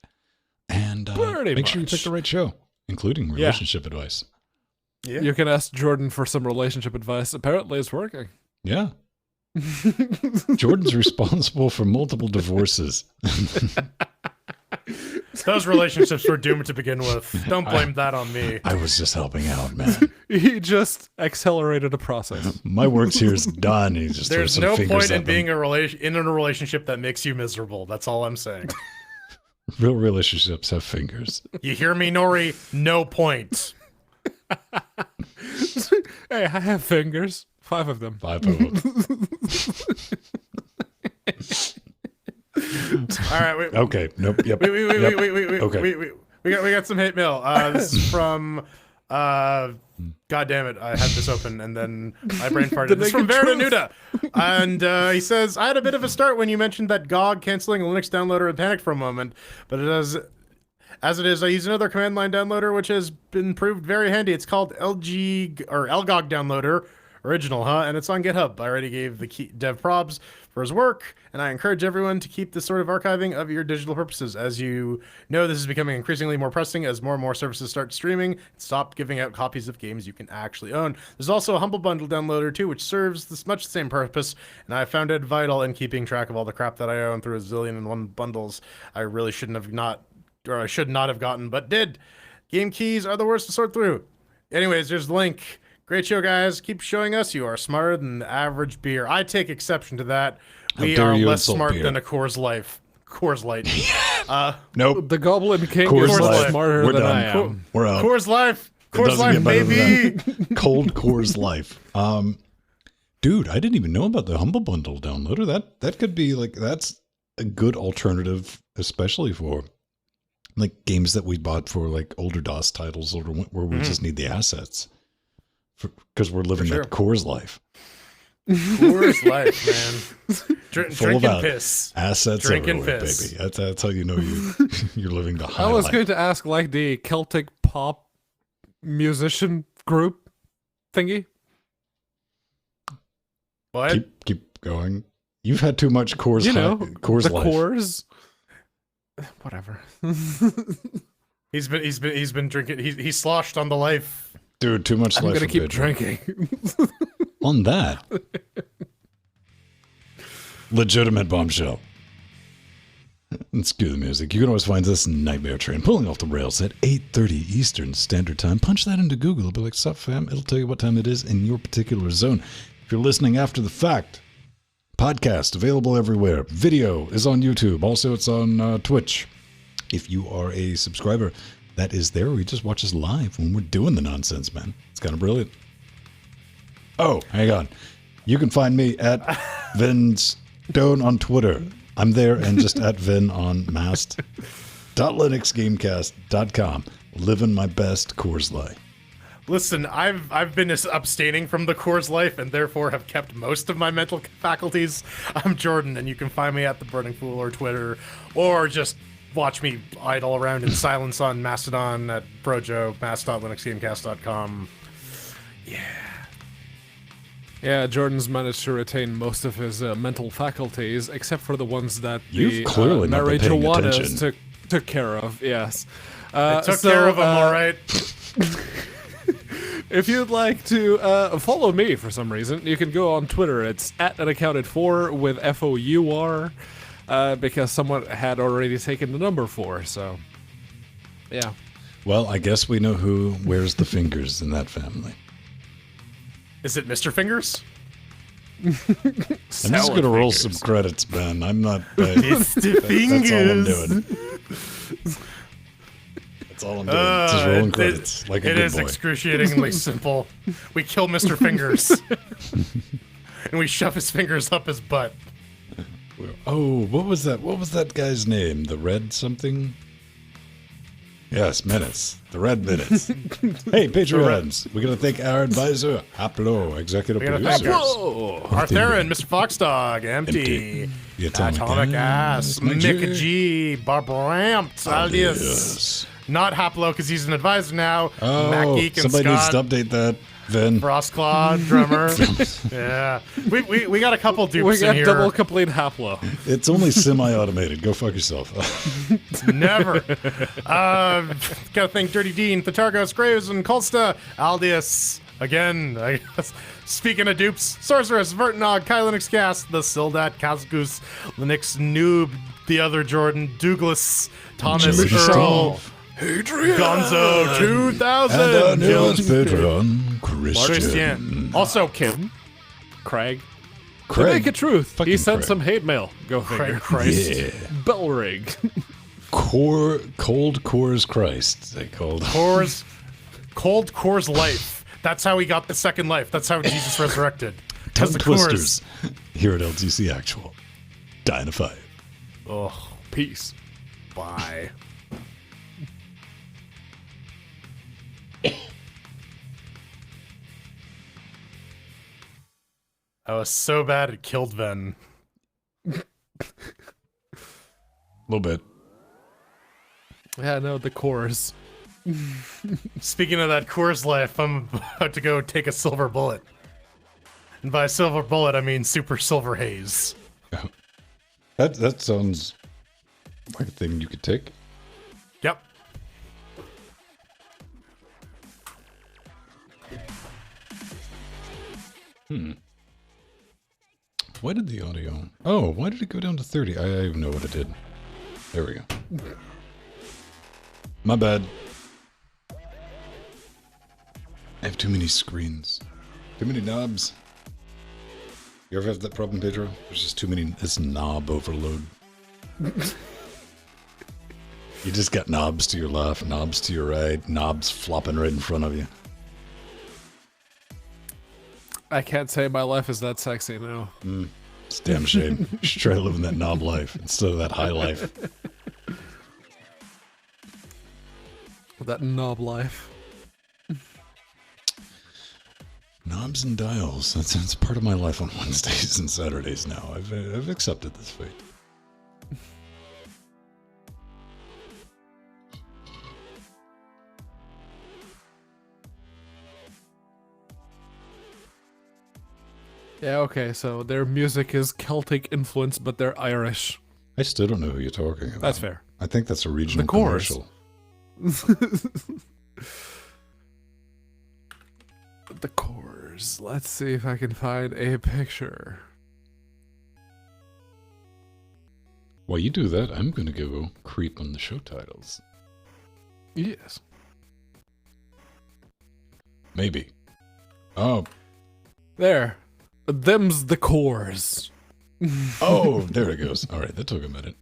And make sure you pick the right show, including relationship advice. Yeah. You can ask Jordan for some relationship advice. Apparently it's working. Yeah. Jordan's responsible for multiple divorces. Those relationships were doomed to begin with. Don't blame that on me. I was just helping out, man. He just accelerated a process. My work's here is done. He just There's throws some no fingers point in at being them. in a relationship that makes you miserable. That's all I'm saying. Real relationships have fingers. You hear me, Nori? No point. Hey, I have fingers. 5 of them. 5 of them. All right. Wait, Okay. Nope. Yep. wait. Yep. Okay. We got some hate mail. This is from God damn it! I had this open and then my brain farted. This is from Verdanuda, and he says, "I had a bit of a start when you mentioned that GOG canceling a Linux downloader and panicked for a moment, but as it is, I use another command line downloader which has been proved very handy. It's called LGOG downloader." Original, huh? And it's on GitHub. I already gave the dev probs for his work, and I encourage everyone to keep this sort of archiving of your digital purposes. As you know, this is becoming increasingly more pressing as more and more services start streaming. Stop giving out copies of games you can actually own. There's also a Humble Bundle downloader too, which serves much the same purpose, and I found it vital in keeping track of all the crap that I own through a zillion and one bundles I really should not have gotten, but did. Game keys are the worst to sort through. Anyways, there's the link. Great show, guys. Keep showing us you are smarter than the average beer. I take exception to that. We dare are you less insult smart beer. than a Coors Light. Nope. The Goblin King Coors is Light. smarter We're than done. I am. We're out. Coors Life. It Coors doesn't Life, get better than baby. that. Cold Coors Life. Dude, I didn't even know about the Humble Bundle downloader. That could be like, that's a good alternative, especially for like games that we bought for like older DOS titles or where we just need the assets because we're living sure. that Coors life. Coors Life, man. Drinking of piss. Assets Drinking everywhere, piss. baby. That's how you know you're living the high I was life. going to ask, like, the Celtic pop musician group thingy. What? Keep going. You've had too much Coors. You know, Coors the life. Coors. Whatever. He's been drinking. He sloshed on the life. Dude, too much I'm life. gonna for keep bed. drinking. On that. Legitimate bombshell. Let's cue the music. You can always find this Nightmare Train pulling off the rails at 8:30 Eastern Standard Time. Punch that into Google. It'll be like, sup fam? It'll tell you what time it is in your particular zone. If you're listening after the fact, podcast available everywhere. Video is on YouTube. Also, it's on Twitch. If you are a subscriber, that is there. We just watch us live when we're doing the nonsense, man. It's kind of brilliant. Oh, hang on. You can find me at Vin Stone on Twitter. I'm there and just at Vin on Mast. .linuxgamecast.com. Living my best Coors Light. Listen, I've been abstaining from the Coors Life and therefore have kept most of my mental faculties. I'm Jordan, and you can find me at the Burning Fool or Twitter, or just watch me idle around in silence on Mastodon at Brojo, mast.linuxgamecast.com. Yeah, Jordan's managed to retain most of his mental faculties, except for the ones that You've the clearly not been paying marijuanas attention. took care of. Yes, Took care of them, all right. If you'd like to follow me for some reason, you can go on Twitter. It's @unaccounted4 with FOUR, because someone had already taken the number 4. So, yeah. Well, I guess we know who wears the fingers in that family. Is it Mr. Fingers? I'm just going to roll some credits, Ben. I'm not... Mr. That's all I'm Fingers. doing. That's all I'm doing. Just rolling credits like a It good is boy. excruciatingly simple. We kill Mr. Fingers. And we shove his fingers up his butt. Oh, what was that? What was that guy's name? The Red something? Yes, Minutes. The Red Minutes. Hey, Patreons. We're going to thank our advisor, Haplo, executive We gotta producer. thank Arthurian, Mr. Foxdog, Empty, The Atomic Ass, Mick Mick G, Barbrampt, Aldius, Yes. not Haplo because he's an advisor now, Oh, Mac Geek and somebody needs to Scott, update that, Vin. Frostclaw, drummer. Yeah, we got a couple dupes We in got here. double complete Haplo. It's only semi-automated. Go fuck yourself. Never. Gotta thank Dirty Dean, Thatargos, Graves, and Colsta, Aldius. Again, I guess. Speaking of dupes, Sorceress, Vertnog, Kai Linux Cast, the Sildat, Kazgoose, Linux Noob, the other Jordan, Douglas, Thomas, Earl, Adrian. Gonzo, 2000, And our Jill, newest patron, Christian. Christian. Also, Kim. Craig. Craig. To make it truth, he Fucking sent Craig. some hate mail. Go figure. Craig Christ. Yeah. Bell rig. Cold Core's Christ, they called him. Cold Core's life. That's how he got the second life. That's how Jesus resurrected. Tongue the twisters here at LGC Actual. Dying to fight. Ugh. Peace. Bye. I was so bad it killed Ven. A little bit. Yeah, no, the cores. Speaking of that Coors life, I'm about to go take a silver bullet. And by silver bullet, I mean super silver haze. That sounds like a thing you could take. Yep. Why did the audio... Oh, why did it go down to 30? I even know what it did. There we go. My bad. I have too many screens. Too many knobs. You ever have that problem, Pedro? There's just too many... It's knob overload. You just got knobs to your left, knobs to your right, knobs flopping right in front of you. I can't say my life is that sexy now. It's a damn shame. You should try living that knob life instead of that high life. That knob life. Knobs and dials. That's part of my life on Wednesdays and Saturdays now. I've accepted this fate. Yeah, okay, so their music is Celtic influenced, but they're Irish. I still don't know who you're talking about. That's fair. I think that's a regional The chorus. commercial. The cores. Let's see if I can find a picture. While you do that, I'm going to go creep on the show titles. Yes. Maybe. Oh, There. Them's the cores. oh, there it goes. All right, that took a minute.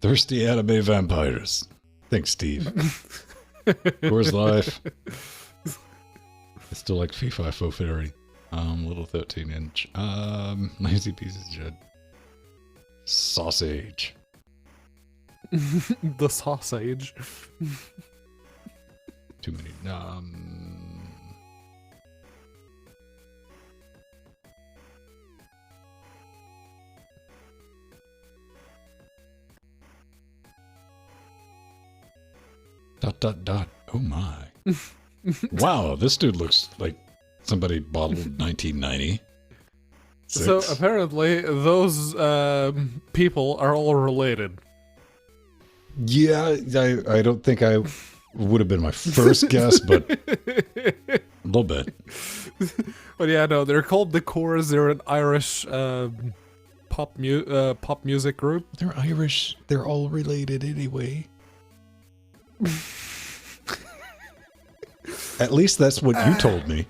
Thirsty anime vampires. Thanks, Steve. Coors Life. I still like FIFA Faux Fairy. Little 13-inch. Lazy Pieces Jed. Sausage. The sausage. Too many. Dot. Oh my. Wow, this dude looks like somebody bottled 1990. So apparently those people are all related. Yeah, I don't think I would have been my first guess, but a little bit. But yeah, no, they're called the Cores. They're an Irish pop music group. They're Irish. They're all related anyway. At least that's what you told me.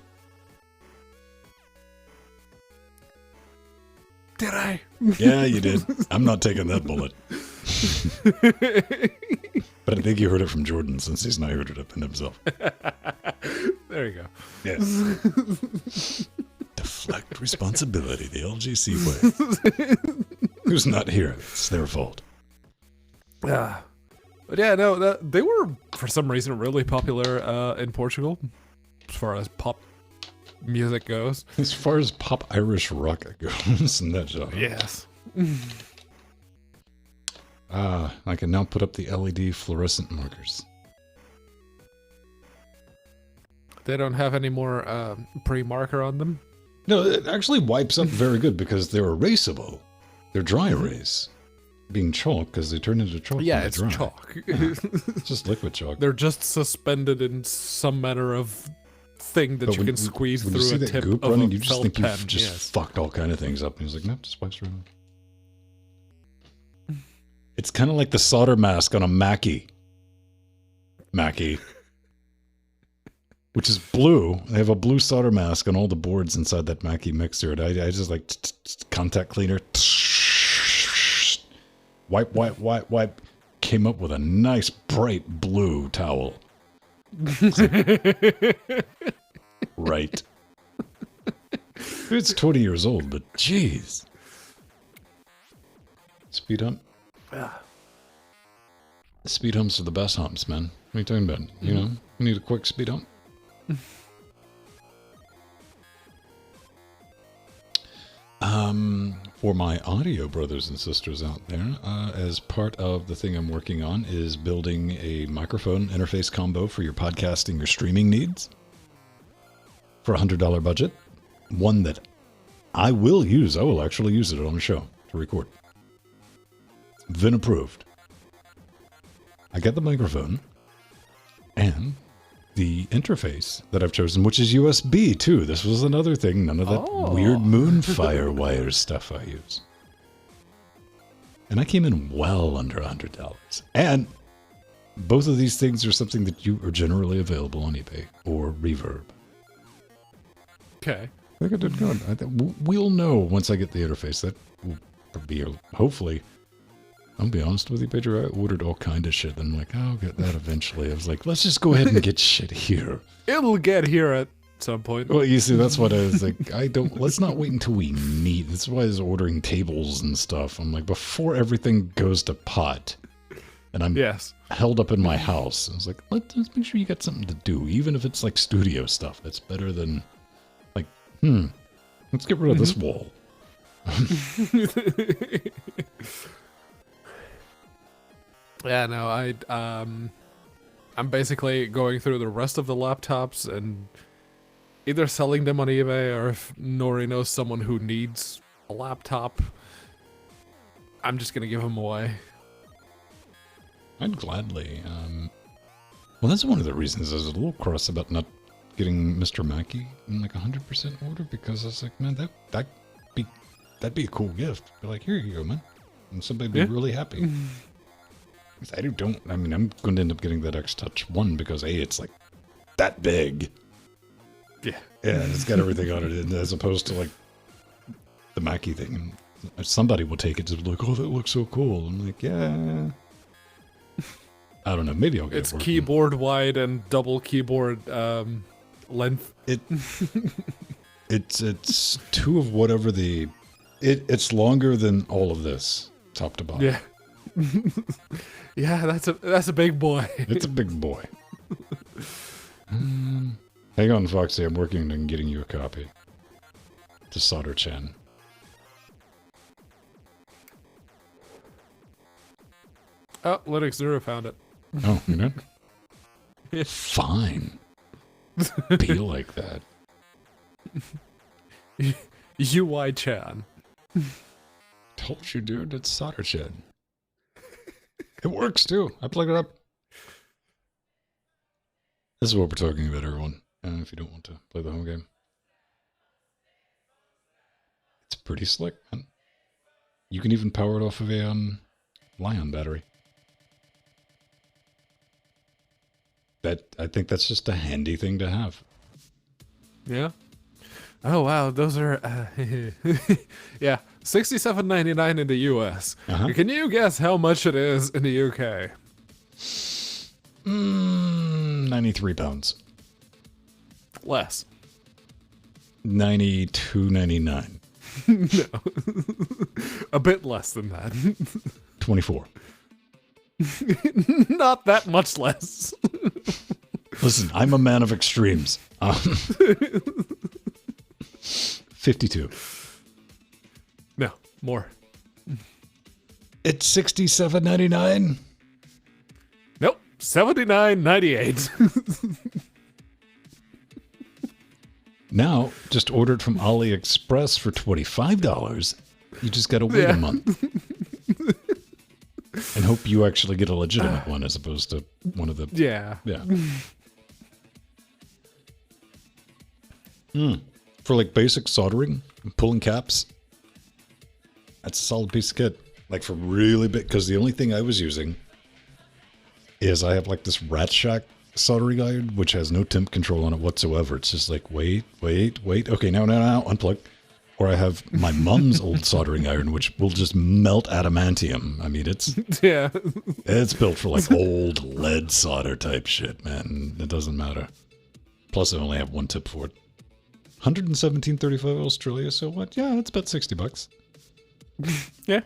Did I? Yeah, you did. I'm not taking that bullet. But I think you heard it from Jordan since he's not heard it up in himself. There you go. Yes. Deflect responsibility the LGC way. Who's not here? It's their fault. Yeah. But yeah, no, they were, for some reason, really popular in Portugal, as far as pop music goes. As far as pop Irish rock goes in that genre. Yes. I can now put up the LED fluorescent markers. They don't have any more pre-marker on them? No, it actually wipes up very good because they're erasable. They're dry erase. Being chalk, because they turn into chalk. Yeah, when it's they dry. chalk. It's just liquid chalk. They're just suspended in some manner of thing that But you can squeeze when through you see a that tip goop of running, a you just felt think pen. you've just Yes. fucked all kind of things up. And he's like, nope, just wipes right off. It's kind of like the solder mask on a Mackie. Which is blue. They have a blue solder mask on all the boards inside that Mackie mixer. And I just like contact cleaner. Wipe. Came up with a nice bright blue towel. Right. It's 20 years old, but jeez. Speed hump? Speed humps are the best humps, man. What are you talking about? You know, you need a quick speed hump. For my audio brothers and sisters out there, as part of the thing I'm working on is building a microphone interface combo for your podcasting or streaming needs for $100 budget. One that I will use. I will actually use it on the show to record. Been approved. I got the microphone and the interface that I've chosen, which is USB too. This was another thing. None of that weird Moonfire wire stuff I use. And I came in well under $100. And both of these things are something that you are generally available on eBay or Reverb. Okay. I think I did good. We'll know once I get the interface. That will be, hopefully. I'll be honest with you, Pedro. I ordered all kind of shit. I'm like, I'll get that eventually. I was like, let's just go ahead and get shit here. It'll get here at some point. Well, you see, that's what I was like. Let's not wait until we meet. That's why I was ordering tables and stuff. I'm like, before everything goes to pot, and I'm held up in my house. I was like, let's make sure you got something to do, even if it's like studio stuff. That's better than like, let's get rid of this wall. Yeah, no, I'm basically going through the rest of the laptops and either selling them on eBay, or if Nori knows someone who needs a laptop, I'm just gonna give them away. I'd gladly. Well, that's one of the reasons I was a little cross about not getting Mr. Mackey in like 100% order, because I was like, man, that'd be a cool gift. Be like, here you go, man, and somebody'd be really happy. I'm going to end up getting that X-Touch 1 because it's like that big. Yeah, it's got everything on it, as opposed to like the Mackie thing. And somebody will take it to be like, oh, that looks so cool. I'm like, yeah. I don't know. Maybe I'll get it. It's keyboard wide and double keyboard length. It's two of whatever it's longer than all of this, top to bottom. Yeah. Yeah, that's a big boy. It's a big boy. Hang on, Foxy. I'm working on getting you a copy. To Solder Chan. Oh, Linux Zero found it. Oh, you know? Fine. Be like that. UI Chan. Told you, dude. It's Solder Chan. It works too. I plugged it up. This is what we're talking about, everyone. If you don't want to play the home game, it's pretty slick, man. You can even power it off of a Lion battery. I think that's just a handy thing to have. Yeah. Oh wow, those are yeah, $67.99 in the US. Can you guess how much it is in the UK? 93 pounds. Less. 92.99. No. A bit less than that. 24. Not that much less. Listen, I'm a man of extremes. 52. No, more. It's $67.99. Nope, $79.98. Now, just ordered from AliExpress for $25. You just gotta wait a month. And hope you actually get a legitimate one as opposed to one of the... Yeah. Yeah. For like basic soldering, pulling caps, that's a solid piece of kit. Like for really big, because the only thing I was using is I have like this Rat Shack soldering iron, which has no temp control on it whatsoever. It's just like, wait. Okay, now, unplug. Or I have my mom's old soldering iron, which will just melt adamantium. I mean, it's it's built for like old lead solder type shit, man. It doesn't matter. Plus, I only have one tip for it. 117.35 Australia. So what? Yeah, it's about $60. Yeah.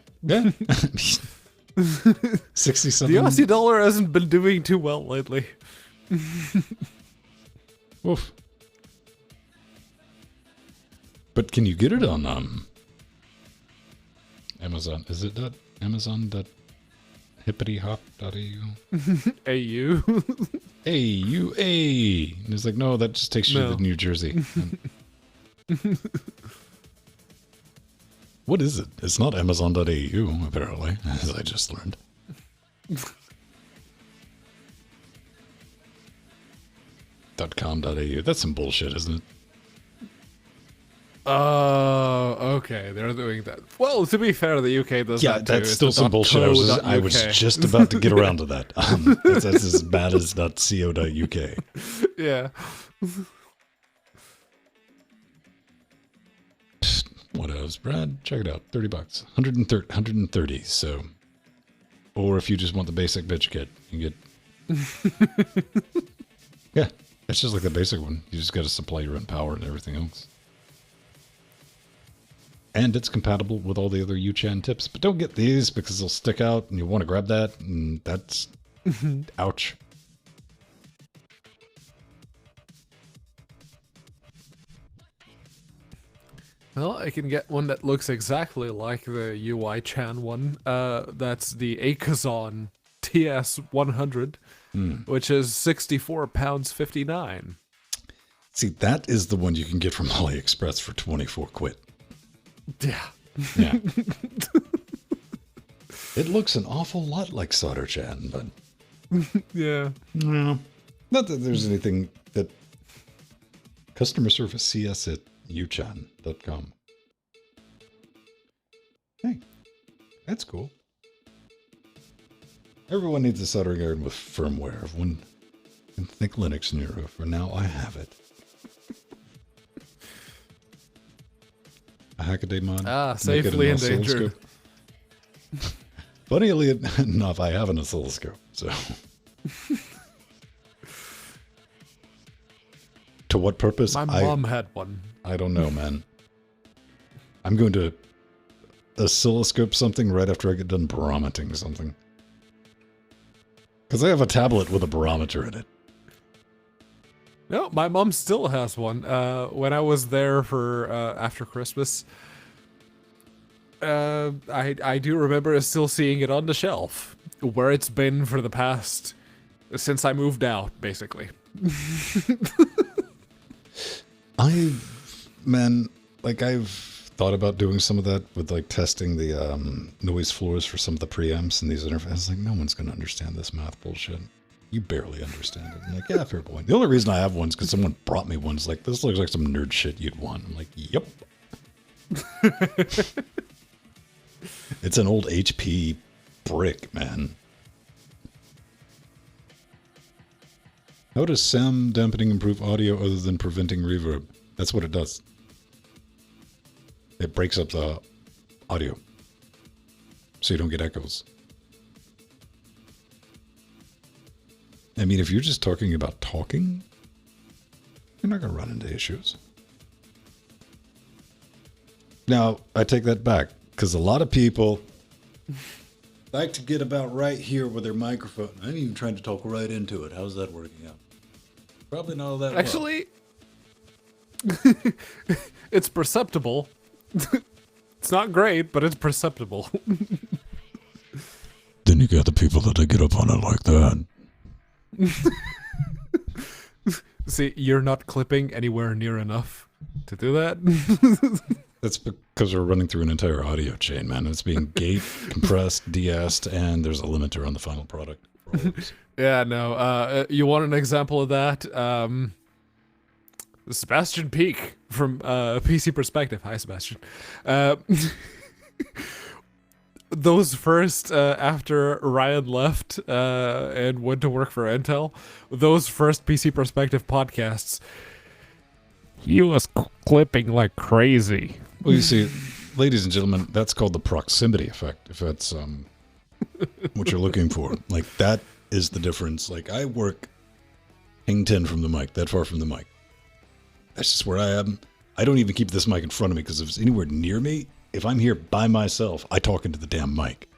67. The Aussie dollar hasn't been doing too well lately. Oof. But can you get it on Amazon? Is it amazon.hippity-hop.au? AU. AUA. And it's like, no, that just takes you to New Jersey. What is it? It's not amazon.au, apparently, as I just learned. .com.au. That's some bullshit, isn't it? Oh, okay. They're doing that. Well, to be fair, the UK does that too. Yeah, that's still some bullshit. I was just about to get around to that. That's as bad as .co.uk. Yeah. What else, Brad? Check it out. $30. 130. So, or if you just want the basic bitch kit, you get. Yeah, it's just like the basic one. You just got to supply your own power and everything else. And it's compatible with all the other UChan tips. But don't get these because they'll stick out and you want to grab that. And that's... ouch. Well, I can get one that looks exactly like the UI Chan one. That's the Akazon TS100, which is £64.59. See, that is the one you can get from AliExpress for 24 quid. Yeah. Yeah. It looks an awful lot like Solder Chan, but... Yeah. No. Not that there's anything that... Customer service CS at uchan.com. Hey, that's cool. Everyone needs a soldering iron with firmware. Everyone can think Linux Nero. For now, I have it. A Hackaday mod. Safely endangered. Funnily enough, I have an oscilloscope, so... To what purpose? My mom had one. I don't know, man. I'm going to oscilloscope something right after I get done barometering something. Because I have a tablet with a barometer in it. No, my mom still has one. When I was there for after Christmas, I do remember still seeing it on the shelf, where it's been for the past... since I moved out, basically. I've thought about doing some of that with like testing the noise floors for some of the preamps and these interfaces. Like, no one's going to understand this math bullshit. You barely understand it. I'm like, yeah, fair point. The only reason I have one is because someone brought me one. It's like, this looks like some nerd shit you'd want. I'm like, yep. It's an old HP brick, man. How does SAM dampening improve audio other than preventing reverb? That's what it does. It breaks up the audio, so you don't get echoes. I mean, if you're just talking about talking, you're not going to run into issues. Now, I take that back, because a lot of people like to get about right here with their microphone. I'm even trying to talk right into it. How's that working out? Probably not all that Actually, it's perceptible. It's not great, but it's perceptible. Then you got the people that get up on it like that. See, you're not clipping anywhere near enough to do that. That's because we're running through an entire audio chain, man. It's being gate, compressed, de-essed, and there's a limiter on the final product. Yeah, no. You want an example of that? Sebastian Peak from PC Perspective. Hi, Sebastian. Those first, after Ryan left and went to work for Intel, those first PC Perspective podcasts, he was clipping like crazy. Well, you see, ladies and gentlemen, that's called the proximity effect, if that's what you're looking for. Like, that is the difference. Like, I work hang 10 from the mic, that far from the mic. That's just where I am. I don't even keep this mic in front of me, because if it's anywhere near me, if I'm here by myself, I talk into the damn mic.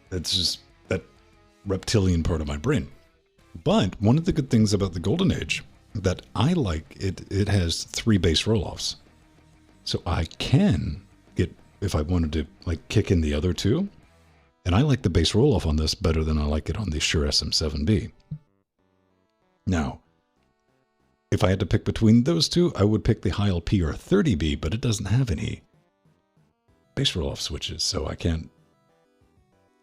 That's just that reptilian part of my brain. But one of the good things about the Golden Age that I like, it has 3 bass roll-offs. So I can get, if I wanted to like kick in the other 2, and I like the bass roll-off on this better than I like it on the Shure SM7B. Now, if I had to pick between those 2, I would pick the Heil PR30B, but it doesn't have any bass roll-off switches, so I can't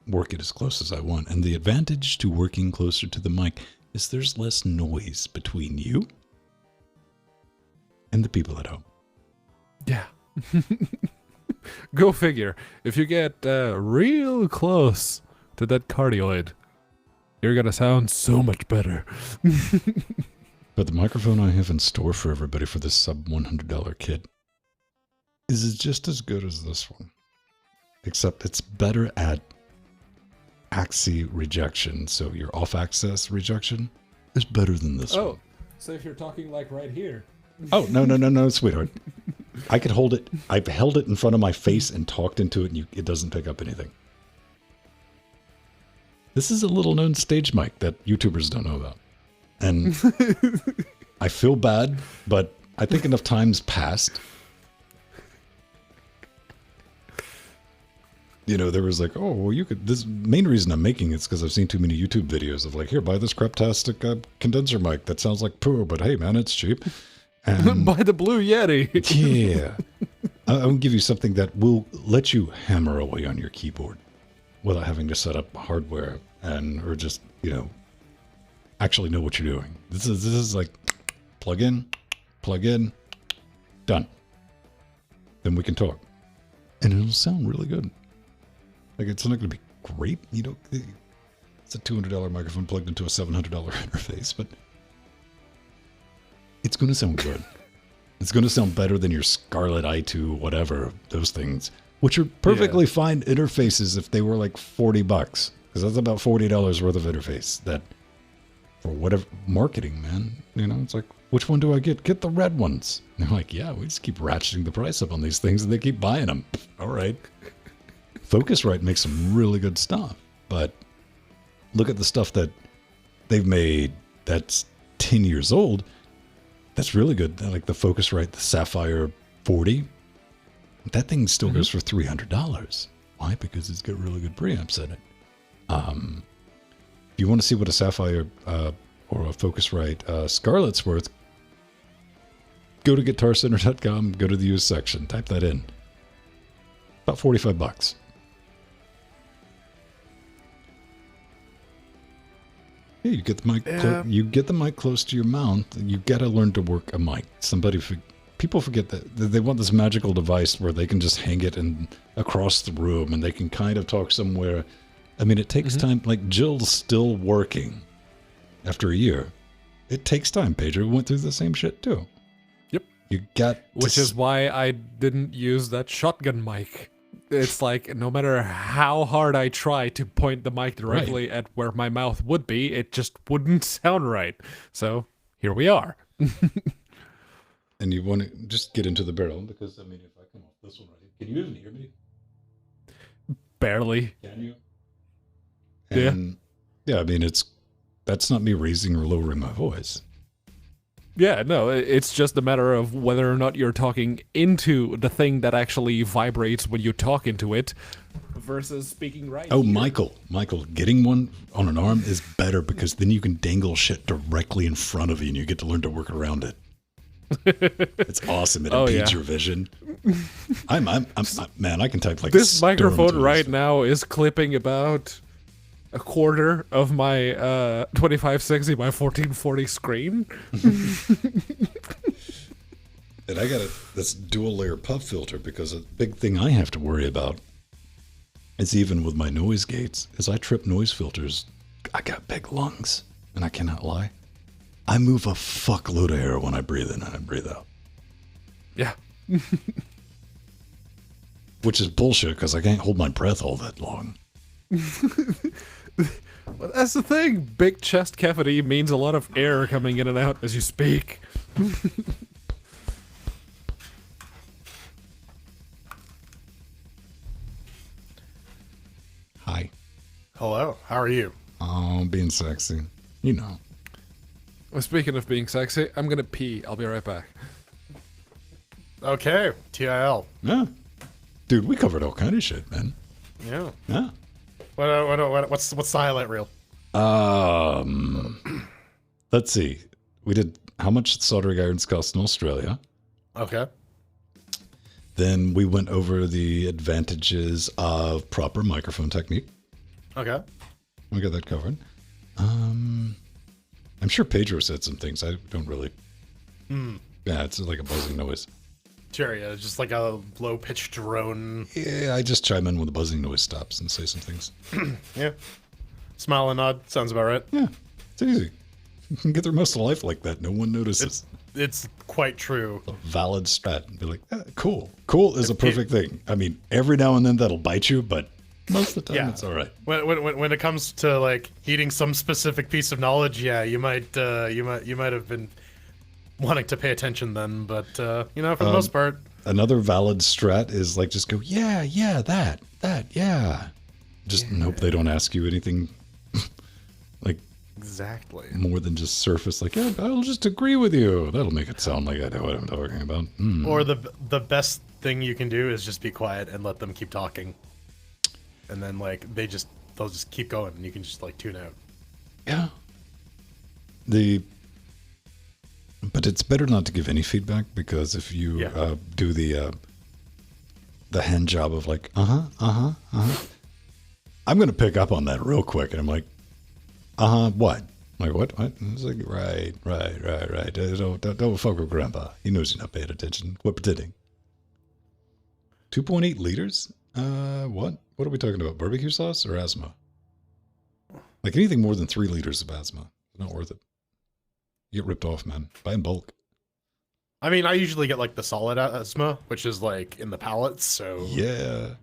work it as close as I want. And the advantage to working closer to the mic is there's less noise between you and the people at home. Yeah. Go figure. If you get real close to that cardioid, you're going to sound so much better. But the microphone I have in store for everybody for this sub $100 kit is just as good as this one, except it's better at axis rejection. So your off-axis rejection is better than this one. Oh, so if you're talking like right here. Oh, no, sweetheart. I could hold it. I've held it in front of my face and talked into it, and it doesn't pick up anything. This is a little-known stage mic that YouTubers don't know about. And I feel bad, but I think enough time's passed. You know, there was like, oh, well, you could... This main reason I'm making it's because I've seen too many YouTube videos of like, here, buy this craptastic condenser mic that sounds like poo, but hey, man, it's cheap. And buy the Blue Yeti. yeah. I'll give you something that will let you hammer away on your keyboard without having to set up hardware or just, you know, actually know what you're doing. This is like plug in, done. Then we can talk. And it'll sound really good. Like, it's not going to be great, you know. It's a $200 microphone plugged into a $700 interface, but it's going to sound good. It's going to sound better than your Scarlett i2, whatever, those things, which are perfectly fine interfaces if they were like $40, because that's about $40 worth of interface that, for whatever, marketing, man, you know, it's like, which one do I get? Get the red ones. And they're like, yeah, we just keep ratcheting the price up on these things and they keep buying them. All right. Focusrite makes some really good stuff, but look at the stuff that they've made that's 10 years old. That's really good. Like the Focusrite, the Sapphire 40. That thing still goes for $300. Why? Because it's got really good preamps in it. If you want to see what a Sapphire or a Focusrite Scarlett's worth, go to GuitarCenter.com, go to the used section, type that in. About $45. Yeah, you get the mic. You get the mic close to your mouth. You got to learn to work a mic. People forget that they want this magical device where they can just hang it across the room and they can kind of talk somewhere. I mean, it takes time. Like Jill's still working after a year. It takes time. Pedro went through the same shit too. Yep. Which is why I didn't use that shotgun mic. It's like, no matter how hard I try to point the mic directly at where my mouth would be, it just wouldn't sound right. So here we are. And you want to just get into the barrel because, I mean, if I come off this one right here, can you even hear me? Barely. Can you? And, yeah, I mean, that's not me raising or lowering my voice. Yeah, no, it's just a matter of whether or not you're talking into the thing that actually vibrates when you talk into it versus speaking right. Oh, here. Michael, getting one on an arm is better because then you can dangle shit directly in front of you and you get to learn to work around it. It's awesome. It impedes your vision. I'm man, I can type like this microphone right now is clipping about a quarter of my 2560 by 1440 screen. And I got this dual layer puff filter because a big thing I have to worry about is even with my noise gates, as I trip noise filters, I got big lungs, and I cannot lie. I move a fuckload of air when I breathe in and I breathe out. Yeah. Which is bullshit because I can't hold my breath all that long. Well, that's the thing. Big chest cavity means a lot of air coming in and out as you speak. Hi. Hello, how are you? Oh, being sexy. You know. Well, speaking of being sexy, I'm gonna pee. I'll be right back. Okay, TIL. Yeah. Dude, we covered all kind of shit, man. Yeah. Yeah. What's the highlight reel? Let's see. We did how much soldering irons cost in Australia. Okay. Then we went over the advantages of proper microphone technique. Okay. We got that covered. I'm sure Pedro said some things. I don't really. Yeah, it's like a buzzing noise. Sure, yeah, just like a low-pitched drone. Yeah, I just chime in when the buzzing noise stops and say some things. Yeah. Smile and nod. Sounds about right. Yeah, it's easy. You can get through most of life like that. No one notices. It's quite true. A valid strat. Be like, cool. Cool is a perfect thing. I mean, every now and then that'll bite you, but most of the time it's all right. When it comes to like heeding some specific piece of knowledge, yeah, you might have been wanting to pay attention then, but for the most part. Another valid strat is like just go, yeah, that, yeah. Just hope they don't ask you anything like Exactly. more than just surface, like, yeah, I'll just agree with you. That'll make it sound like I know what I'm talking about. Or the best thing you can do is just be quiet and let them keep talking. And then like they'll just keep going and you can just like tune out. Yeah. But it's better not to give any feedback because if you do the hand job of like, I'm going to pick up on that real quick. And I'm like, what? I'm like, what? It's like, right. Don't fuck with Grandpa. He knows you're not paying attention. Quit pretending. 2.8 liters? What? What are we talking about? Barbecue sauce or asthma? Like anything more than 3 liters of asthma. Not worth it. You get ripped off, man. Buy in bulk. I mean, I usually get like the solid asthma, which is like in the palates, so Yeah.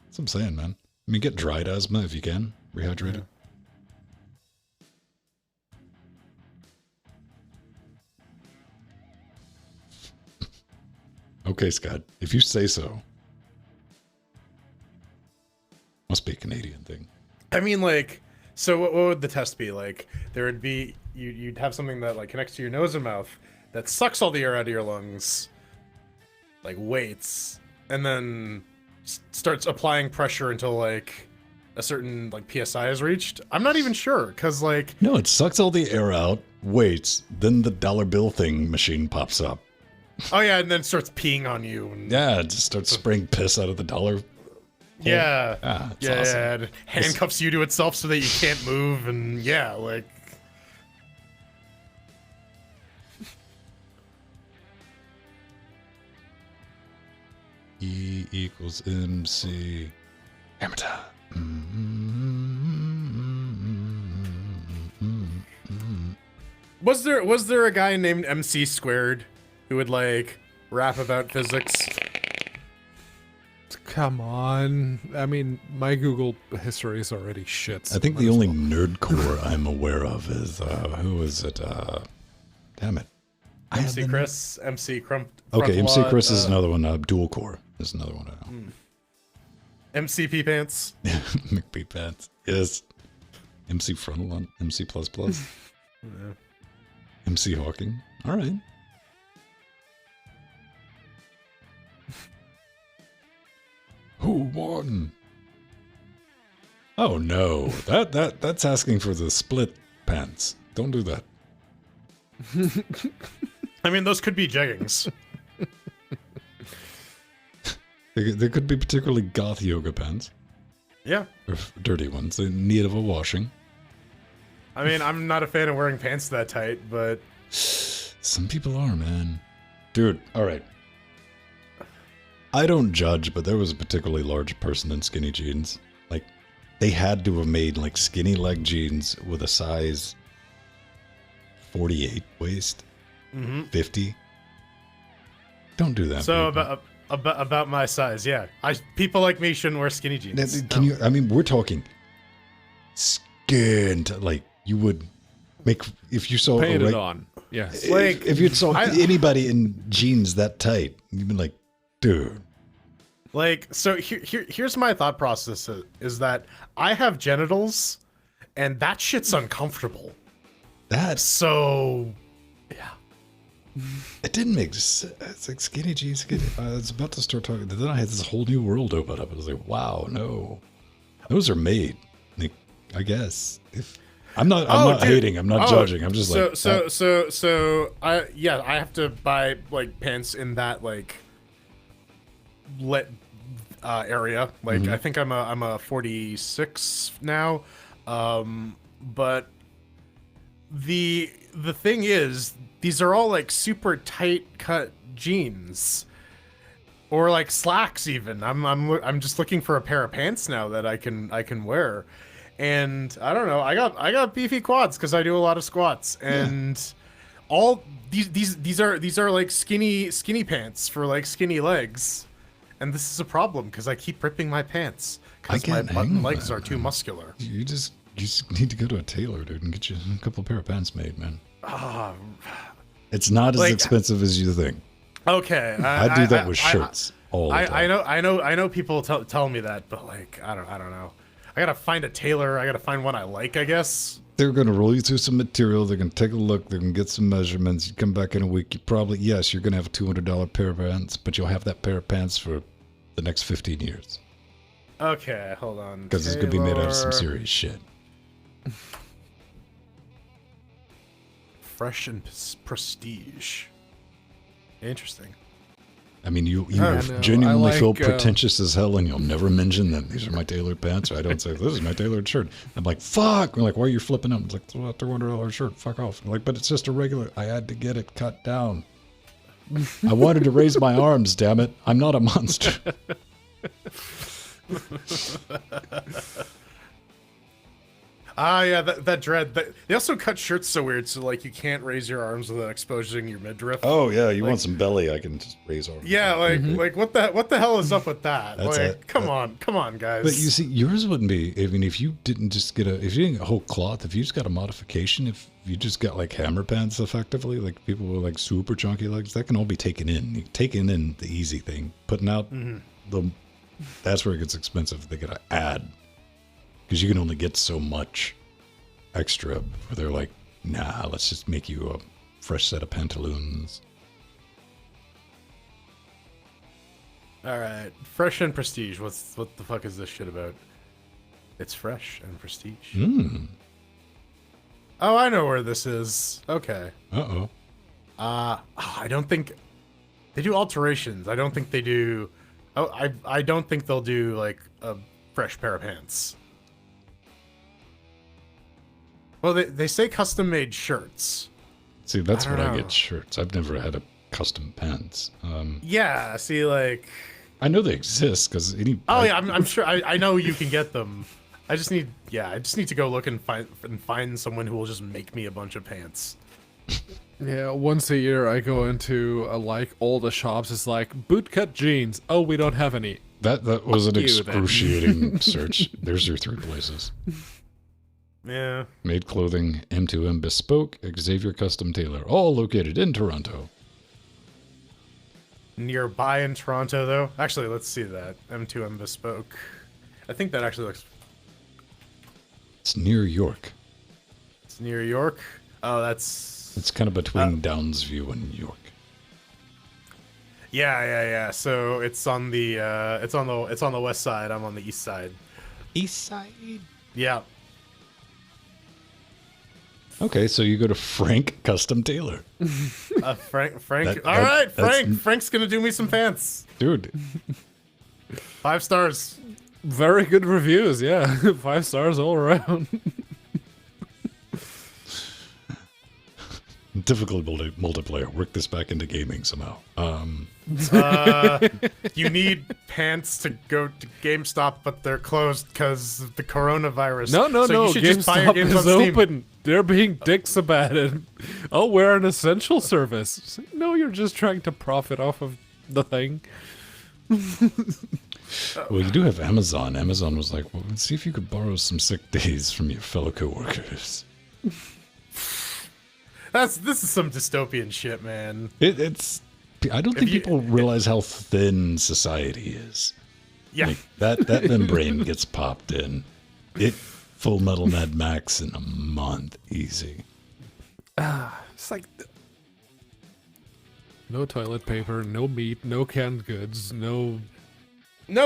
That's what I'm saying, man. I mean, get dried asthma if you can. Rehydrate it. Okay, Scott. If you say so. Must be a Canadian thing. I mean, like, so what would the test be? Like, there would be, you'd have something that, like, connects to your nose and mouth that sucks all the air out of your lungs, like, waits, and then starts applying pressure until, like, a certain, like, PSI is reached. I'm not even sure, because, like... No, it sucks all the air out, waits, then the dollar bill thing machine pops up. Oh, yeah, and then starts peeing on you. And... Yeah, it just starts spraying piss out of the dollar. Yeah. Awesome. And handcuffs you to itself so that you can't move, and yeah, like... E equals MC. Hammer time. Was there a guy named MC Squared who would, like, rap about physics? Come on. I mean, my Google history is already shit. So I think the only nerdcore I'm aware of is, who is it? Damn it. MC Chris, MC Crump. Okay, MC Chris is another one. Dual core is another one I know. MC P Pants. McP Pants. Yes. MC Frontal, MC Plus Plus. Yeah. MC Hawking. All right. Who won? Oh no, that's asking for the split pants. Don't do that. I mean, those could be jeggings. There could be particularly goth yoga pants. Yeah. Or dirty ones in need of a washing. I mean, I'm not a fan of wearing pants that tight, but... Some people are, man. Dude, all right. I don't judge, but there was a particularly large person in skinny jeans. Like, they had to have made like skinny leg jeans with a size 48 waist, 50. Don't do that. So people. about my size, yeah. People like me shouldn't wear skinny jeans. Can you? I mean, we're talking skin. Like you would make if you saw Paint it on. Yes. Like if you saw anybody in jeans that tight, you'd be like, dude. Like, so here's my thought process is that I have genitals, and that shit's uncomfortable. That's so. It didn't make sense. It's like skinny jeans. I was about to start talking. Then I had this whole new world open up. I was like, wow, no. Those are made. Like, I guess. I'm not hating. I'm not judging. I'm just I have to buy like pants in that like area. Like I think I'm a 46 now. But the thing is, these are all like super tight cut jeans, or like slacks. Even I'm just looking for a pair of pants now that I can wear, and I don't know. I got beefy quads because I do a lot of squats, and all these are like skinny pants for like skinny legs, and this is a problem because I keep ripping my pants because my button legs are too muscular. You just need to go to a tailor, dude, and get you a couple pair of pants made, man. It's not as expensive as you think. Okay, I do that with shirts all the time. I know people tell me that, but like I don't know. I gotta find a tailor. I gotta find one I like, I guess. They're gonna roll you through some material. They're gonna take a look. They're gonna get some measurements. You come back in a week. You probably you're gonna have a $200 pair of pants, but you'll have that pair of pants for the next 15 years. Okay, hold on. Because it's gonna be made out of some serious shit. Fresh and prestige. Interesting. I mean, you genuinely feel pretentious as hell, and you'll never mention that these are my tailored pants. Or I don't say this is my tailored shirt. I'm like, fuck. I'm like, why are you flipping up? It's like, it's a $200 shirt. Fuck off. I'm like, but it's just a regular. I had to get it cut down. I wanted to raise my arms. Damn it! I'm not a monster. Yeah, that dread. They also cut shirts so weird, so like you can't raise your arms without exposing your midriff. Oh yeah, you want some belly? I can just raise arms. Yeah, like what the hell is up with that? That's like, come on, guys. But you see, yours wouldn't be. I mean, if you didn't just get if you didn't get a whole cloth, if you just got a modification, if you just got like hammer pants, effectively, like people with like super chunky legs, that can all be taken in. You taking in the easy thing, putting out that's where it gets expensive. They gotta add. Because you can only get so much extra where they're like, nah, let's just make you a fresh set of pantaloons. All right, fresh and prestige. What the fuck is this shit about? It's fresh and prestige. Oh, I know where this is. Okay. I don't think they do alterations. I don't think they do. Oh, I don't think they'll do like a fresh pair of pants. Well, they say custom-made shirts. See, that's what I get shirts. I've never had a custom pants. Yeah, see, like... I know they exist, because I'm sure. I know you can get them. I just need to go look and find someone who will just make me a bunch of pants. Yeah, once a year I go into all the shops. It's like, bootcut jeans. Oh, we don't have any. That was an excruciating search. There's your 3 places. Yeah. Made Clothing, M2M Bespoke, Xavier Custom Tailor, all located in Toronto. Nearby in Toronto, though? Actually, let's see that. M2M Bespoke. I think that actually looks... It's near York. It's near York? Oh, that's... It's kind of between Downsview and York. Yeah. So it's on the it's on the west side. I'm on the east side. East side? Yeah. Okay, so you go to Frank Custom Tailor. Frank. All right, Frank. Frank's gonna do me some pants, dude. 5 stars. Very good reviews. Yeah, 5 stars all around. Difficult multiplayer. Work this back into gaming somehow. You need pants to go to GameStop, but they're closed because of the coronavirus. No, so you should just buy your GameStop games is on Steam. open. They're being dicks about it. Oh, we're an essential service. It's like, no, you're just trying to profit off of the thing. Well, you do have Amazon. Amazon was like, well, let's see if you could borrow some sick days from your fellow coworkers. This is some dystopian shit, man. It's. I don't think people realize how thin society is. Yeah. Like, that membrane gets popped in. Full Metal Mad Max in a month, easy. It's like no toilet paper, no meat, no canned goods, no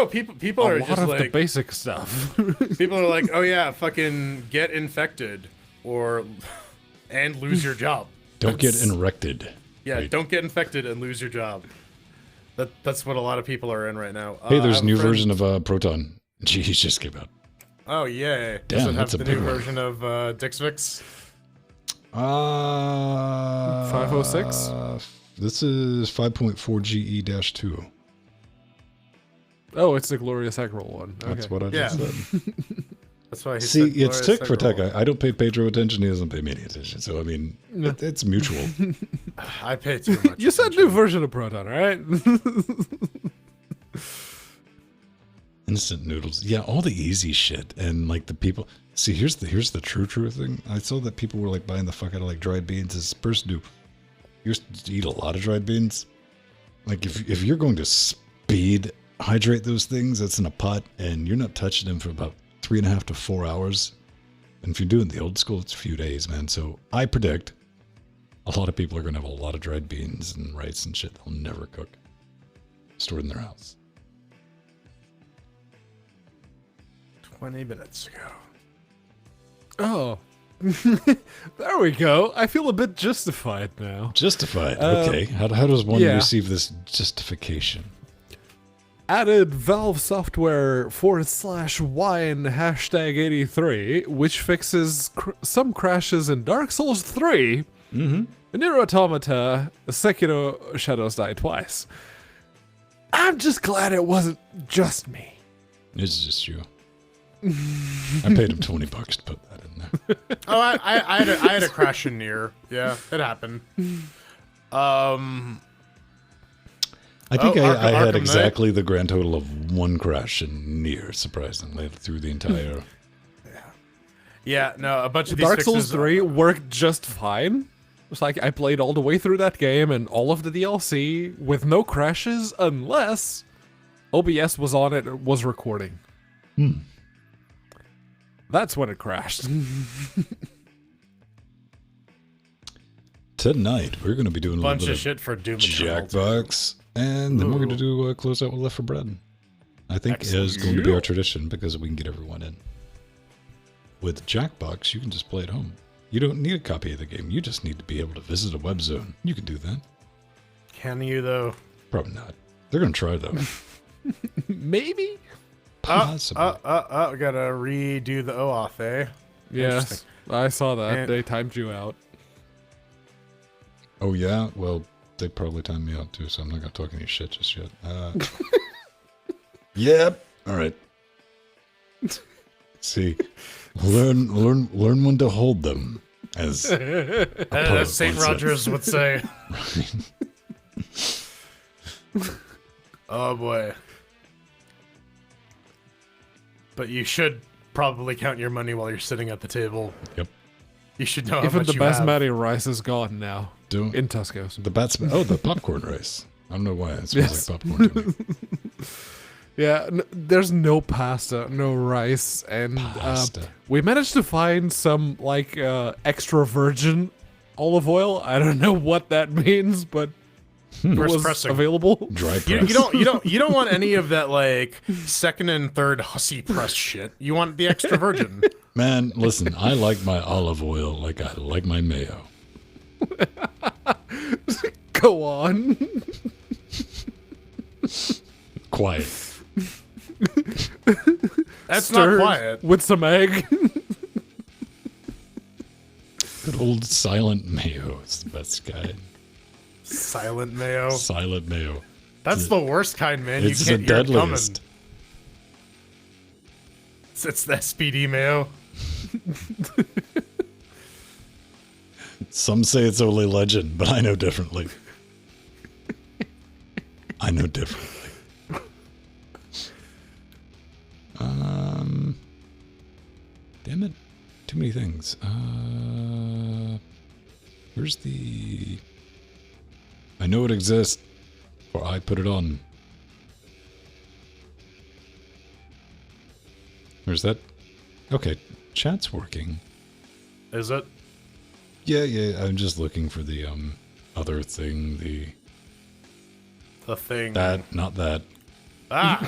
people a are lot just of like the basic stuff. people are like, oh yeah, fucking get infected and lose your job. Don't get erected. Yeah, Right. don't get infected and lose your job. That's what a lot of people are in right now. Hey, there's I have a new friend- version of Proton. Geez, just came out. Oh yeah. Damn, Does it that's have a the new big one. version of Dixvix? 506? This is 5.4 GE-2. Oh, it's the Glorious Emerald one. Okay. That's what I just Yeah. said. That's why he See, said it's tick for Glorious tack. I don't pay Pedro attention. He doesn't pay me any attention. So, I mean, it's mutual. Emerald. I pay too much. You said new version of Proton, all right? Instant noodles. Yeah, all the easy shit. And, like, the people... See, here's the true thing. I saw that people were, like, buying the fuck out of, like, dried beans. As a person who used to eat a lot of dried beans, like, if you're going to speed hydrate those things, that's in a pot, and you're not touching them for about 3.5 to 4 hours. And if you're doing the old school, it's a few days, man. So I predict a lot of people are going to have a lot of dried beans and rice and shit they'll never cook, stored in their house. 20 minutes ago. Oh. There we go. I feel a bit justified now. Justified. Okay. How does one yeah. receive this justification? Added Valve software /wine #83, which fixes some crashes in Dark Souls 3, Nier Automata, Sekiro Shadows Die Twice. I'm just glad it wasn't just me. It's just you. I paid him $20 to put that in there. Oh, I had a crash in Nier. Yeah, it happened. I think I had Arkham exactly the grand total of one crash in Nier, surprisingly, through the entire... Yeah, no, a bunch of these Dark fixes, Souls 3 worked just fine. It's like I played all the way through that game and all of the DLC with no crashes unless OBS was on it and was recording. That's when it crashed. Tonight, we're going to be doing a bunch little of bit shit for Doom Eternal. Jackbox, and then we're going to do close out with Left 4 Bread. I think is going to be our tradition because we can get everyone in. With Jackbox, you can just play at home. You don't need a copy of the game. You just need to be able to visit a web zone. You can do that. Can you, though? Probably not. They're going to try, though. Maybe? Possibly. We gotta redo the OAuth, eh? Yes, I saw that. And- They timed you out. Oh, yeah? Well, they probably timed me out, too, so I'm not going to talk any shit just yet. Yep. All right. See, learn when to hold them, as As St. Rogers would say. Oh, boy. But you should probably count your money while you're sitting at the table. Yep. You should know how Even much the you have. basmati rice is gone now Don't in Tuscos. the popcorn rice. I don't know why it smells Yes. like popcorn to me. Yeah, there's no pasta, no rice, and Pasta. we managed to find some like extra virgin olive oil. I don't know what that means, but it First was pressing. available. Dry You, press. you don't want any of that like second and third hussy press shit. You want the extra virgin. Man, listen, I like my olive oil like I like my mayo. Go on. Quiet. That's Stirred not quiet. with some egg. Good old Silent Mayo is the best guy. Silent mayo. Silent Mayo. That's the worst kind, man. You It's the can't hear it coming. deadliest. It's the SPD mayo. Some say it's only legend, but I know differently. I know differently. Damn it. Too many things. Where's the... I know it exists, or I put it on. Where's that? Okay, chat's working. Is it? Yeah, I'm just looking for the, other thing, The thing. That, not that. Ah!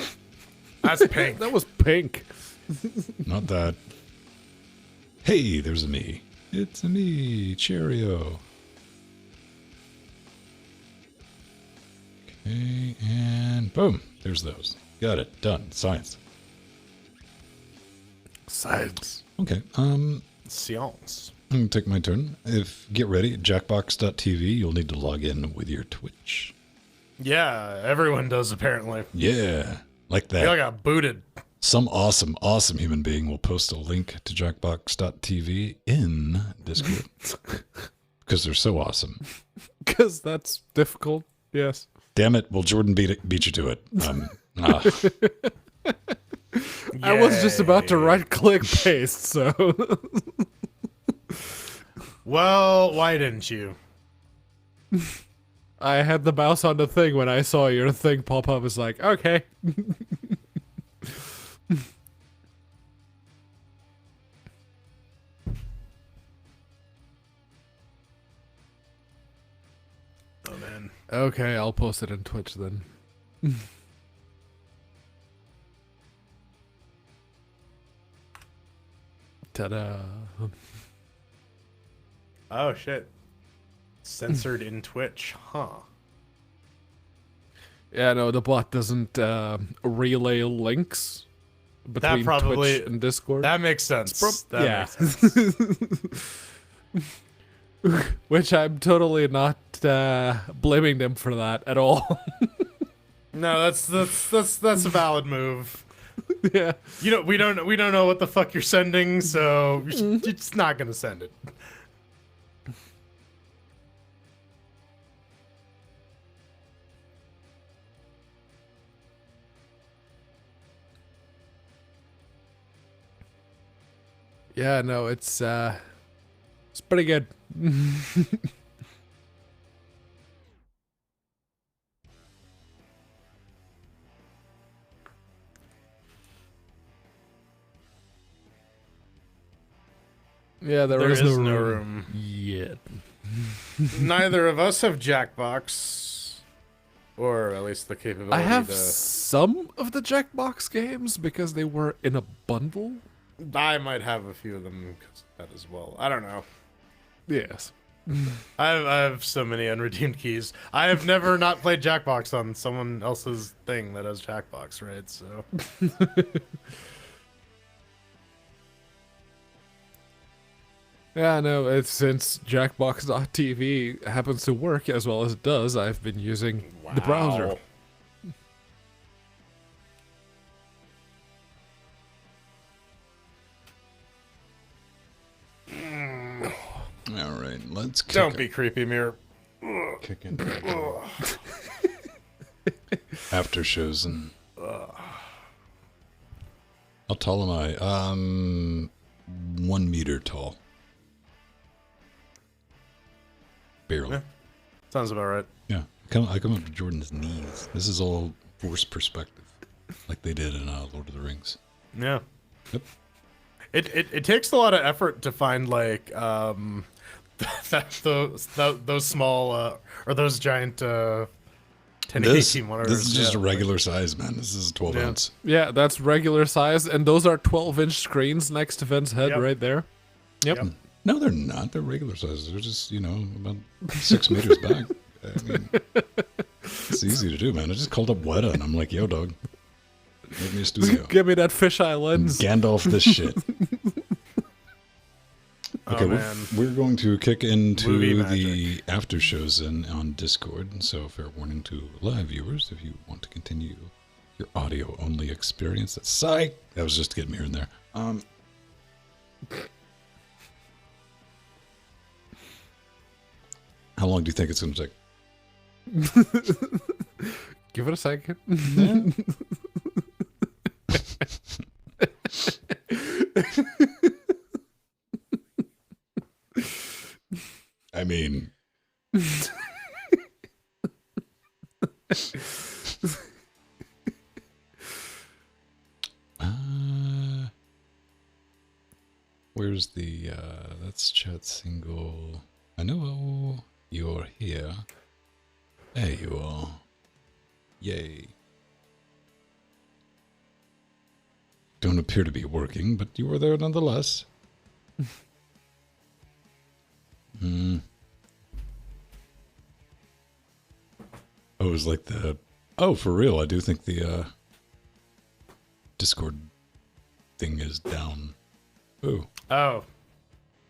That's pink. That was pink. Not that. Hey, there's a me. It's a me, Cheerio. Okay, and boom. There's those. Got it. Done. Science. Science. Okay, Science. I'm gonna take my turn. Get ready, jackbox.tv, you'll need to log in with your Twitch. Yeah, everyone does apparently. Yeah, like I feel like that. I got booted. Some awesome human being will post a link to jackbox.tv in Discord. Because they're so awesome. Because that's difficult. Yes. Damn it, well, Jordan beat you to it. I was just about to right-click paste, so... Well, why didn't you? I had the mouse on the thing when I saw your thing pop up. It's like, okay. Oh, man. Okay, I'll post it in Twitch then. Ta-da. Oh, shit. Censored in Twitch, huh? Yeah, no, the bot doesn't relay links between probably- Twitch and Discord. That makes sense. yeah. Makes sense. Which I'm totally not blaming them for that at all. No, that's a valid move. Yeah. You know, we don't know what the fuck you're sending, so you're just not gonna send it. Yeah, no, it's pretty good. Yeah, there is no room yet. Neither of us have Jackbox, or at least the capability. I have to... some of the Jackbox games because they were in a bundle. I might have a few of them 'cause of that as well. I don't know. Yes. I have so many unredeemed keys. I have never not played Jackbox on someone else's thing that has Jackbox, right? So. Yeah, no, it's since Jackbox.tv happens to work as well as it does, I've been using the browser. All right, let's kick Don't be creepy, Mirror. kick it. After shows and how tall am I? 1 meter tall. Barely. Yeah. Sounds about right. Yeah. I come up to Jordan's knees. This is all forced perspective, like they did in Lord of the Rings. Yeah. Yep. It takes a lot of effort to find like those small or those giant 1080 monitors. This is just a yeah. regular size, man. This is 12 Yeah. ounce. Yeah, that's regular size, and those are 12-inch screens next to Vin's head Yep. right there. Yep. No, they're not. They're regular sizes. They're just, about 6 meters back. I mean, it's easy to do, man. I just called up Weta and I'm like, yo, dog, make me a studio. Give me that fisheye lens. Gandalf this shit. Okay, man. we're going to kick into Movie the after shows on Discord. So, fair warning to live viewers, if you want to continue your audio only experience. That's psych. That was just to get me in there. How long do you think it's going to take? Give it a second. I mean, where's the, that's chat single. I know you're here. There you are. Yay. Don't appear to be working, but you were there nonetheless. Oh, it was like the... Oh, for real, I do think the Discord thing is down. Ooh. Oh.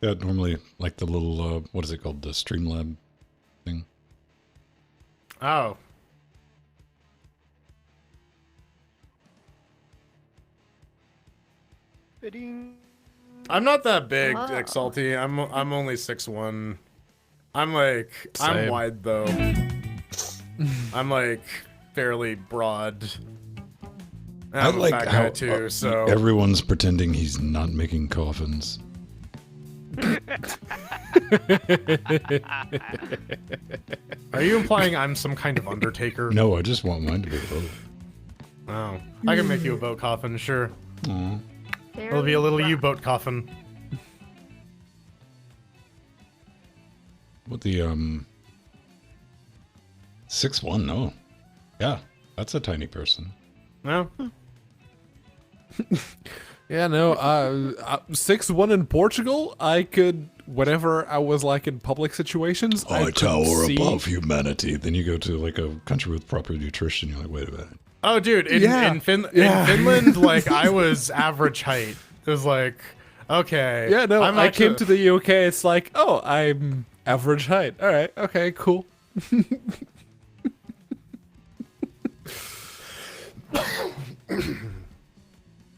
Yeah, normally, like the little, what is it called? The Streamlab thing. Oh. I'm not that big, Exalty. I'm only 6'1". I'm Same. wide though. I'm like fairly broad. And I I'm like a fat how guy too, so everyone's pretending he's not making coffins. Are you implying I'm some kind of undertaker? No, I just want mine to be a boat. Oh. I can make you a boat coffin, sure. Aw. It'll be a little U-boat coffin. What the, 6'1", no. Yeah, that's a tiny person. No? Yeah, no, 6'1" in Portugal, I could, whenever I was like in public situations, I I could tower see... above humanity. Then you go to like a country with proper nutrition, you're like, wait a minute. Oh, dude, in Yeah. Finland, like, I was average height. It was like, okay. Yeah, no, I actually- came to the UK, it's like, oh, I'm average height. All right, okay, cool.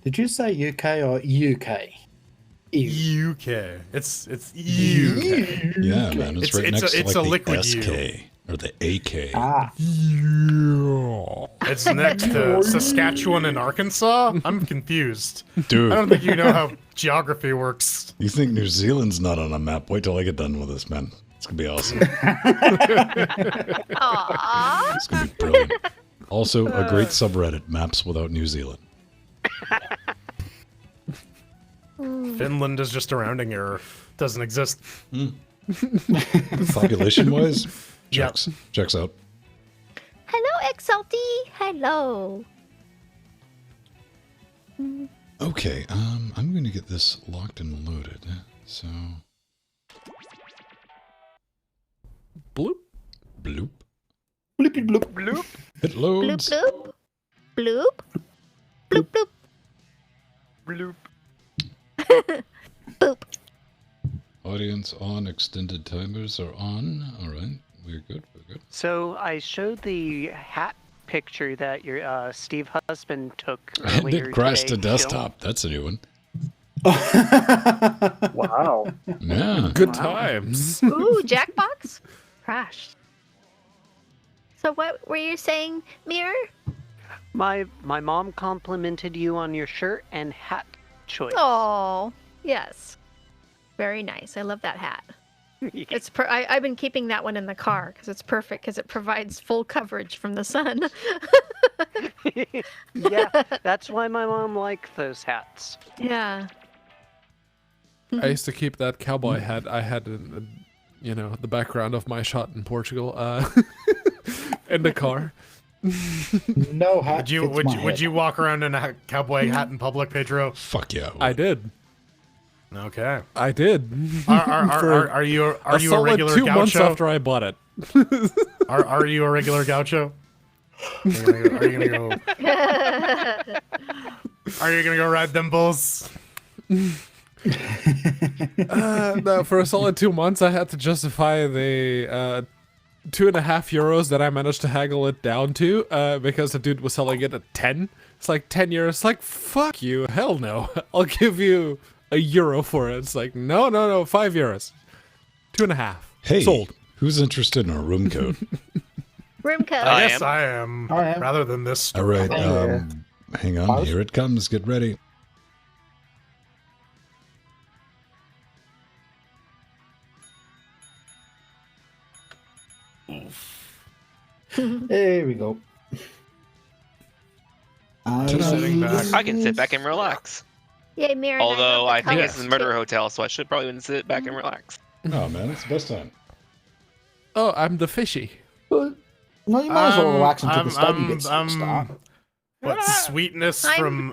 Did you say UK or UK? UK. It's UK. Yeah, man, it's right next it's to a like the liquid SK U. or the AK. Ah, It's next to Saskatchewan and Arkansas. I'm confused. Dude, I don't think you know how geography works. you think New Zealand's not on a map? Wait till I get done with this, man. It's gonna be awesome. Aww. It's gonna be brilliant. Also, a great subreddit, Maps Without New Zealand. Finland is just a rounding error. Doesn't exist. Population-wise, Yep. checks out. Hello, Exalty. Hello. Okay, I'm gonna get this locked and loaded. So, Bloop. bloop. bloopy bloop bloop. It Bloop, loads. bloop. Bloop. Bloop, bloop. Bloop. Boop. Audience on, extended timers are on. All right, we're good. We're good. So I showed the hat picture that your Steve husband took And earlier it crashed to today. desktop. That's a new one. Wow. Yeah. Good times. Ooh, Jackbox? Crashed. So what were you saying, Mirror? My mom complimented you on your shirt and hat choice. Oh, yes. Very nice. I love that hat. It's I've been keeping that one in the car because it's perfect because it provides full coverage from the sun. Yeah, that's why my mom liked those hats. Yeah. I used to keep that cowboy hat I had in, you know, the background of my shot in Portugal, in the car. No hat. Would you fits would my you, would head. you walk around in a cowboy hat in public, Pedro? Fuck yeah. I did. Okay. I did. Are you a solid regular 2 months gaucho? after I bought it. Are you a regular gaucho? Are you gonna go? Are you gonna go ride them bulls? No, for a solid 2 months, I had to justify the €2.50 that I managed to haggle it down to because the dude was selling it at 10. It's like 10 euros. It's like, fuck you. Hell no. I'll give you €1 for it. It's like, no, €5. 2.5. Hey, Sold. who's interested in a room code? Room code. I guess I am. Rather than this. All right, yeah. hang on. Pause. Here it comes. Get ready. There we go. Sitting back. I can sit back and relax. Yay, Mary. Although I think colors, it's a murder hotel, so I should probably sit back and relax. Oh man, it's the best time. Oh, I'm the fishy. But, no, you might as well relax until I'm- the study I'm- gets to I'm- start. What sweetness I'm- from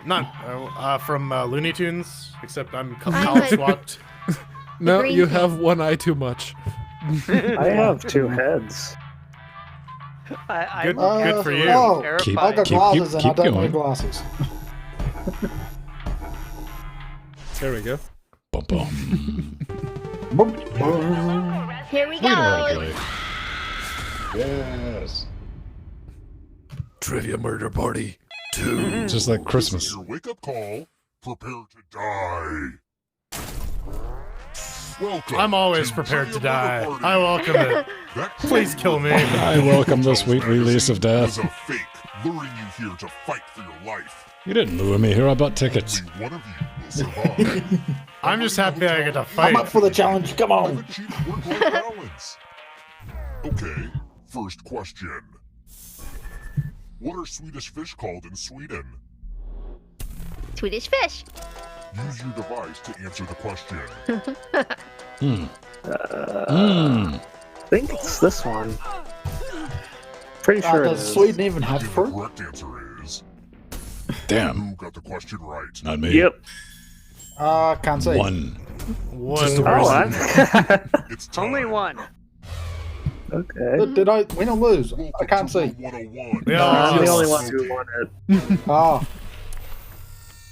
from Looney Tunes? Except I'm I'm college a- swapped. No, green you thing. have one eye too much. I have 2 heads. Good, good for you. Oh, Keep- I got keep- glasses and I keep don't going. wear glasses. There we go. Bum, bum. Boop, boom. Here we We know how to go. play. Yes. Trivia murder party 2. Just like Christmas. Your wake-up call. Prepare to die. Welcome. I'm always to prepared to Trivia die. Murder Party. I welcome it. That Please kill me. I welcome the sweet release of was death. a fake, luring you here to fight for your life. You didn't lure me here. I bought tickets. Only one of you will survive. I'm just happy I get to I'm fight. up for the challenge. Come I've on. achieved work-life balance. Okay, first question. What are Swedish fish called in Sweden? Swedish fish. Use your device to answer the question. I think it's this one. Pretty sure it Does is. Sweden even have And the fur? correct answer is... Damn. Who got the question right? Not me. Yep. Can't say. One. One Oh, person. It's time. Only one. okay. Did I win or lose? Welcome I can't to see. Rule 101. Yeah. I'm the Yes. only one who won it. Ah,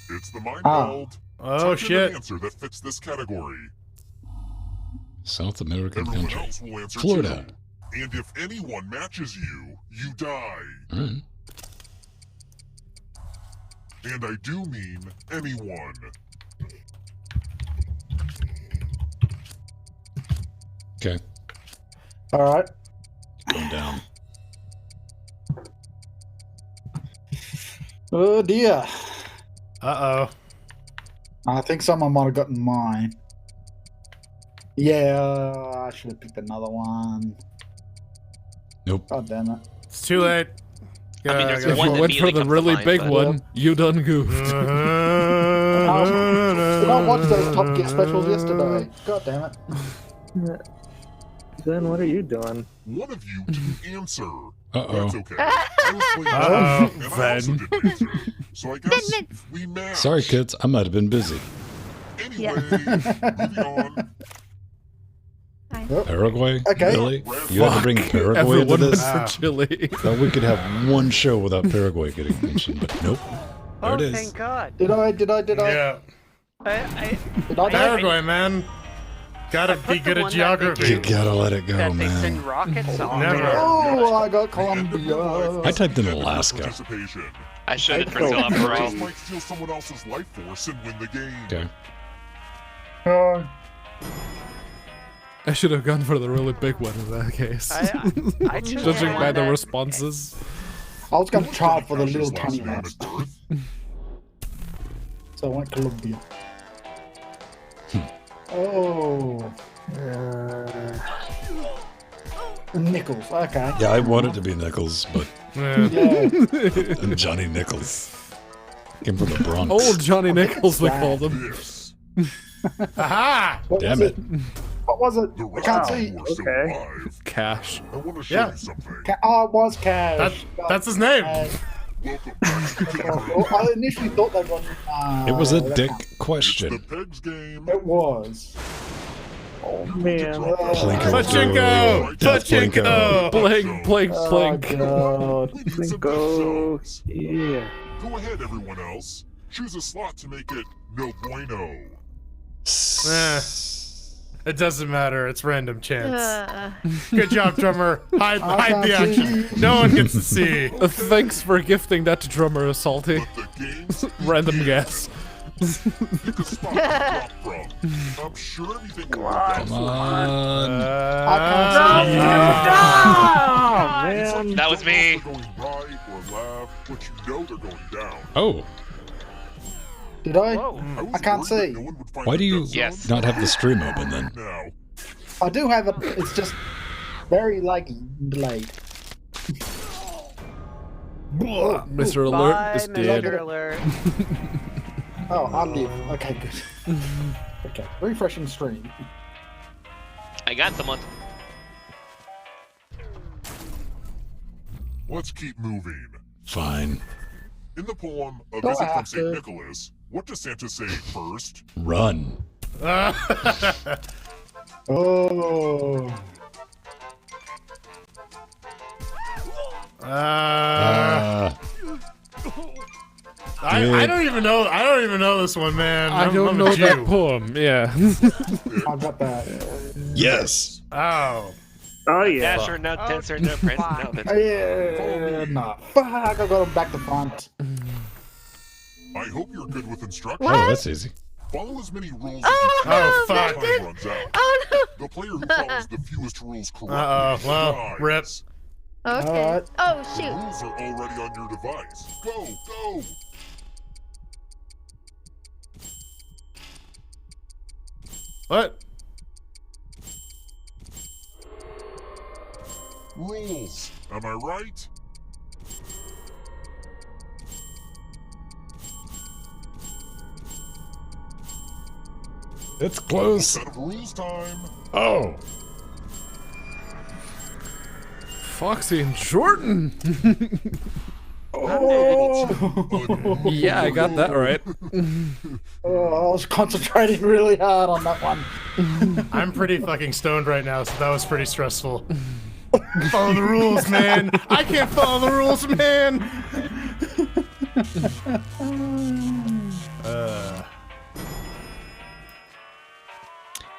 It's the mind Ah. meld. Oh Type in shit. an answer that fits this category. South American Everyone country. else will answer Florida. too. And if anyone matches you, you die. All right. And I do mean anyone. Okay. all right. Going down. Oh dear. Uh I think someone might have gotten mine. Yeah, I should have picked another one. Nope. God damn it. oh. It's too late. I mean, there's If one you that went for immediately the comes to really mind, big but- one, you done goofed. Did I watch those Top Gear specials yesterday? God damn it. Then what are you doing? One of you didn't answer. Uh-oh. That's okay. I was playing Uh-oh. and I also Ven. didn't answer. So I guess Ven. we match. Sorry, kids. I might have been busy. Anyway, moving on. Paraguay? Okay. Really? You had to bring Paraguay into Everyone went this? for Chile. Thought we could have one show without Paraguay getting mentioned, but nope. There Oh, it is. thank God. Did I? Yeah. Did I? Paraguay, man. Gotta put be the good at one that geography. You gotta let it go, That they send man. rockets on. Never. Oh, I got End of your Colombia. life I typed in is Alaska. participation. I should have I Brazil don't after You all. just might steal someone else's life force and win the game. Okay. I should have gone for the really big one in that case. I chose Judging one by the that- responses. I was going to try for the Josh's little last tiny name ones. at birth? So I went Colombia. Oh. Nichols. Okay. Yeah, I wanted to be Nichols, but Yeah. Yeah. I'm Johnny Nichols. Came from the Bronx. Old Johnny Nichols, we Wow. called him. This. Aha! What Damn was it. What was it? The I rest can't of see. you are still Okay. alive. Cash. I want to show Yeah. you something. Oh, it was Cash. That's his name. Welcome back to the game. Oh, I initially thought they got. It was a dick It's the question. Pegs game. It was. Oh man. Plinko. Pachinko! Death Pachinko! Blink, blink, Oh, blink. God. We need some big Go. shows. Yeah. Go ahead, everyone else. Choose a slot to make it no bueno. It doesn't matter. It's random chance. Good job, drummer. Hide the action. No one gets to see. Thanks for gifting that to drummer, Salty. But the game's Random guess. pick a spot to drop from. I'm sure everything will work out. Come on. Man. That was me. They're going right or left, but you know they're going down. Oh, Did I? Whoa. was I can't worried that see. no one would find why the do you dead zone. Yes. not have the stream open then? Now, I do have it. It's just very delayed. Mr. Alert Bye, is Mr. dead. Alert. Oh, I live. Okay, good. Okay, refreshing stream. I got someone. let's keep moving. Fine. In the poem, A Don't Visit from have St. to. Nicholas, what does Santa say first? Run. Oh. I don't even know. I don't even know this one, man. I don't I'm know a that Jew. poem, yeah. I got that. Yes. Oh. Oh yeah. Dasher, no, Tensor, no, Prancer, no. That's Yeah, nah. Fuck, I got him back to front. I hope you're good with instructions. Oh, that's easy. Follow as many rules Oh, as you no, can fuck. before time runs out. Oh no. The player who follows the fewest rules correctly Well, dies. rip. Okay. Alright. Oh The shoot. rules are already on your device. Go, go! What? Rules. Am I right? It's close. Set of rules time. Oh. Foxy and Jordan. Oh. Yeah, I got that right. Oh, I was concentrating really hard on that one. I'm pretty fucking stoned right now, so that was pretty stressful. Follow the rules, man. I can't follow the rules, man.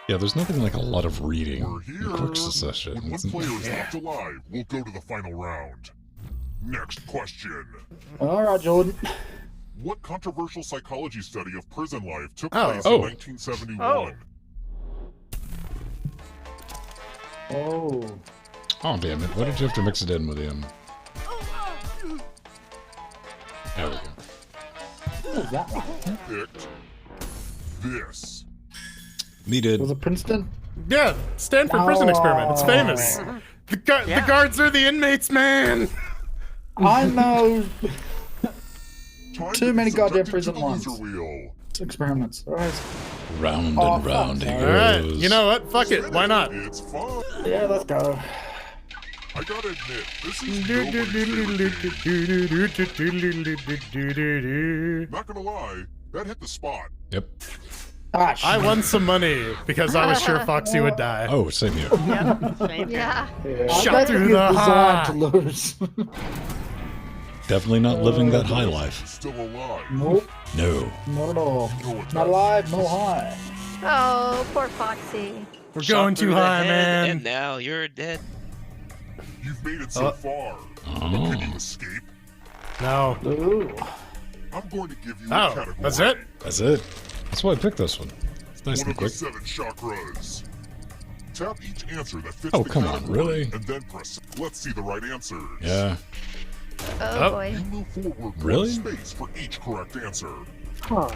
Yeah, there's nothing like a lot of reading We're in here. quick When succession. one player is left alive, we'll go to the final round. Next question. Alright, Jordan. What controversial psychology study of prison life took Oh. place Oh. in 1971? Oh. Oh, damn it. Why did you have to mix it in with him? There we go. What was that one? Picked this. Needed. Was it Princeton? Yeah, Stanford prison experiment. It's famous. The guards are the inmates, man. I know Time Too to be many goddamn subjected prison to the ones. loser wheel. experiments. Alright. Round Oh, and round he fuck. goes. All right, you know what? Fuck it. Why not? It's fun. Yeah, let's go. I gotta admit, this is nobody's favorite game. Not gonna lie, that hit the spot. Yep. Ah, I won some money because I was sure Foxy would die. Oh, same here. Same here. Yeah. Shot through the heart. to lose. Definitely not living that high life. Still alive. Nope, No. not at all. No attack. Not alive, no high. Oh, poor Foxy. We're Shot going through too the high, head, man. And now you're dead. You've made it so far. But can you escape? No. Ooh. I'm going to give you a Oh, category. that's it? That's it. That's why I picked this one. It's nice One and of the quick. 7 chakras. Tap each answer that fits Oh, the come on, category, really? And then press. Let's see the right answers. Yeah. Oh, Oh. boy. You move forward Really? one space for each correct answer. Huh.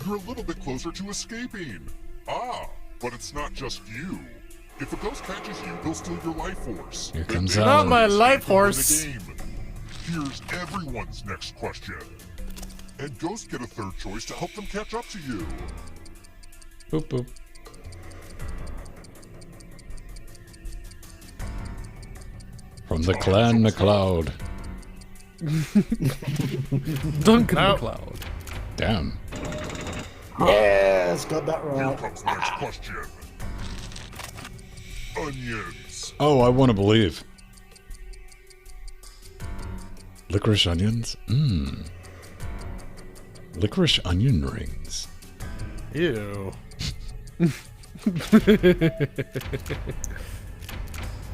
You're a little bit closer to escaping. Ah, but it's not just you. If a ghost catches you, they'll steal your life force. Here Then comes they Alan. Not my escape life to win the horse. game. Here's everyone's next question. And ghosts get a third choice to help them catch up to you. Boop, boop. From the Clan McLeod. Duncan Oh. McLeod. Damn. Yes, got that Here right. comes the next question. Onions. Oh, I want to believe. Licorice onions? Mmm. Licorice onion rings. Ew.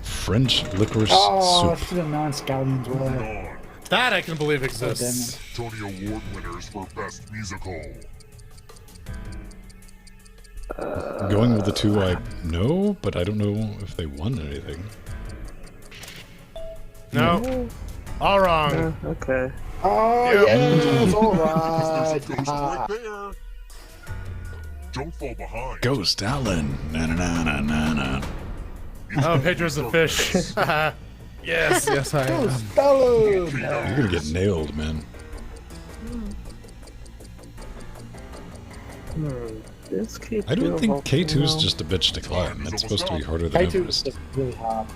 French licorice Oh, I soup. should have known scallions were. That I can believe exists. Tony Award winners for Best Musical. Going with the two I know, but I don't know if they won anything. No. All wrong. Okay. Oh, Yep. yes, all There's a right. ghost right there. Don't fall behind. Ghost Allen. Na na na na na na. Oh, Pedro's the fish. Yes, yes, I am. Stallone. You're gonna get nailed, man. This K2 I don't think K2 is volcano. just a bitch to climb. It's supposed to be harder than K2 is Everest. just really hard.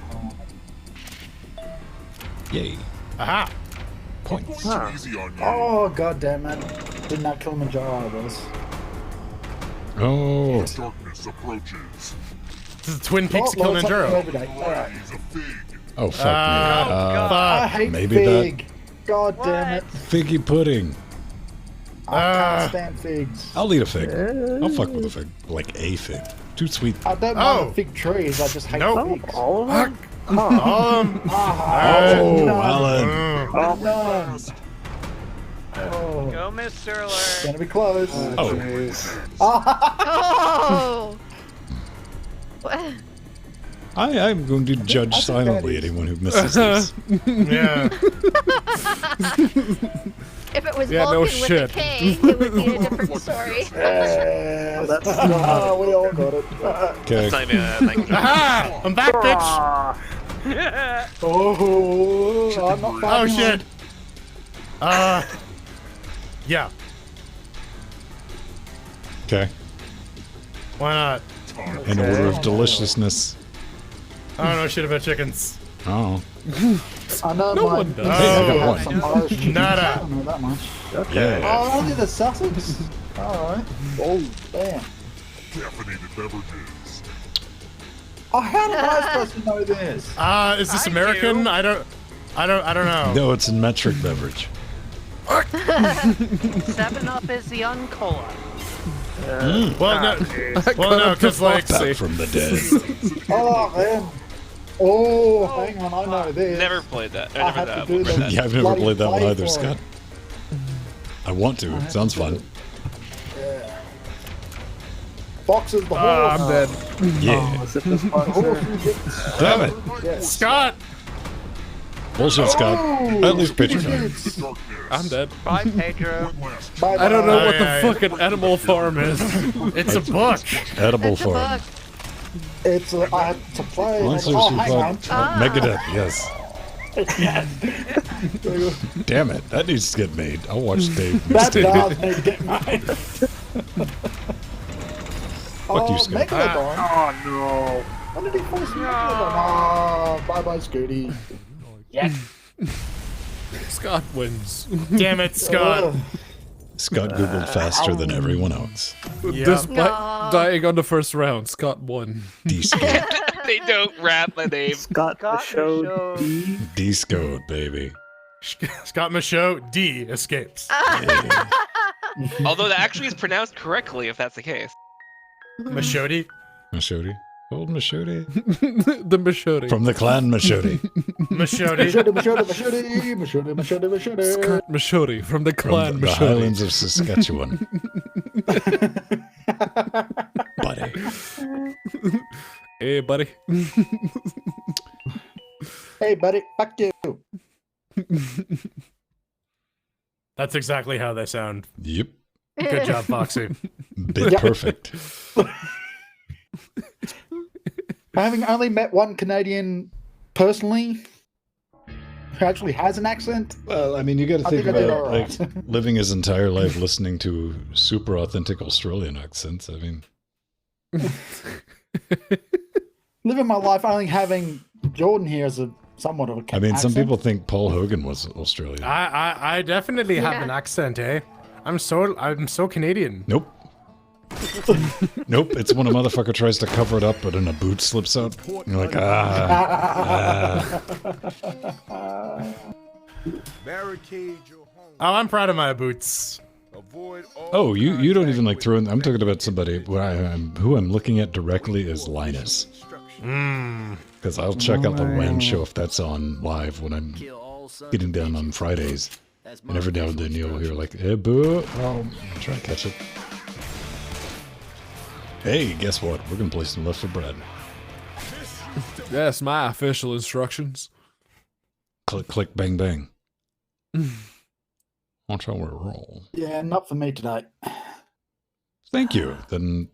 Yay. Aha. Points. Huh. Easy on you. Oh, god damn it. Didn't that Kilimanjaro was? Oh. Darkness approaches. This is Twin Peaks Oh, Lord, something Kilimanjaro. every day. All right. He's a fig. Oh, fuck I me. hate maybe fig. God damn it. Figgy pudding. I can't stand figs. I'll eat a fig. I'll fuck with a fig. Like a fig. Too sweet. I don't mind fig trees, I just hate Nope. figs. All of them? Oh, Alan. None. Oh, Go, Miss Sirler. it's gonna be close. Oh. What? I'm going to judge think silently that is- anyone who misses this. Yeah. If it was Yeah, no Vulcan with shit. a K, it would be a different story. Yes. Oh, we all got it. Okay. It's not even a thing. Aha! I'm back, bitch. Oh, I'm not Oh fighting shit. Yeah. Okay. Why not? In order of deliciousness. I don't know shit about chickens. Oh. I know No my one does. Hey, I got Oh. one. some Irish chickens. Nada. I don't know that much. Yeah. Oh, only the Sussex? Alright. Oh, damn. Caffeinated beverages. Oh, how am I supposed to know this? Is this I American? do. I don't know. No, it's in metric beverage. 7-Up is the Uncola. Well, no, because like, Back from the dead. Oh, man. Oh, hang on, I know this. Never played that. I I have never to do played that. the Yeah, I've never bloody played that one play either, for Scott. it. I want to. It sounds fun. Fox is the horse. I'm dead. Yeah. Is it this The one, horse sir? who gets... Damn it. Yes. Scott. Bullshit, Scott. Oh, At least pitch goody it. goodies. Darkness. I'm dead. Bye, Pedro. Bye I don't know bye. what the yeah. fucking Animal Farm is. It's a book. Edible It's a farm. book. It's a, I had to play. Monsters Oh, Who hang on. Fought Megadeth, yes. Damn it. That needs to get made. I'll watch Dave. That Dave. does need to get made. Fuck you, Scott. Megalodon. Oh no. When did he force Megalodon? Oh, bye-bye, Scooty. Scott wins. Damn it, Scott. Ugh. Scott Googled faster than everyone else. Yeah. Despite No. dying on the first round, Scott won. D-Scode. They don't rap my name. Scott the Scott show Michaud. D. D-Scode, baby. Scott Michaud, D escapes. Although that actually is pronounced correctly, if that's the case. Michaudi. Mashodi. Old Mashodi. The Machete. From the clan Mashodi. Michaudi. Machete. Scott Machete from the From clan the Machete. Highlands of Saskatchewan. Buddy. Hey, buddy. Hey, buddy, fuck you. That's exactly how they sound. Yep. Good job, Foxy. Bit perfect. Having only met one Canadian personally who actually has an accent, Well, I mean, you got to I think think I did about all like right. living his entire life listening to super authentic Australian accents. I mean, living my life only having Jordan here as a somewhat of a I mean, some accent. people think Paul Hogan was Australian. I definitely have Yeah. an accent, eh? I'm so Canadian. Nope. Nope. It's when a motherfucker tries to cover it up, but then a boot slips out. And you're like, Oh, I'm proud of my boots. Oh, you don't even like throw in. I'm talking about somebody who I'm looking at directly is Linus. Because I'll check out the WAN show if that's on live when I'm getting down on Fridays. And every now and then you'll hear like, "Hey, boo!" I'll try and catch it. Hey, guess what? We're gonna play some Left 4 Dead. That's my official instructions. Click, click, bang, bang. Watch how we roll. Yeah, not for me today. Thank you. Then.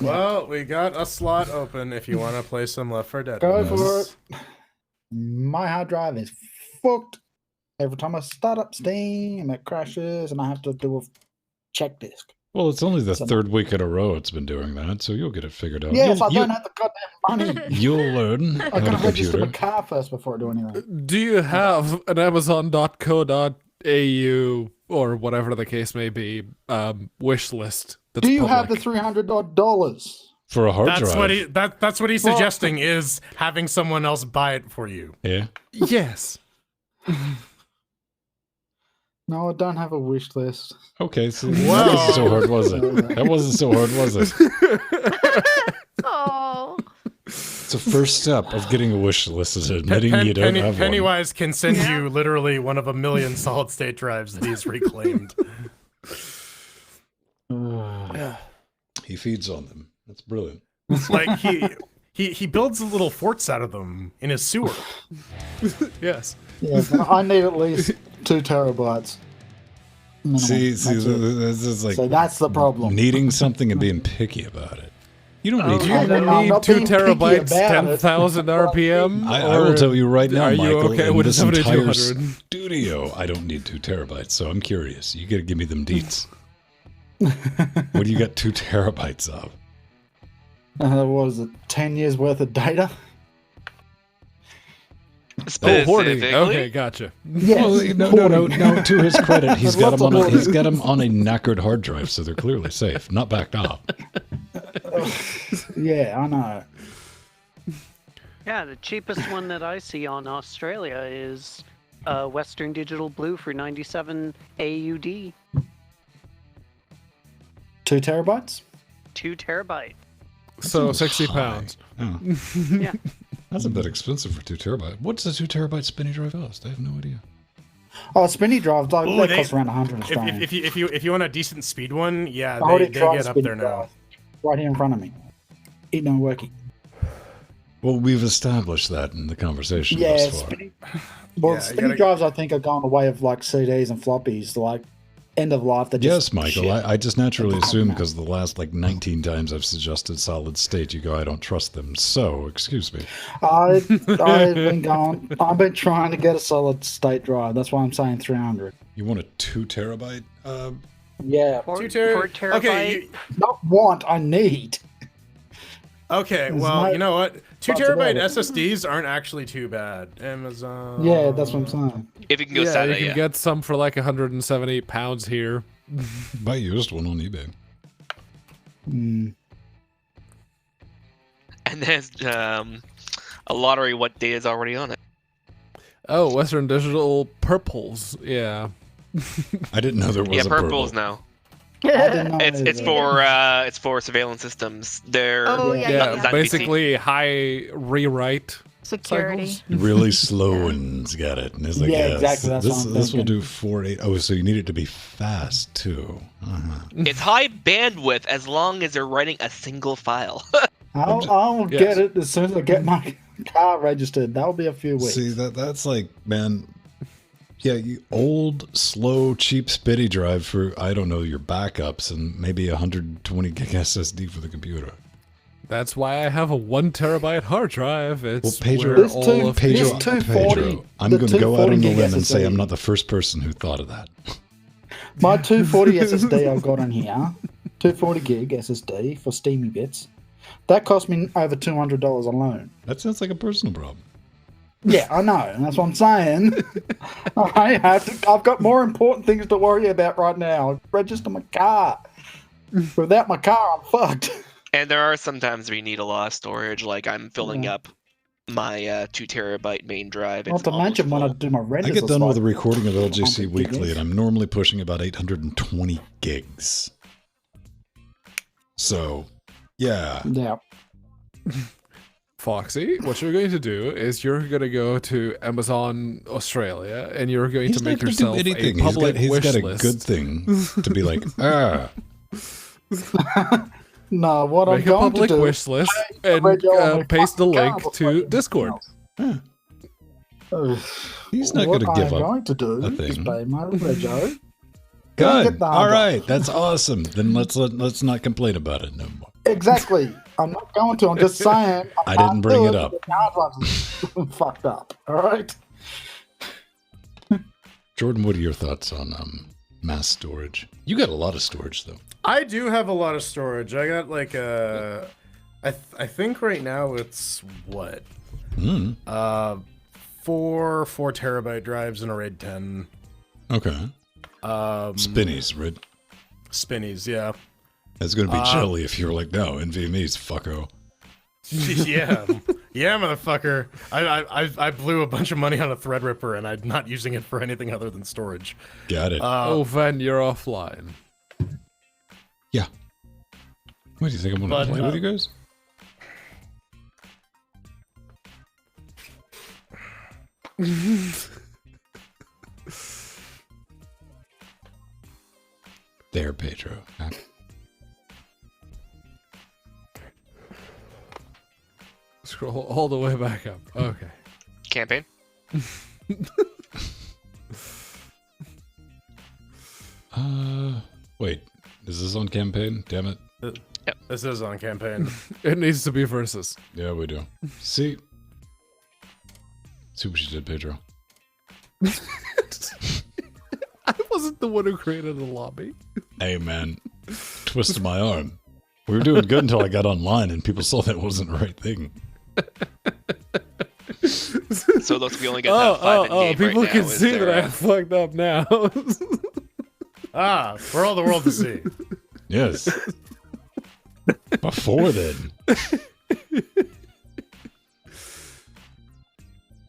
Well, we got a slot open if you want to play some Left 4 Dead. Go for it. My hard drive is fucked. Every time I start up Steam, it crashes, and I have to do a check disk. Well, it's only the third week in a row it's been doing that, so you'll get it figured out. Yes, I don't have the goddamn money. You'll learn I how to gotta register computer. my car first before I do anything. Do you have an Amazon.co.au or whatever the case may be wish list? That's Do you have the public? $300? For a hard That's drive. what he's suggesting is having someone else buy it for you. Yeah. Yes. No, I don't have a wish list. Okay, so that wasn't so hard, was it? That wasn't so hard, was it? Oh. It's the first step of getting a wish list is admitting you don't have one. Pennywise can send you literally one of a million solid state drives that he's reclaimed. He feeds on them. That's brilliant. Like he builds little forts out of them in his sewer. Yes. Yeah, I need at least 2 terabytes. Minimum. See, That's this it. is like So that's the problem. needing something and being picky about it. You don't need Do you I'm need not 2 being picky terabytes, about it. 10,000 RPM? I will tell you right now, are you Michael, okay in with this entire 7200? studio, I don't need 2 terabytes, so I'm curious. You gotta give me them deets. What do you got 2 terabytes of? What is it? 10 years worth of data? Oh, hoarding. Specifically? Okay, gotcha. Yes. Well, no. To his credit, he's got Lots them of on. He's hoarding. got them on a knackered hard drive, so they're clearly safe, not backed up. Yeah, I know. Yeah, the cheapest one that I see on Australia is Western Digital Blue for 97 AUD. 2 terabytes? 2 terabyte. So Seems 60 high. pounds. Oh, Yeah. that's a bit expensive for 2 terabytes. What's a 2 terabyte spinny drive cost? I have no idea. Oh, spinny drives, like, Ooh, they they- cost around 100 Australian. If you want a decent speed one, yeah, I they already get tried up spinny there now. drive. Right here in front of me. It don't working. Well, we've established that in the conversation Yeah, thus far. spinny. Well, Yeah, you spinny gotta- drives, I think, are going the way of like CDs and floppies. Like end of life. They're just Yes, Michael. shit. I just naturally They don't assume matter. because the last like 19 times I've suggested solid state, you go, I don't trust them. So, excuse me. I've been going. I've been trying to get a solid state drive. That's why I'm saying 300. You want a 2 terabyte? Yeah, 4 2 terabyte. Okay, not want. I need. okay. Is Well, my- you know what? 2 That's terabyte about it. SSDs aren't actually too bad. Amazon. Yeah, that's what I'm saying. If you can go Yeah, SATA, you can yeah. get some for like 170 pounds here. Buy used one on eBay. Mm. And there's a lottery. What data is already on it? Oh, Western Digital Purples. Yeah. I didn't know there was Yeah, a purples purple. now. I didn't know It's it was- it's for surveillance systems. They're Oh, Yeah. yeah, Yeah, yeah, yeah. That basically high rewrite Security. cycles. Really slow one's got it. And it's like, Yeah, yes, exactly, that's this what I'm this will thinking. do 4.8. Oh, so you need it to be fast too. Uh-huh. it's high bandwidth as long as they're writing a single file. I'll Yes. get it as soon as I get my car registered. That'll be a few weeks. See that's like, man. Yeah, you old, slow, cheap spitty drive for I don't know your backups and maybe 120 gig SSD for the computer. That's why I have a 1 terabyte hard drive. It's Well, Pedro- where This all two- of Pedro, This 240 Pedro, I'm the going to go out on 240 a limb and say SSD. I'm not the first person who thought of that. My 240 SSD I've got on here, 240 gig SSD for Steamy bits. That cost me over $200 alone. That sounds like a personal problem. Yeah, I know, and that's what I'm saying. I've got more important things to worry about right now. Register my car. Without my car, I'm fucked. And there are some times where you need a lot of storage, like I'm filling up my 2 terabyte main drive. Not It's to almost mention when I full. do my renders. I get it's done with like a recording of LGC 100 Weekly, gigs. and I'm normally pushing about 820 gigs. So, yeah. Yeah. Foxy, what you're going to do is you're going to go to Amazon Australia and you're going He's to not make going to do yourself anything. a public He's wish got a list. good thing to be like, No, what I'm Make a going to public do. wish list and read you all my paste the fucking link cards to before Discord. he's not What going to give I'm up. going to do a is thing. pay my rego. Good. the All hard right. That's awesome. Then let's not complain about it no more. Exactly. I'm not going to. I'm just saying. I didn't bring it up. The hard drives is fucked up. All right. Jordan, what are your thoughts on mass storage? You got a lot of storage though. I do have a lot of storage. I got like I think right now it's what? 4 4 terabyte drives in a RAID 10. Okay. Spinnies, right? Spinnies, yeah. It's going to be chilly if you're like, no, NVMe's fucko. Yeah, motherfucker. I blew a bunch of money on a Threadripper, and I'm not using it for anything other than storage. Got it. Oh, Ven, you're offline. Yeah. What do you think I'm going to play with you guys? There, Pedro. Huh? Scroll all the way back up. Okay. Campaign. Wait. Is this on campaign? Damn it. This is on campaign. It needs to be versus. Yeah, we do. See what you did, Pedro. I wasn't the one who created the lobby. Hey, man. Twisted my arm. We were doing good until I got online and people saw that wasn't the right thing. So look, we only got 5 in game people right can now. Is see there that I a- fucked up now. For all the world to see. Yes. Before then.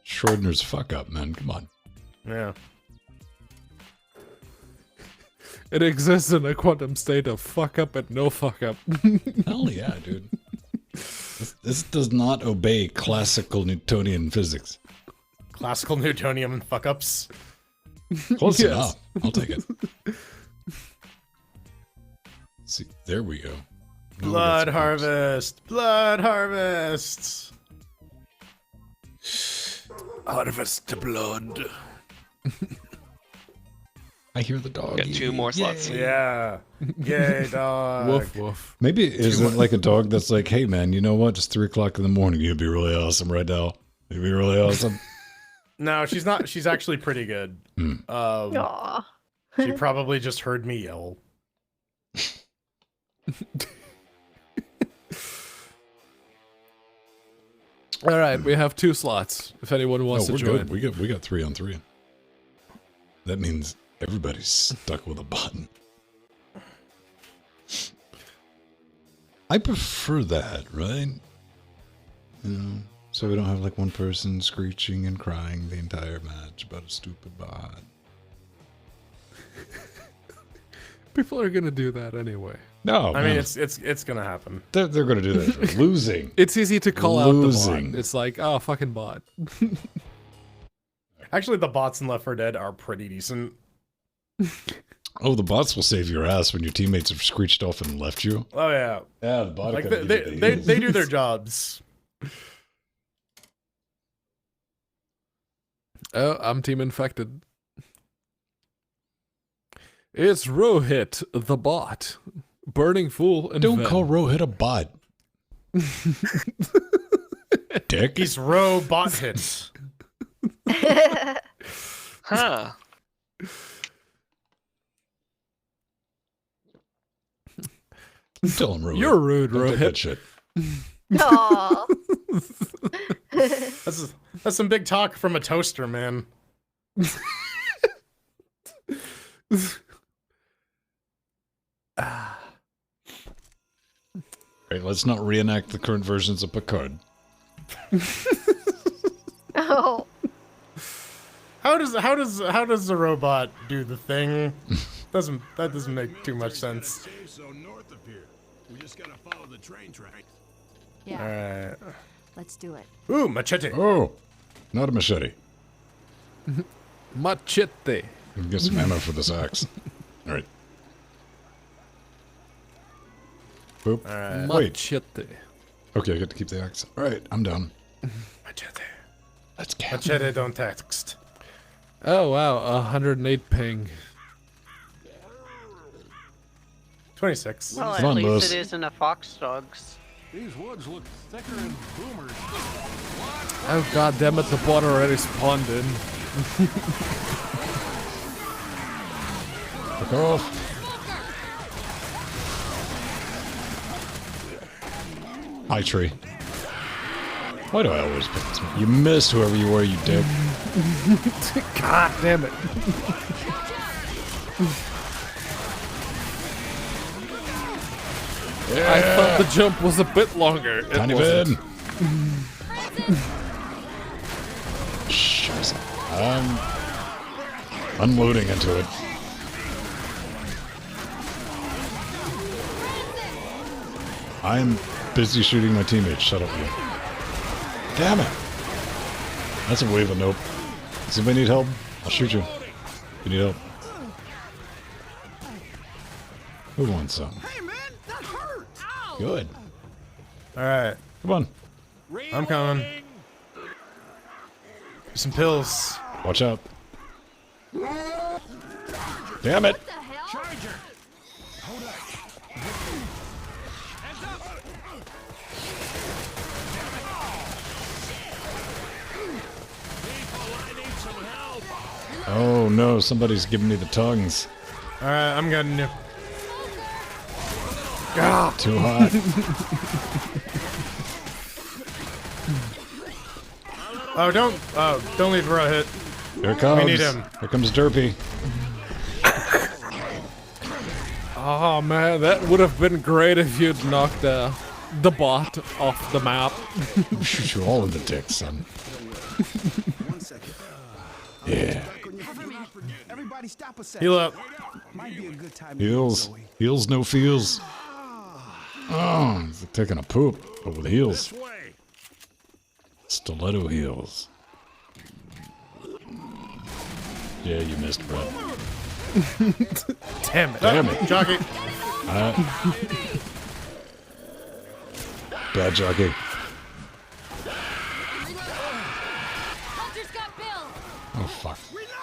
Schrodinger's fuck up, man. Come on. Yeah. It exists in a quantum state of fuck up and no fuck up. Hell yeah, dude. This does not obey classical Newtonian physics. Classical Newtonian and fuck-ups. Close Yes. enough. I'll take it. See, there we go. Now we got Blood some harvest. Blood harvest. Harvest the blood. I hear the dog. Got 2 more slots. Yeah. Yay, dog. Woof woof. Maybe is it like a dog that's like, hey man, you know what? It's 3 o'clock in the morning. You'd be really awesome right now. You'd be really awesome. No, she's not. She's actually pretty good. Aw. She probably just heard me yell. All right, we have 2 slots. If anyone No, wants to we're join. good. We got 3 on 3. That means everybody's stuck with a button. I prefer that, right? You know, so we don't have like one person screeching and crying the entire match about a stupid bot. People are gonna do that anyway. No, I mean, man. it's gonna happen. They're going to do that for losing. It's easy to call out the Losing. bot. It's like, oh, fucking bot. Actually, the bots in Left 4 Dead are pretty decent. Oh, the bots will save your ass when your teammates have screeched off and left you. Oh yeah, Yeah, the bot. like they do their jobs. Oh, I'm team infected. It's Rohit, the bot. Burning Fool and Don't Ven. call Rohit a bot. Dick. He's robot hit. Huh. Tell him Rohit. You're rude, Don't take that Rohit. shit. Aw. That's some big talk from a toaster, man. Right, let's not reenact the current versions of Picard. No. How does the robot do the thing? That doesn't make too much sense. So north of here, we just gotta follow the train tracks. All right. Let's do it. Ooh, machete. Oh, not a machete. Machete. Get some ammo for this axe. All right. Boop. All right. Wait. Machete. Okay, I get to keep the axe. All right, I'm done. Machete. Let's go. Machete don't text. Oh wow, 108 ping. 26. Well, Come at on, least Lewis. it isn't a fox dog's. These woods look thicker than boomers. Oh god damn it, the bot already spawned in. Fuck off. High tree. Why do I always pick this one? You missed whoever you were, you dick. God damn it. Yeah. I thought the jump was a bit longer. It Tiny wasn't. bit. Scheiße. I'm unloading into it. I'm busy shooting my teammates. Shut up, you. Damn it. That's a wave of nope. Does anybody need help? I'll shoot you. If you need help. Who wants some? Hey man, that hurt! Good. All right. Come on. I'm coming. Some pills. Watch out. Damn it. Charger! Hold up. Heads up! People, I need some help! Oh no, somebody's giving me the tongues. All right, I'm getting you. Too hot. Oh, don't leave for a hit. Here it comes. We need him. Here comes Derpy. Oh man, that would have been great if you'd knocked the bot off the map. Shoot you all in the dick, son. Yeah. Everybody stop a second. Heal up. Might be a good time to Heels. go, Zoe. Heels, no feels. Oh, it's like taking a poop, but with heels. This way. Stiletto heels. Yeah, you missed, bro. Damn it. Damn it. Jockey. Bad jockey. Hunter's got Bill. Oh, fuck.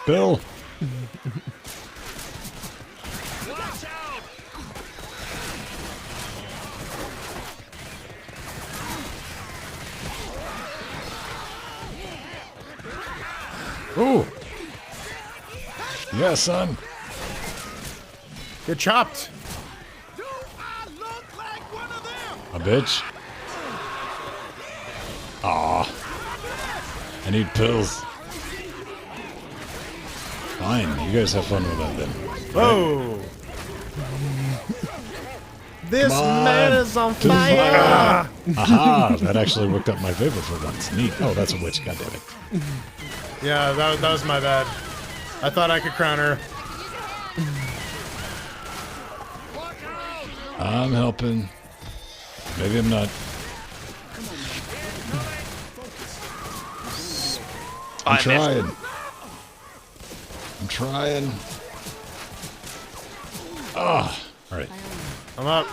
Bill! Watch out! Ooh! Yeah, son. Get chopped. Do I look like one of them? A bitch. Aw. I need pills. Fine, you guys have fun with that then. Whoa. This Come on. man is on To the fire. Aha! That actually worked out my favor for once. Neat. Oh, that's a witch. God damn it. Yeah, that was my bad. I thought I could crown her. I'm helping. Maybe I'm not. I'm trying. I'm trying. Ah! Alright. I'm up.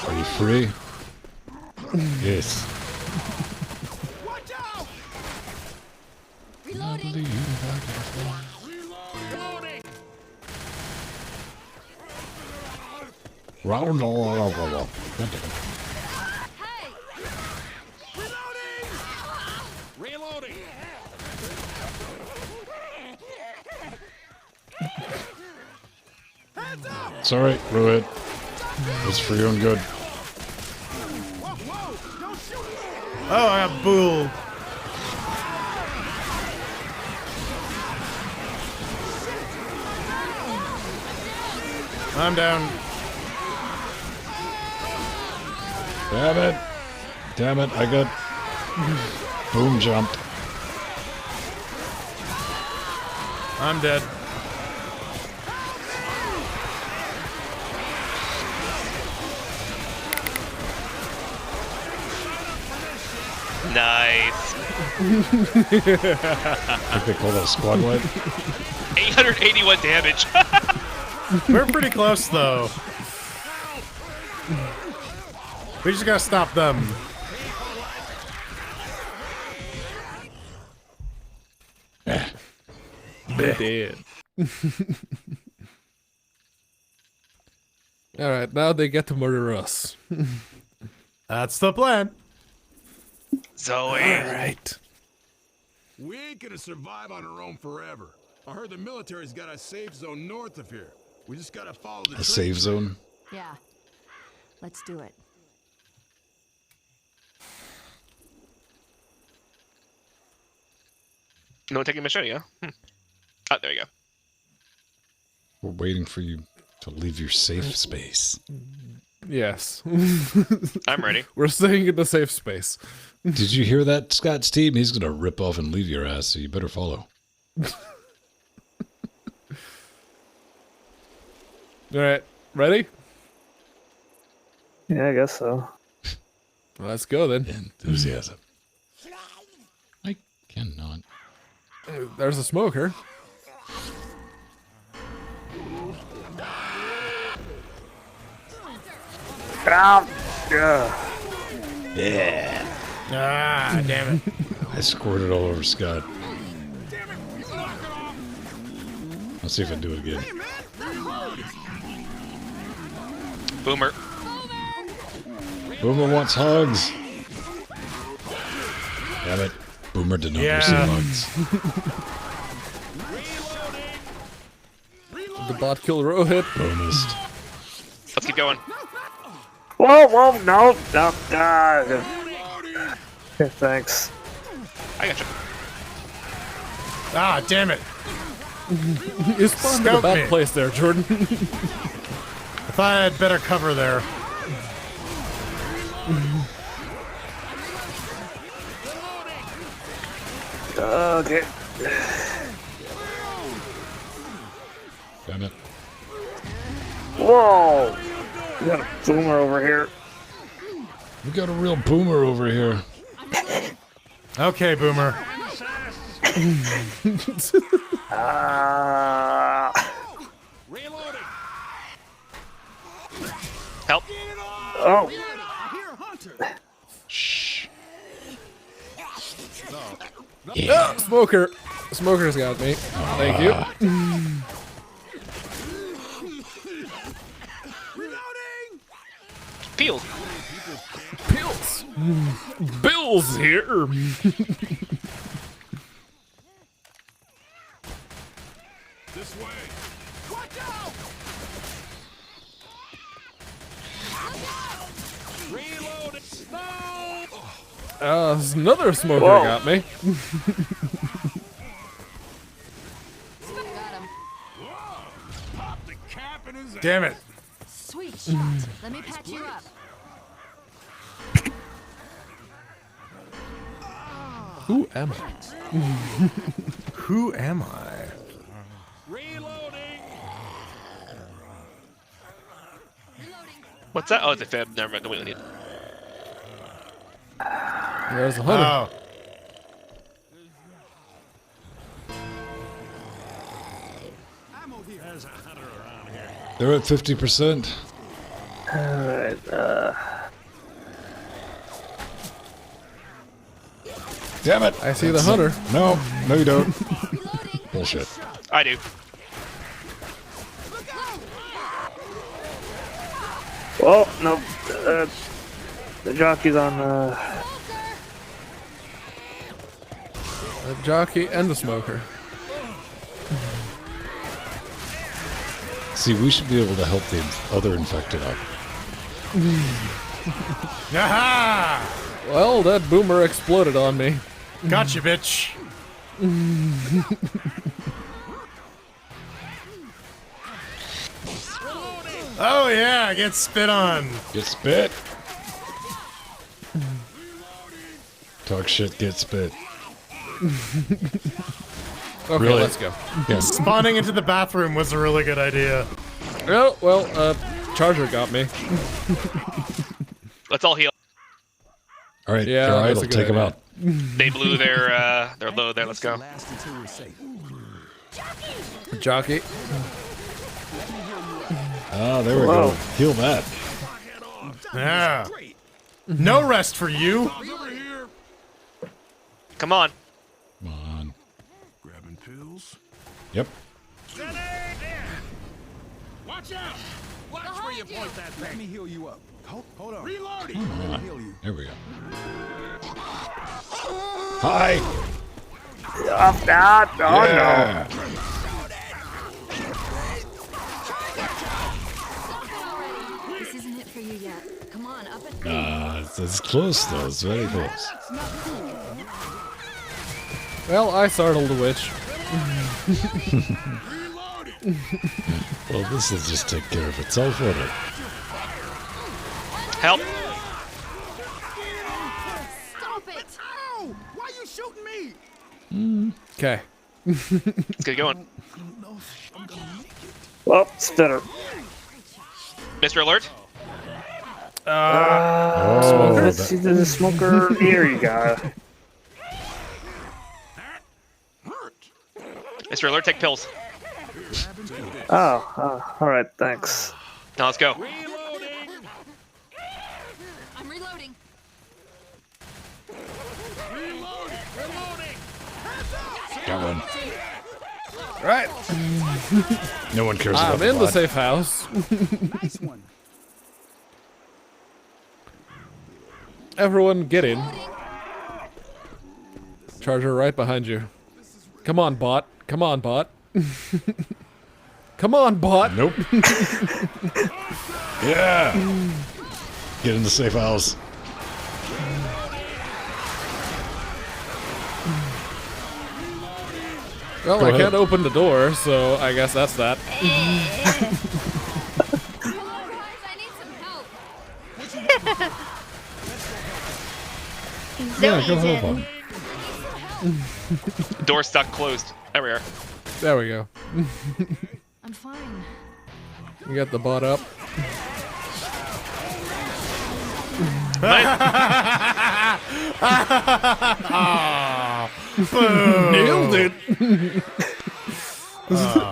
Are you free? Yes. Watch out! Reloading. Reloading! Round. God damn it. Hey. Reloading! Hands up! It's alright, Ruit. It's for your own good. Whoa, whoa! Don't shoot! Oh, I got bulled. I'm down. Damn it. Damn it, I got boom jumped. I'm dead. Nice. I think they call that a squad wipe. 881 damage. We're pretty close, though. We just gotta stop them. Dead. Alright, now they get to murder us. That's the plan. Zoe. Alright. We ain't gonna survive on our own forever. I heard the military's got a safe zone north of here. We just gotta follow the A save zone? Yeah. Let's do it. No one taking machete, huh? Oh, there you go. We're waiting for you to leave your safe space. Yes. I'm ready. We're staying in the safe space. Did you hear that, Scott's team? He's going to rip off and leave your ass, so you better follow. Alright, ready? Yeah, I guess so. Let's go then. Enthusiasm. I cannot. There's a smoker. Yeah. Ah, damn it. I squirted all over Scott. Let's see if I can do it again. Boomer. Boomer wants hugs. Damn it. Boomer did not receive hugs. The bot killed Rohit. Bonus. Let's keep going. Whoa, whoa, no, no, God. Okay, thanks. I gotcha. Ah, damn it. You spawned in a bad place there, Jordan. If I had better cover there. Okay. Damn it. Whoa! We got a boomer over here. We got a real boomer over here. Okay, Boomer. Help. Oh. Shh. Yeah. Smoker. Smoker's got me. Thank you. Peels. Pills. Bill's here. This way. Watch out! Reload it. No! Another smoker Whoa. got me. Got him. Pop the cap in his Damn it. Sweet shot. Let me patch you up. Who am I? Who am I? Reloading. What's that? Oh, it's a fib. Never mind. Don't wait. There's a hunter. Oh. There's a hunter around here. They're at 50%. Alright, Damn it. I see the hunter. No, no you don't. Bullshit. I do. oh, no. The jockey's on A jockey and a smoker. See, we should be able to help the other infected up. Aha! Well, that boomer exploded on me. Gotcha, bitch. Oh yeah, get spit on. Get spit. Talk shit, get spit. Okay, Really? let's go. Yes. Spawning into the bathroom was a really good idea. Oh, well, Charger got me. Let's all heal. All right, Yeah, they're that's idle. a good Take them idea. out. They blew their load there. Let's go. Jockey. Ah, there we go. Heal that. Yeah. No rest for you. Come on. Come on. Grabbing pills. Yep. Watch out! Watch where you point that thing. Let me heal you up. Hold on. Reloading. Come on. There we go. Hi. Off that. Oh Yeah. This isn't it for you yet. Come on, up and It's close though. It's very close. Well, I startled the witch. Well, this will just take care of itself, won't it? Help. stop it! Ow! Why are you shooting me? Okay. Let's get going. Well, spitter. Mr. Alert. Let's see the smoker. Here you go. Mr. Alert, take pills. Oh, all right. Thanks. Now let's go. I'm reloading. Got one. Right. No one cares about I'm in the bot. safe house. Nice one. Everyone get in. Charger right behind you. Come on, bot. Come on, bot. Come on, bot. Nope. Yeah. Get in the safe house. Well, Go I ahead. can't open the door, so I guess that's that. I need some help. Yeah, Zoe's go help in. him. Door stuck closed. There we are. There we go. I'm fine. You got the bot up. Nailed it.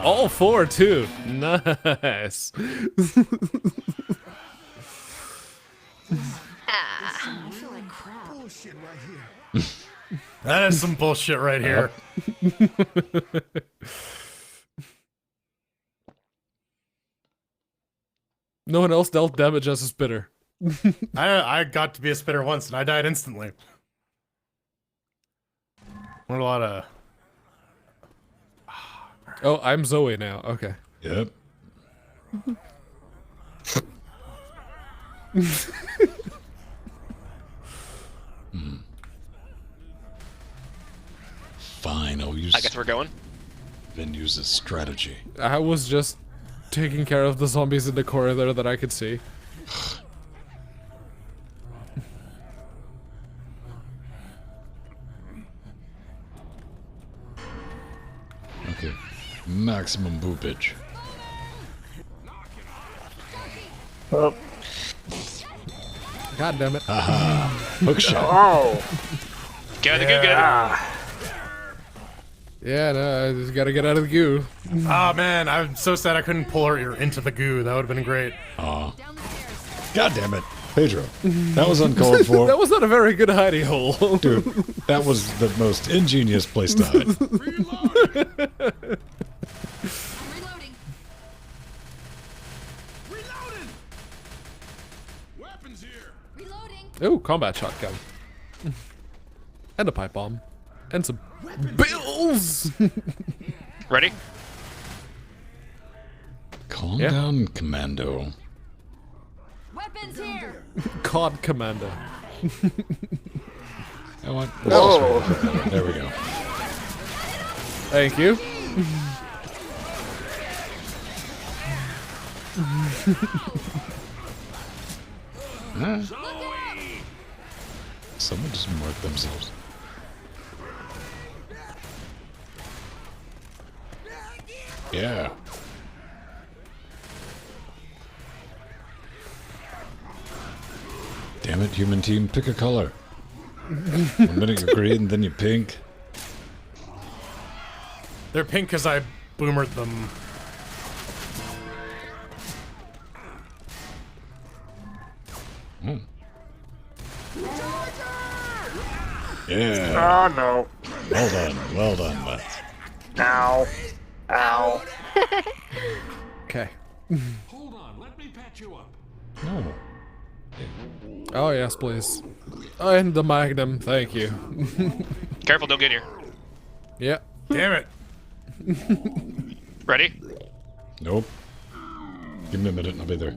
All four too. Nice. I feel like crap. Bullshit right here. That is some bullshit right here. No one else dealt damage as a spitter. I got to be a spitter once and I died instantly. What a lot of. Oh, I'm Zoe now. Okay. Yep. Fine, I'll use. I guess we're going. Then use a strategy. I was just taking care of the zombies in the corridor that I could see. Okay. Maximum boopage. Oh, God damn it. Hook shot. oh. Get out of the goo, get out. Ah. Yeah, no, I just gotta get out of the goo. Oh man, I'm so sad I couldn't pull her ear into the goo. That would have been great. Aw. God damn it. Pedro. That was uncalled for. That was not a very good hidey hole. Dude, that was the most ingenious place to hide. Reloading. Reloading. Weapons here. Reloading. Ooh, combat shotgun. And a pipe bomb. And some bills! Ready? Calm Yeah. down, Commando. Weapons here. COD Commando. You know what? Oh. There we go. Thank you. Someone just marked themselves. Yeah. Damn it, human team, pick a color. 1 minute you're green, then you're pink. They're pink because I boomered them. Mm. Yeah. Oh no. Well done, Matt. Ow. Ow. Okay. Hold on, let me patch you up. No. Oh, yes, please. And the Magnum, thank you. Careful, don't get here. Yeah. Damn it. Ready? Nope. Give me a minute and I'll be there.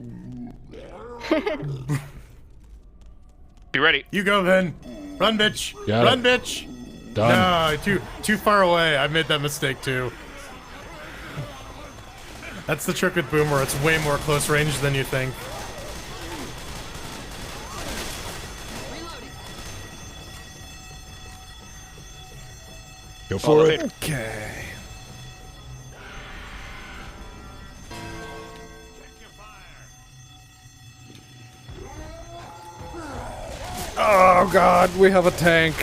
Be ready. You go then. Run, bitch. Got Run, it. bitch. Done. No, too far away. I made that mistake too. That's the trick with Boomer. It's way more close range than you think. Go for it. Okay. Oh god, we have a tank.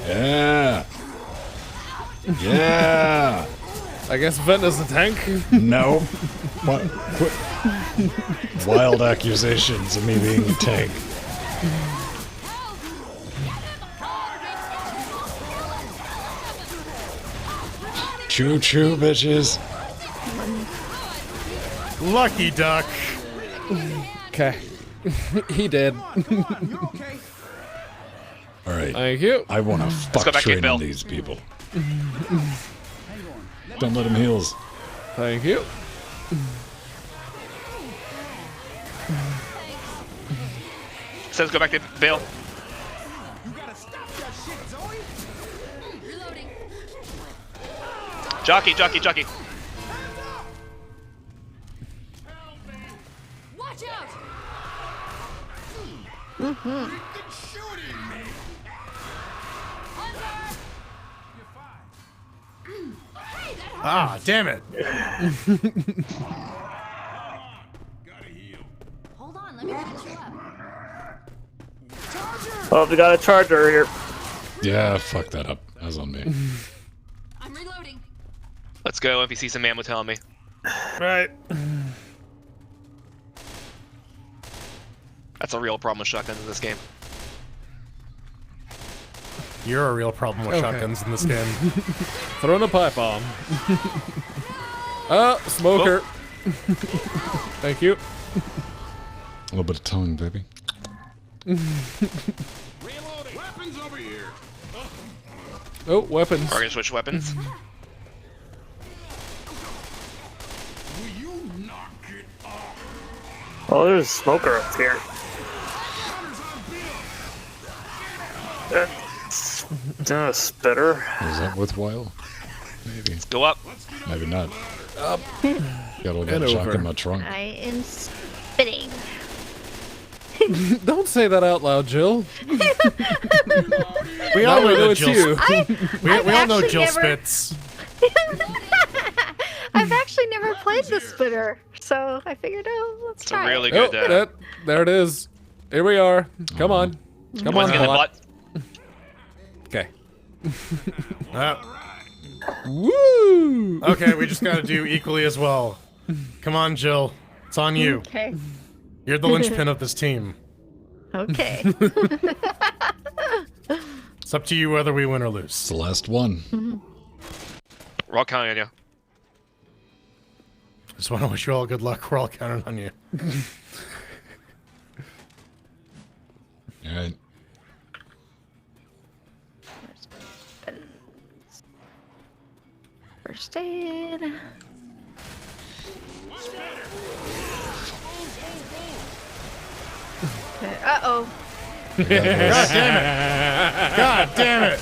Yeah. Yeah. I guess Vent is a tank. No. What? Wild accusations of me being a tank. Choo choo, bitches. Lucky duck. Okay. He did. All right. Thank you. I want to go fuck back in, train Bill. on these people. Don't let him heals. Thank you. Says go back to Bill. Jockey. Watch out! Ah, damn it. Hold on, let me patch you up. Oh, we got a charger here. Yeah, fuck that up. That was on me. I'm reloading. Let's go. If you see some ammo, tell me. Right. That's a real problem with shotguns in this game. You're a real problem with Okay. shotguns in this game. Throwing a pipe bomb. Smoker. Thank you. A little bit of tongue, baby. Reloading. Weapons over here. Oh, weapons. We're gonna switch weapons. Will you knock it off? Oh, there's a smoker up here. A spitter. Is that worthwhile? Maybe. Go up. Maybe not. Up. Got all And that junk over. in my trunk. I am spitting. Don't say that out loud, Jill. We all Now we know know that it's Jill. you. We all know actually Jill never- spits. I've actually never played the splitter, so I figured, oh, let's It's a try really it. good. There it is. Here we are. Come on. Come Once on, again, the bot. butt. Okay. Woo! Okay, we just gotta do equally as well. Come on, Jill. It's on you. Okay. You're the linchpin of this team. Okay. It's up to you whether we win or lose. It's the last one. We're all counting on you. Just want to wish you all good luck. We're all counting on you. All right. First aid. Okay, uh-oh. God damn it! God damn it!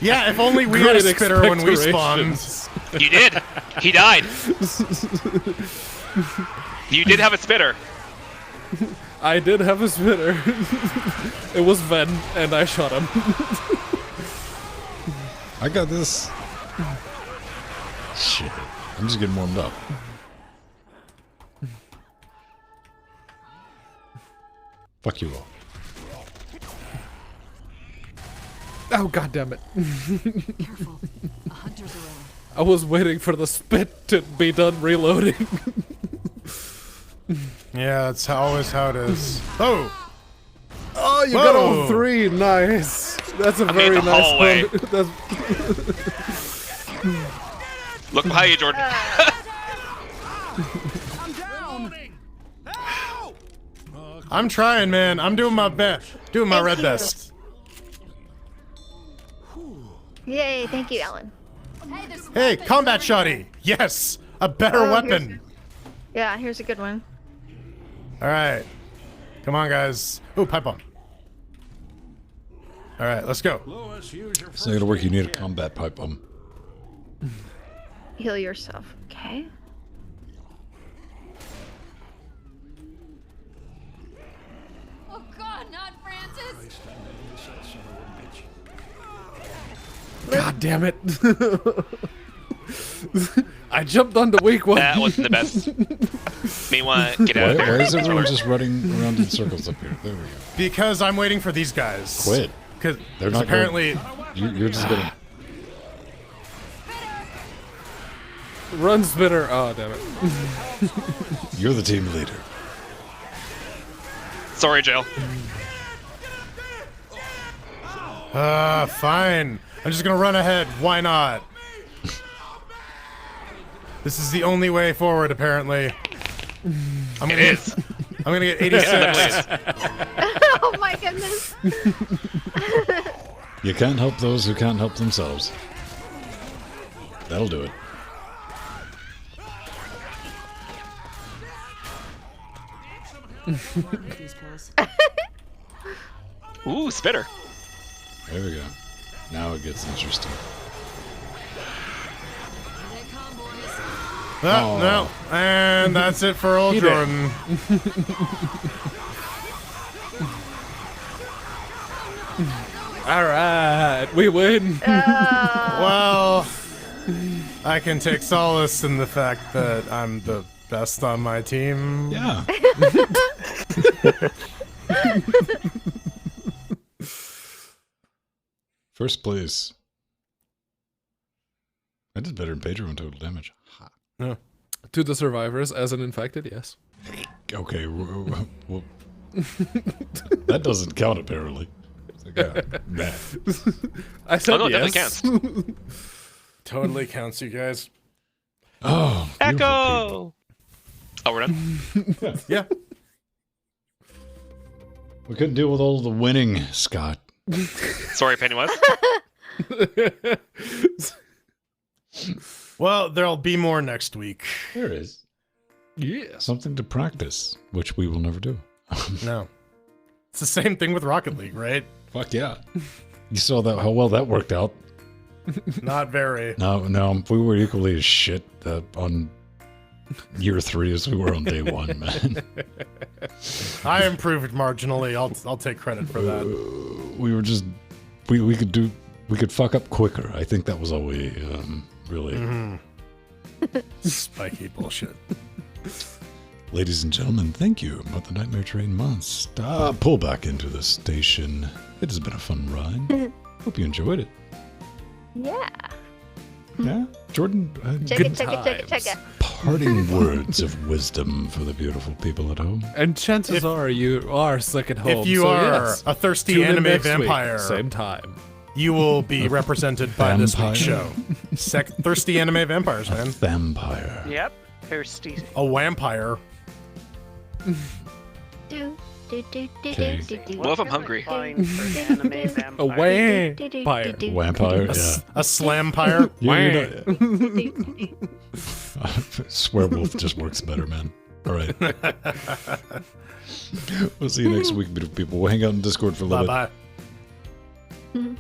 Yeah, if only we had a Great spitter when we spawned. expectorations. You did. He died. You did have a spitter. I did have a spitter. It was Ven, and I shot him. I got this. Shit. I'm just getting warmed up. Fuck you all. Oh, god damn it. Careful. A hunter's around. I was waiting for the spit to be done reloading. Yeah, that's always how it is. Oh! Oh, you Whoa. got all three. Nice. That's a I very made the nice hallway. one. That's... Look behind you, Jordan. I'm trying, man. I'm doing my best. Doing my Thank red you. best. Yay, thank you, Alan. Hey, combat shoddy! Yes! A better Oh, weapon! Yeah, here's a good one. Alright. Come on, guys. Ooh, pipe bomb. Alright, let's go. It's not gonna work. You need a combat pipe bomb. Heal yourself. Okay. Oh God, not Francis! God damn it. I jumped on the weak one. That wasn't the best. Meanwhile, get out of there. Why is everyone just running around in circles up here? There we go. Because I'm waiting for these guys. Quit. Because They're not apparently... You're just gonna. Run, spitter. Oh, damn it. You're the team leader. Sorry, Jail. Fine. I'm just gonna run ahead. Why not? This is the only way forward, apparently. It is. I'm gonna get 86. Oh my goodness. You can't help those who can't help themselves. That'll do it. These pills. Ooh, spitter. There we go. Now it gets interesting. Here they come, boys. Oh, no. And that's it for old Eat it. Jordan. All right, we win. Well, I can take solace in the fact that I'm the best on my team. Yeah. First place. I did better than Pedro in total damage. Yeah. To the survivors as an infected, yes. Okay, well, that doesn't count apparently. It's like, yeah, nah. I said Oh, no, it yes. definitely counts. Totally counts, you guys. Oh, beautiful people. Echo! Oh, we're done? Yeah. We couldn't deal with all the winning, Scott. Sorry, Pennywise. Well, there'll be more next week. There is. Yeah. Something to practice, which we will never do. No. It's the same thing with Rocket League, right? Fuck yeah. You saw that how well that worked out. Not very. No, we were equally as shit on year 3 as we were on day 1, man. I improved marginally. I'll take credit for that. We were just we could fuck up quicker. I think that was all we really Spiky bullshit. Ladies and gentlemen, thank you. But the Nightmare Train must pull back into the station. It has been a fun ride. Hope you enjoyed it. Yeah. Yeah, Jordan. Check it. Parting words of wisdom for the beautiful people at home. And chances are you are sick at home. If you so are yes. a thirsty Tune in anime next week, vampire, same time. you will be represented by this Vampire? week's show. Thirsty anime vampires, man. Vampire. Yep. Thirsty. A vampire. Well, if I'm hungry. Fine for anime vampire. A vampire. Vampire, yeah. A slampire. You know, Swearwolf just works better, man. All right. We'll see you next week, beautiful people. We'll hang out in Discord for a little Bye bye.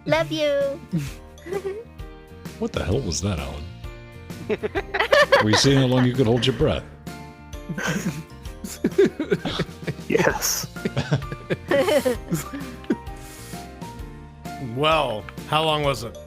Love you. bit. What the hell was that, Alan? Were you seeing how long you could hold your breath? Yes. Well, how long was it?